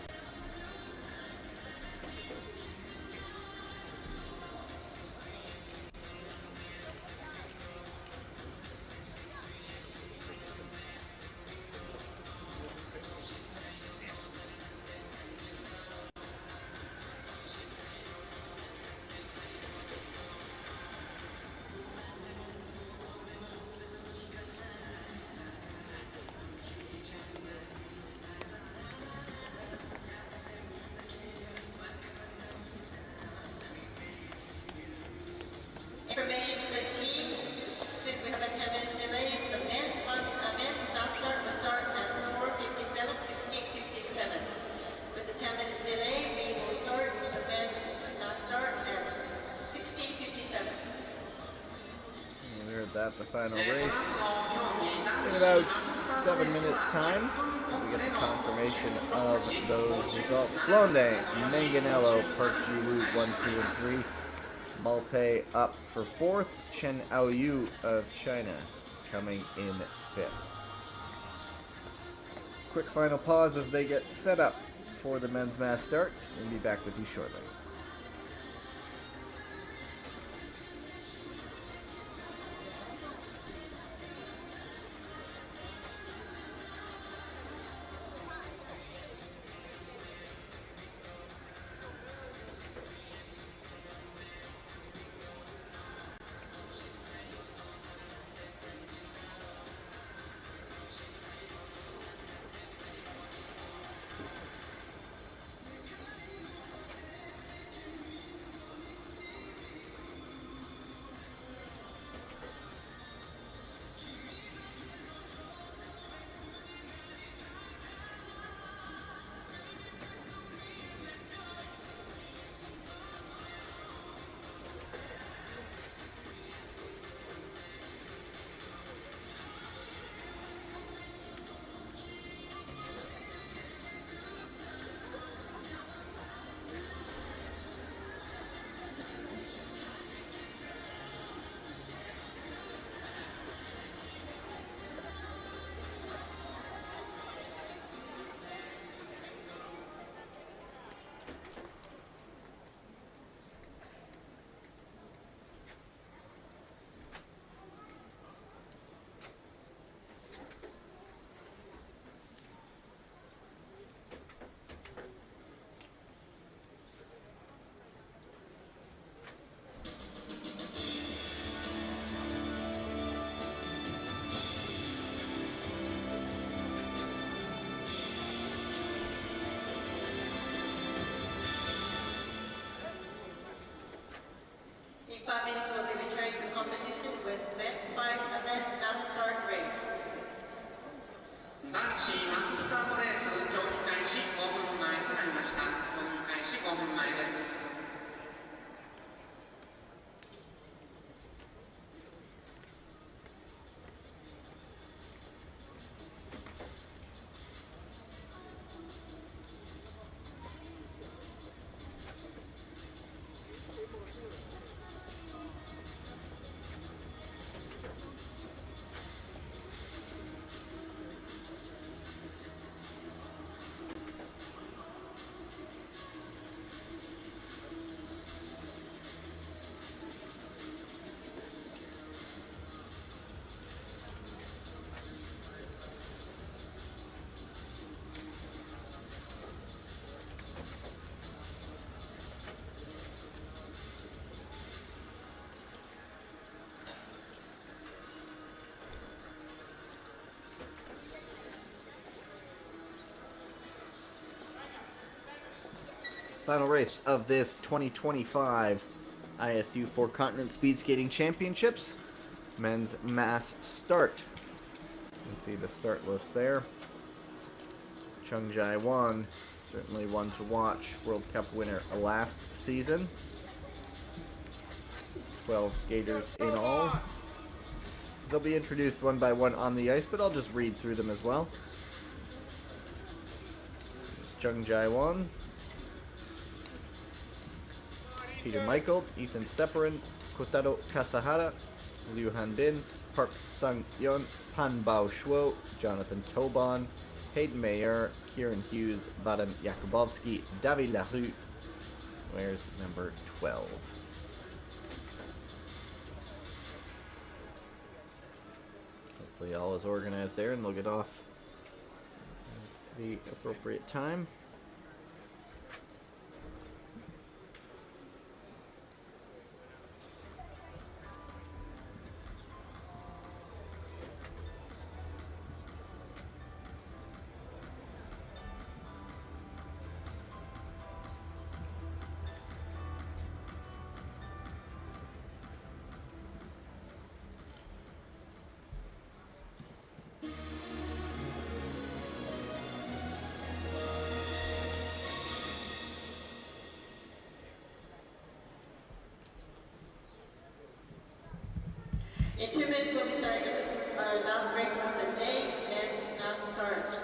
Information to the team, since we have a 10-minute delay, the men's mass start will start at 4:57, 16:57. With the 10 minutes delay, we will start the men's mass start at 16:57. And we're at the final race. In about 7 minutes time, we get the confirmation of those results. Blondin, Manganello, Park Ji-woo 1, 2, and 3. Malte up for fourth. Chen Aoyu of China coming in fifth. Quick final pause as they get set up for the men's mass start. We'll be back with you shortly. In 5 minutes, we'll be returning to competition with men's mass start race. 男子マススタートレース競技開始5分前となりました。競技開始5分前です。Final race of this 2025 ISU Four Continent Speed Skating Championships. Men's mass start. You can see the start list there. Chung Jae-won, certainly one to watch. World Cup winner last season. 12 skaters in all. They'll be introduced one by one on the ice, but I'll just read through them as well. Chung Jae-won, Peter Michael, Ethan Separin, Kotaro Kasahara, Liu Hanbin, Park Sang-yeon, Pan Bao Shuo, Jonathan Tobon, Hayden Mayer, Kieran Hughes, Vadim Yakubovsky, David Larue. Where's number 12? Hopefully all is organized there and they'll get off at the appropriate time. In 2 minutes, we'll be starting our last race of the day, men's mass start.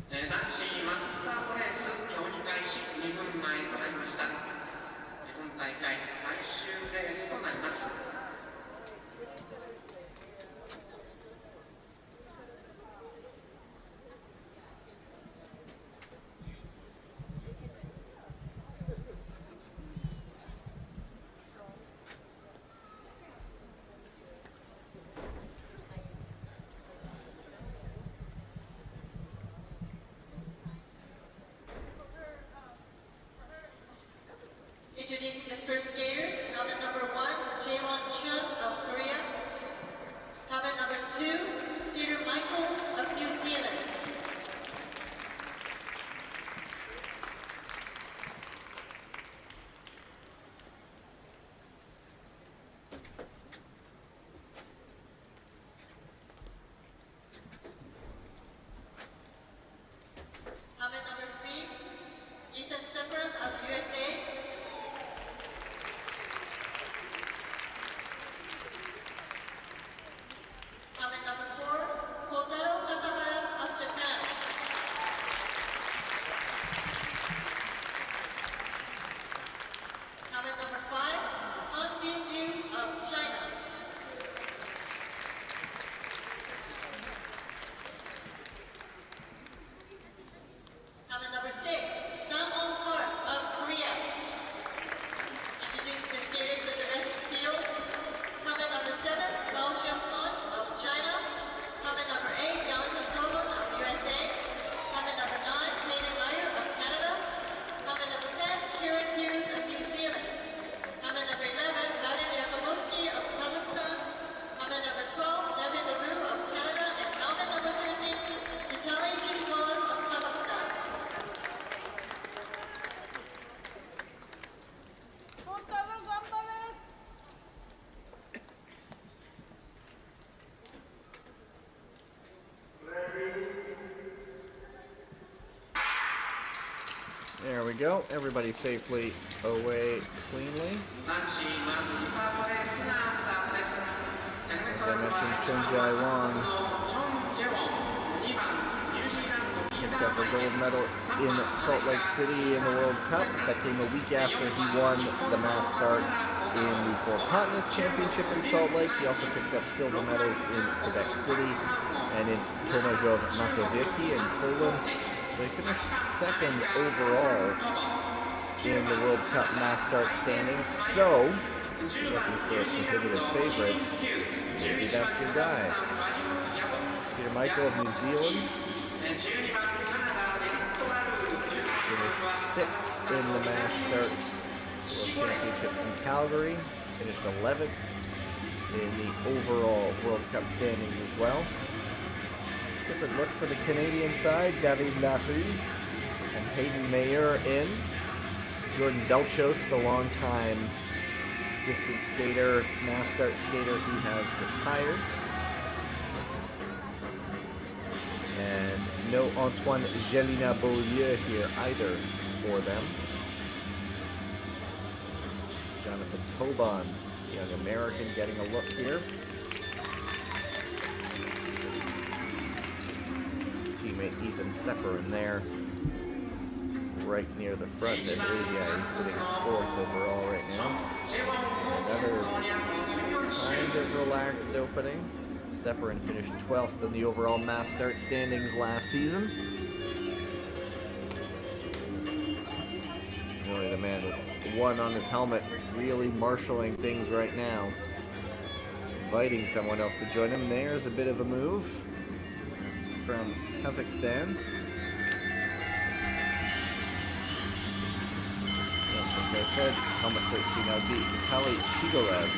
男子マススタートレース競技開始2分前となりました。本大会最終レースとなります。There we go. Everybody safely away cleanly. As I mentioned, Chun Jae-won picked up a gold medal in Salt Lake City in the World Cup. That came a week after he won the mass start in the Four Continents Championship in Salt Lake. He also picked up silver medals in Quebec City and in Tomaszów Mazowiecki in Poland. So he finished second overall in the World Cup mass start standings. So, looking for a prohibitive favorite, maybe that's your guy. Peter Michael of New Zealand finished sixth in the mass start World Championships in Calgary. Finished 11th in the overall World Cup standings as well. Different look for the Canadian side. David Larue and Hayden Mayer in. Jordan Delchos, the longtime distance skater, mass start skater, he has retired. And no Antoine Gélina-Beaulieu here either for them. Jonathan Tobon, young American, getting a look here. Teammate Ethan Sepper in there, right near the front. I believe, yeah, he's sitting fourth overall right now. Another kind of relaxed opening. Sepperin finished 12th in the overall mass start standings last season. Boy, the man with one on his helmet, really marshaling things right now. Inviting someone else to join him. There's a bit of a move from Kazakhstan. Like I said, helmet 13, that would be Vitaly Chigolev.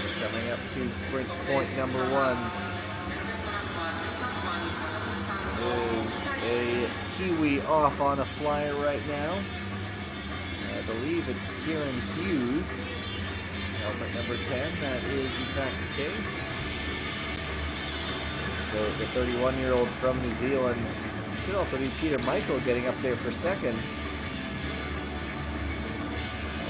And coming up to sprint point number one is a Kiwi off on a flyer right now. I believe it's Kieran Hughes. Helmet number 10, that is in fact the case. So the 31-year-old from New Zealand. Could also be Peter Michael getting up there for second.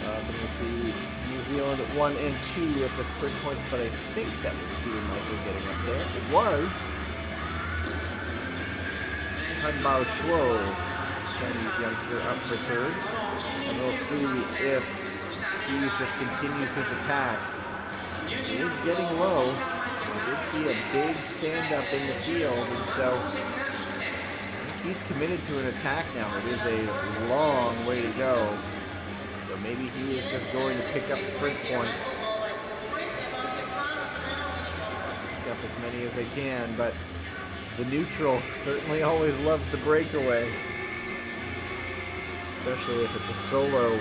Often we see New Zealand at 1 and 2 at the sprint points, but I think that was Peter Michael getting up there. It was Han Bao Shuo, Chinese youngster, up for third. And we'll see if Hughes just continues his attack. He is getting low. We did see a big stand-up in the field, and so he's committed to an attack now. It is a long way to go. So maybe he is just going to pick up sprint points. Pick up as many as they can, but the neutral certainly always loves the breakaway. Especially if it's a solo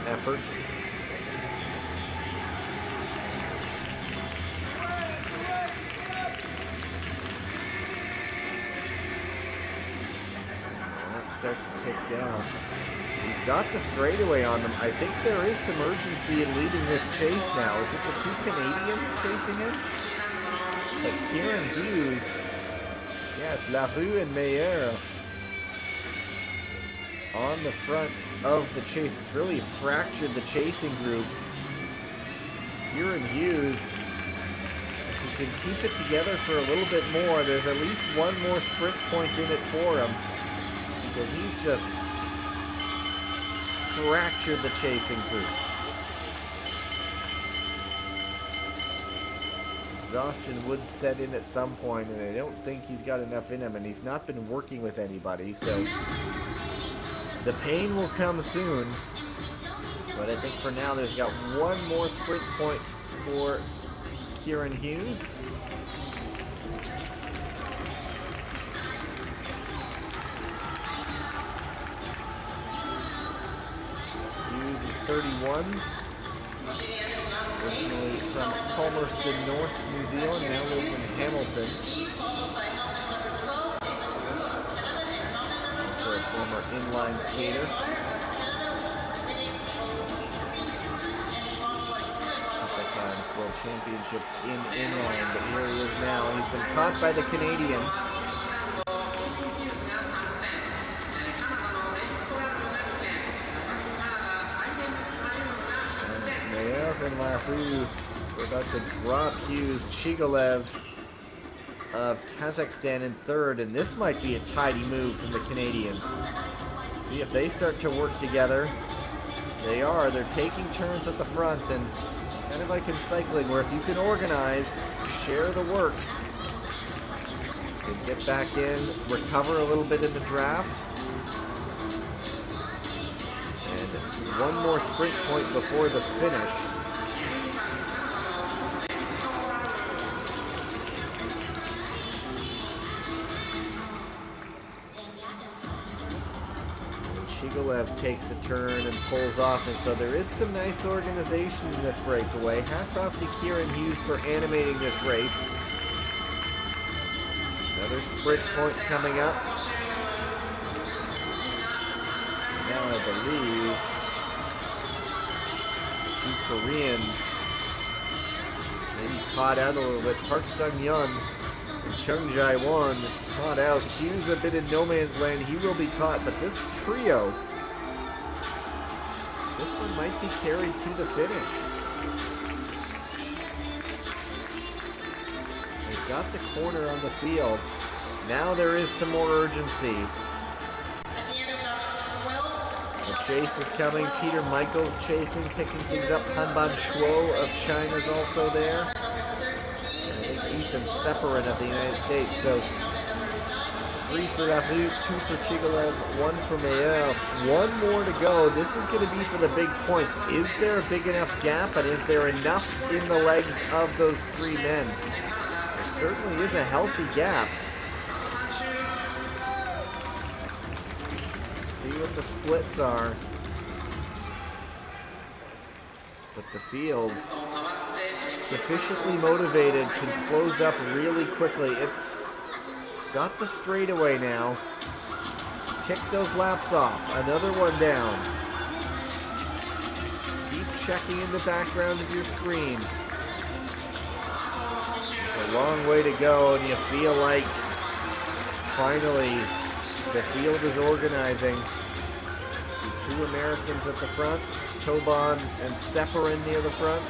effort. Start to take down. He's got the straightaway on them. I think there is some urgency in leading this chase now. Is it the two Canadians chasing him? But Kieran Hughes, yeah, it's Larue and Mayer on the front of the chase. It's really fractured the chasing group. Kieran Hughes, if he can keep it together for a little bit more, there's at least one more sprint point in it for him. Because he's just fractured the chasing group. Exhaustion would set in at some point, and I don't think he's got enough in him, and he's not been working with anybody, so the pain will come soon. But I think for now there's got one more sprint point for Kieran Hughes. Hughes is 31. Originally from Palmerston North, New Zealand, now lives in Hamilton. Also a former inline skater. times World Championships in inline, but here he is now. He's been caught by the Canadians. And it's Mayev and Lahu. We're about to drop Hughes. Chigalev of Kazakhstan in third, and this might be a tidy move from the Canadians. See if they start to work together. They are. They're taking turns at the front, and kind of like in cycling, where if you can organize, share the work, and get back in, recover a little bit in the draft, and one more sprint point before the finish. Chigalev takes a turn and pulls off, and so there is some nice organization in this breakaway. Hats off to Kieran Hughes for animating this race. Another sprint point coming up. And now I believe two Koreans maybe caught out a little bit. Park Sung-yeon and Chung Jae-won caught out. Hughes a bit in no man's land. He will be caught, but this trio, this one might be carried to the finish. They've got the corner on the field. Now there is some more urgency. The chase is coming. Peter Michaels chasing, picking things up. Hanban Shuo of China is also there. And I think Ethan Separin of the United States. So 3 for Lahu, 2 for Chigalev, 1 for Mayev. One more to go. This is going to be for the big points. Is there a big enough gap, and is there enough in the legs of those three men? There certainly is a healthy gap. See what the splits are. But the field, sufficiently motivated, can close up really quickly. It's got the straightaway now. Tick those laps off. Another one down. Keep checking in the background of your screen. It's a long way to go, and you feel like finally the field is organizing. See two Americans at the front, Tobon and Separin near the front.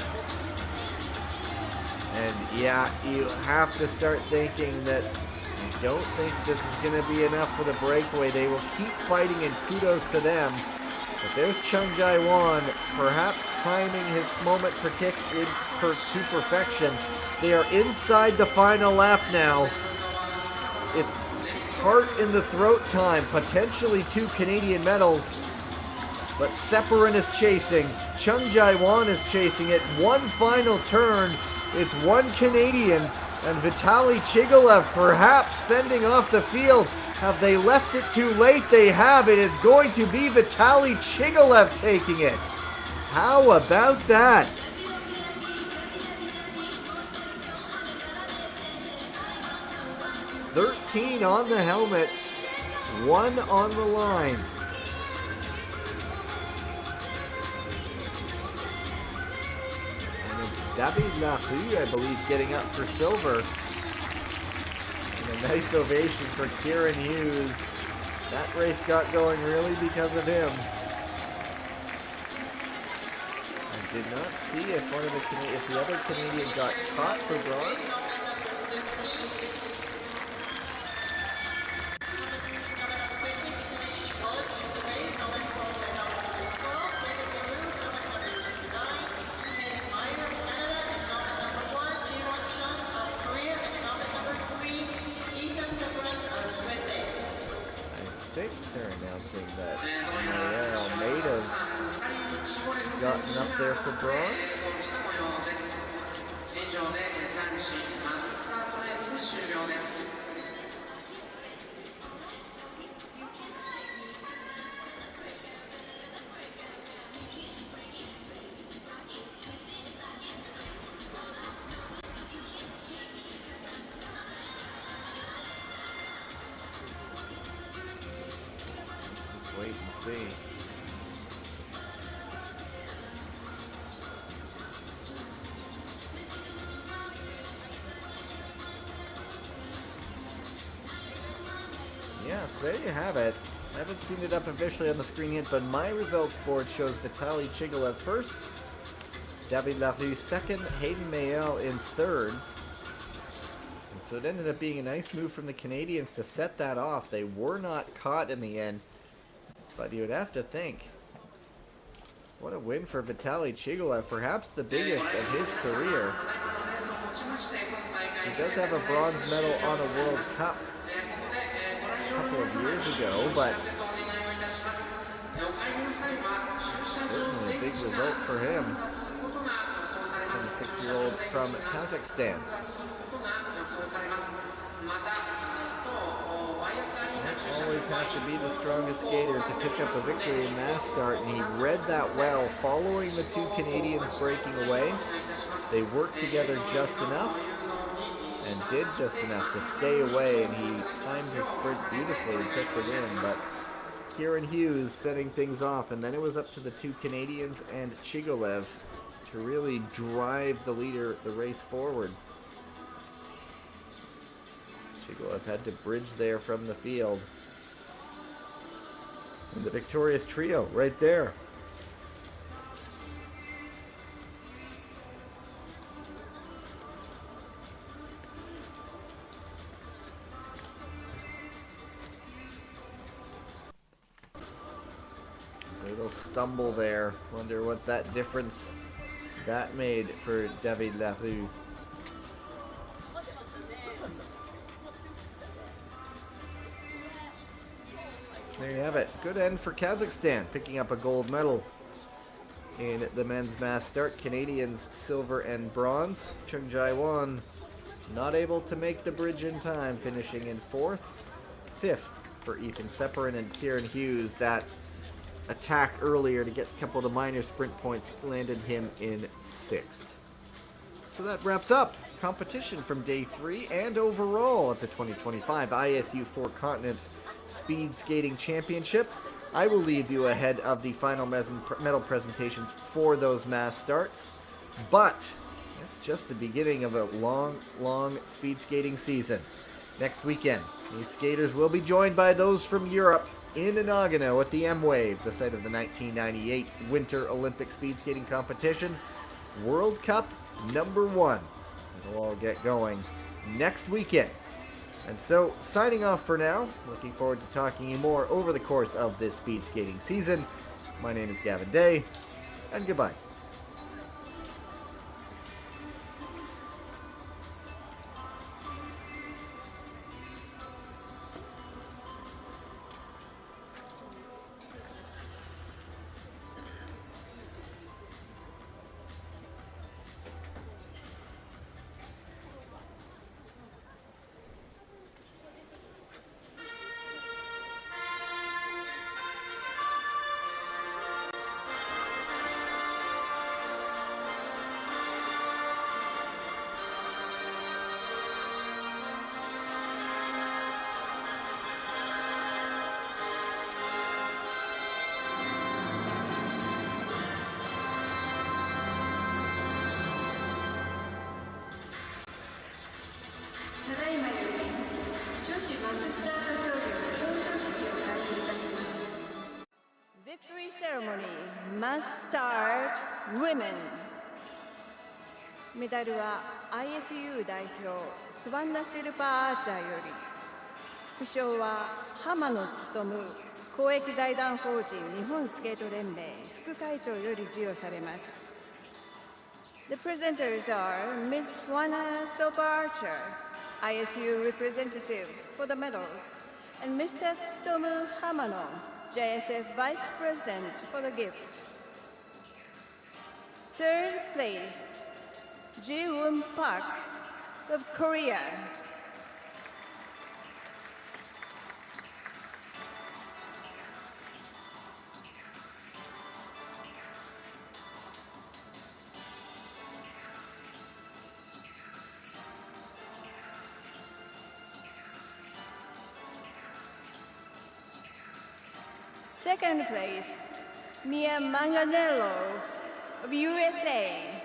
And yeah, you have to start thinking that I don't think this is going to be enough for the breakaway. They will keep fighting, and kudos to them. But there's Chung Jae-won, perhaps timing his moment to perfection. They are inside the final lap now. It's heart in the throat time, potentially 2 Canadian medals. But Separin is chasing. Chung Jae-won is chasing it. One final turn. It's 1 Canadian. And Vitaly Chigalev perhaps fending off the field. Have they left it too late? They have. It is going to be Vitaly Chigalev taking it. How about that? $13 on the helmet, 1 on the line. And it's David Lahu, I believe, getting up for silver. And a nice ovation for Kieran Hughes. That race got going really because of him. I did not see if the other Canadian got caught for bronze. I think they're announcing that Mayer may have gotten up there for bronze. Wait and see. Yes, there you have it. I haven't seen it up officially on the screen yet, but my results board shows Vitaly Chigolev first, David Larue second, Hayden Mayel in third. And so it ended up being a nice move from the Canadians to set that off. They were not caught in the end, but you would have to think, what a win for Vitaly Chigolev, perhaps the biggest of his career. He does have a bronze medal on a World Cup a couple of years ago, but certainly a big result for him. 26-year-old from Kazakhstan. You always have to be the strongest skater to pick up a victory in mass start, and he read that well following the two Canadians breaking away. They worked together just enough and did just enough to stay away, and he timed his sprint beautifully and took the win. But Kieran Hughes setting things off, and then it was up to the two Canadians and Chigolev to really drive the race forward. Chigolev had to bridge there from the field. And the victorious trio right there. Little stumble there. Wonder what that difference that made for David Larue. There you have it. Good end for Kazakhstan, picking up a gold medal in the men's mass start. Canadians silver and bronze. Chung Jae-won not able to make the bridge in time, finishing in fourth. Fifth for Ethan Sepperin and Kieran Hughes. That attack earlier to get a couple of the minor sprint points landed him in sixth. So that wraps up competition from day 3 and overall at the 2025 ISU Four Continents Speed Skating Championship. I will leave you ahead of the final medal presentations for those mass starts, but that's just the beginning of a long, long speed skating season. Next weekend, these skaters will be joined by those from Europe in Nagano at the M-Wave, the site of the 1998 Winter Olympic Speed Skating Competition. World Cup #1. It'll all get going next weekend. And so, signing off for now. Looking forward to talking to you more over the course of this speed skating season. My name is Gavin Day, and goodbye. Victory ceremony must start women. メダルは ISU 代表スワンナ・シルパーアーチャーより、副賞は浜野勉公益財団法人日本スケート連盟副会長より授与されます。The presenters are Ms. Swana Sopa Archer, ISU representative for the medals, and Mr. Tsutomu Hamano, JSF Vice President for the gift. Third place, Ji-woon Park of Korea. Second place, Mia Manganello of USA.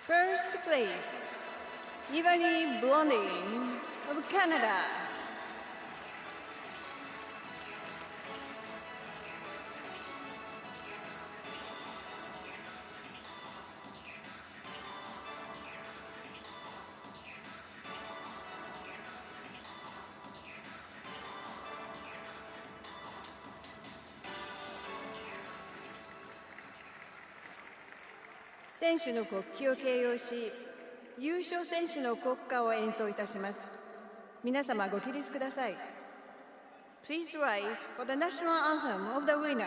First place, Ivani Blondin of Canada.選手の国旗を掲揚し、優勝選手の国歌を演奏いたします。皆様ご起立ください。Please rise for the national anthem of the winner.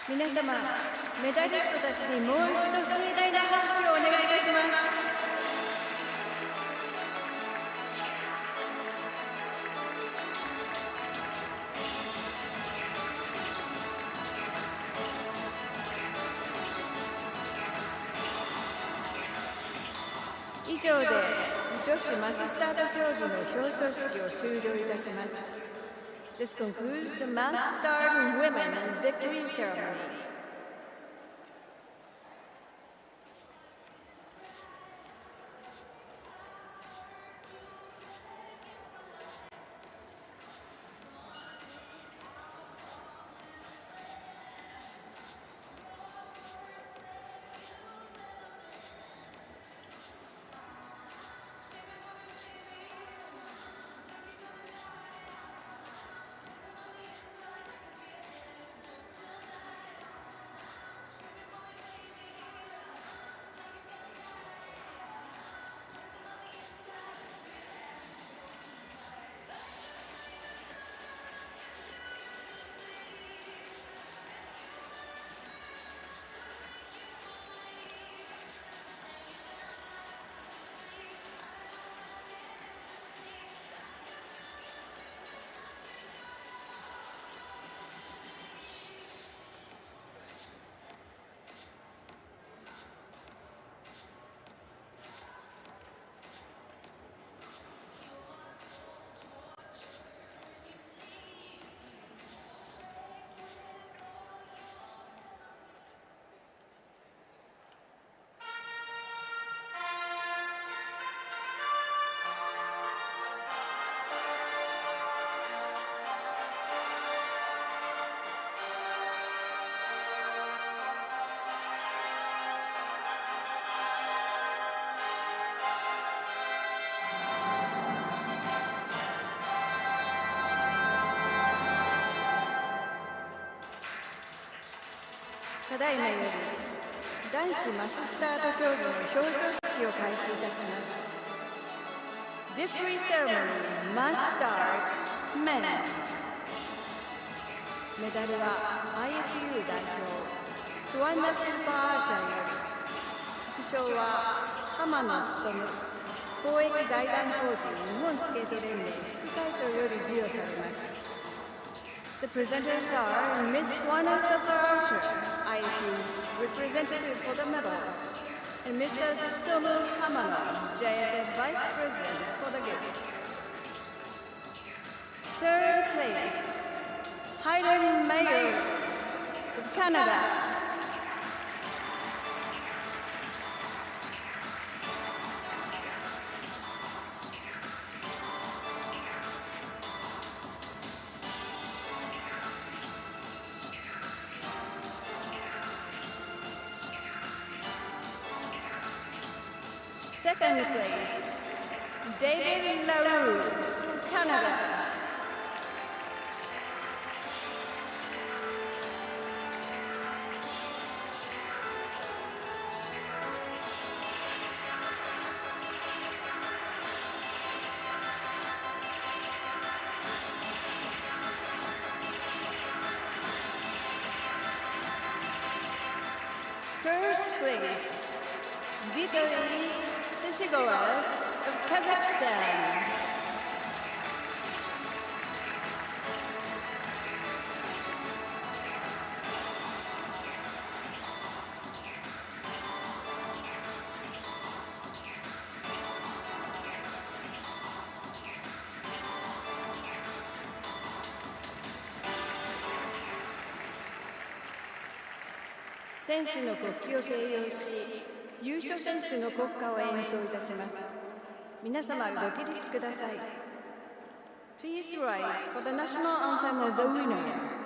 皆様、メダリストたちにもう一度盛大な拍手をお願いいたします。以上で女子マススタート競技の表彰式を終了いたします。This concludes the Mass Start Women Victory Ceremony. ただいまより男子マススタート競技の表彰式を開始いたします。Victory Ceremony Mass Start Men。 メダルは ISU 代表スワンダ・シルバーアーチャーより、副賞は浜野勉公益財団法人日本スケート連盟副会長より授与されます。The presenters are Miss Swana Archer, ISU representative for the medals, and Mr. Tsutomu Hamano, JSF Vice President for the gift. Third place, Hayden Mayer of Canada. Second place, David LaRue, Canada. First place, Vitaly Shishigov of Kazakhstan.選手の国旗を掲揚し、優勝選手の国歌を演奏いたします。皆様ご起立ください。Please rise for the national anthem of the winner.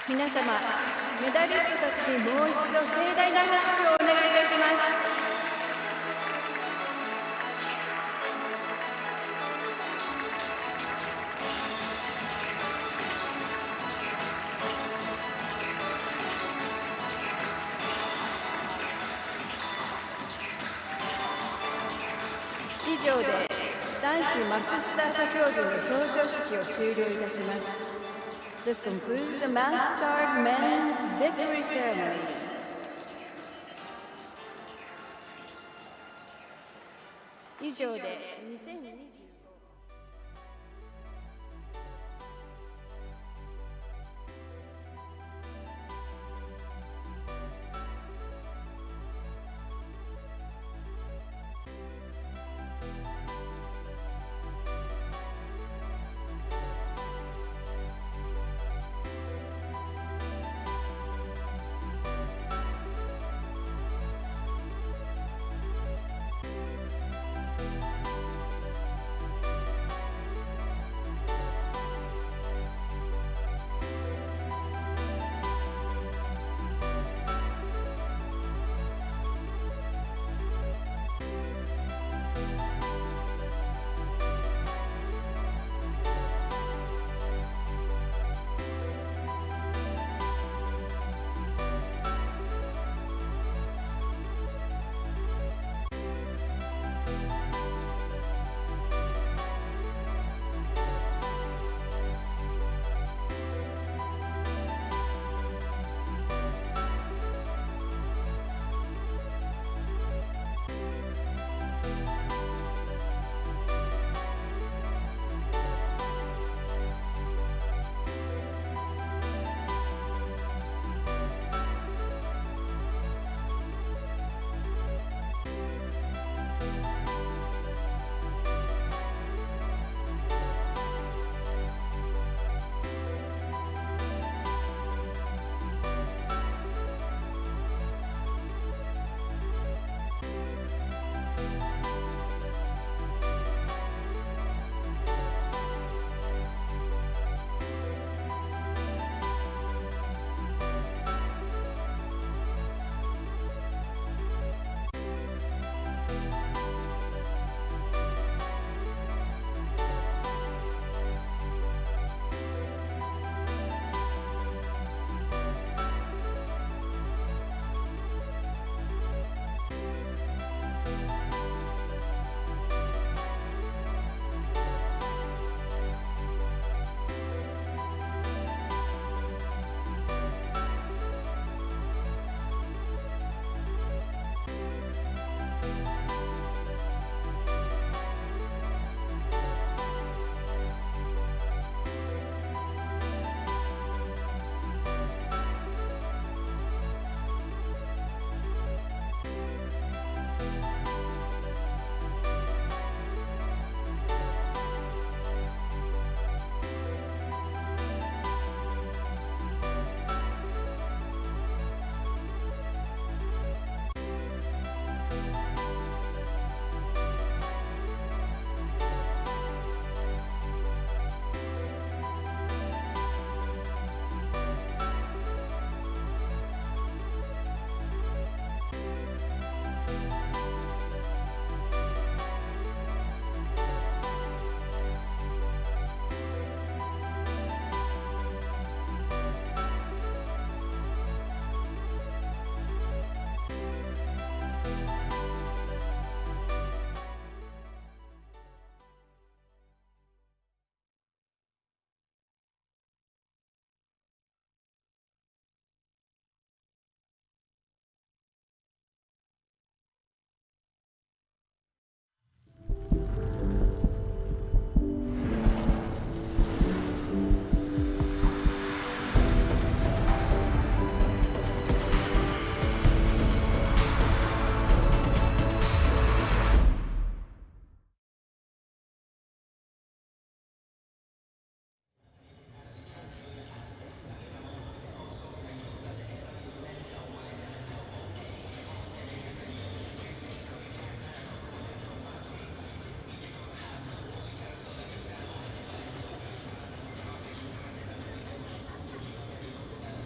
皆様、メダリストたちにもう一度盛大な拍手をお願いいたします。以上で男子マススタート競技の表彰式を終了いたします。This concludes the Mass Start Men Victory Ceremony. 以上で2020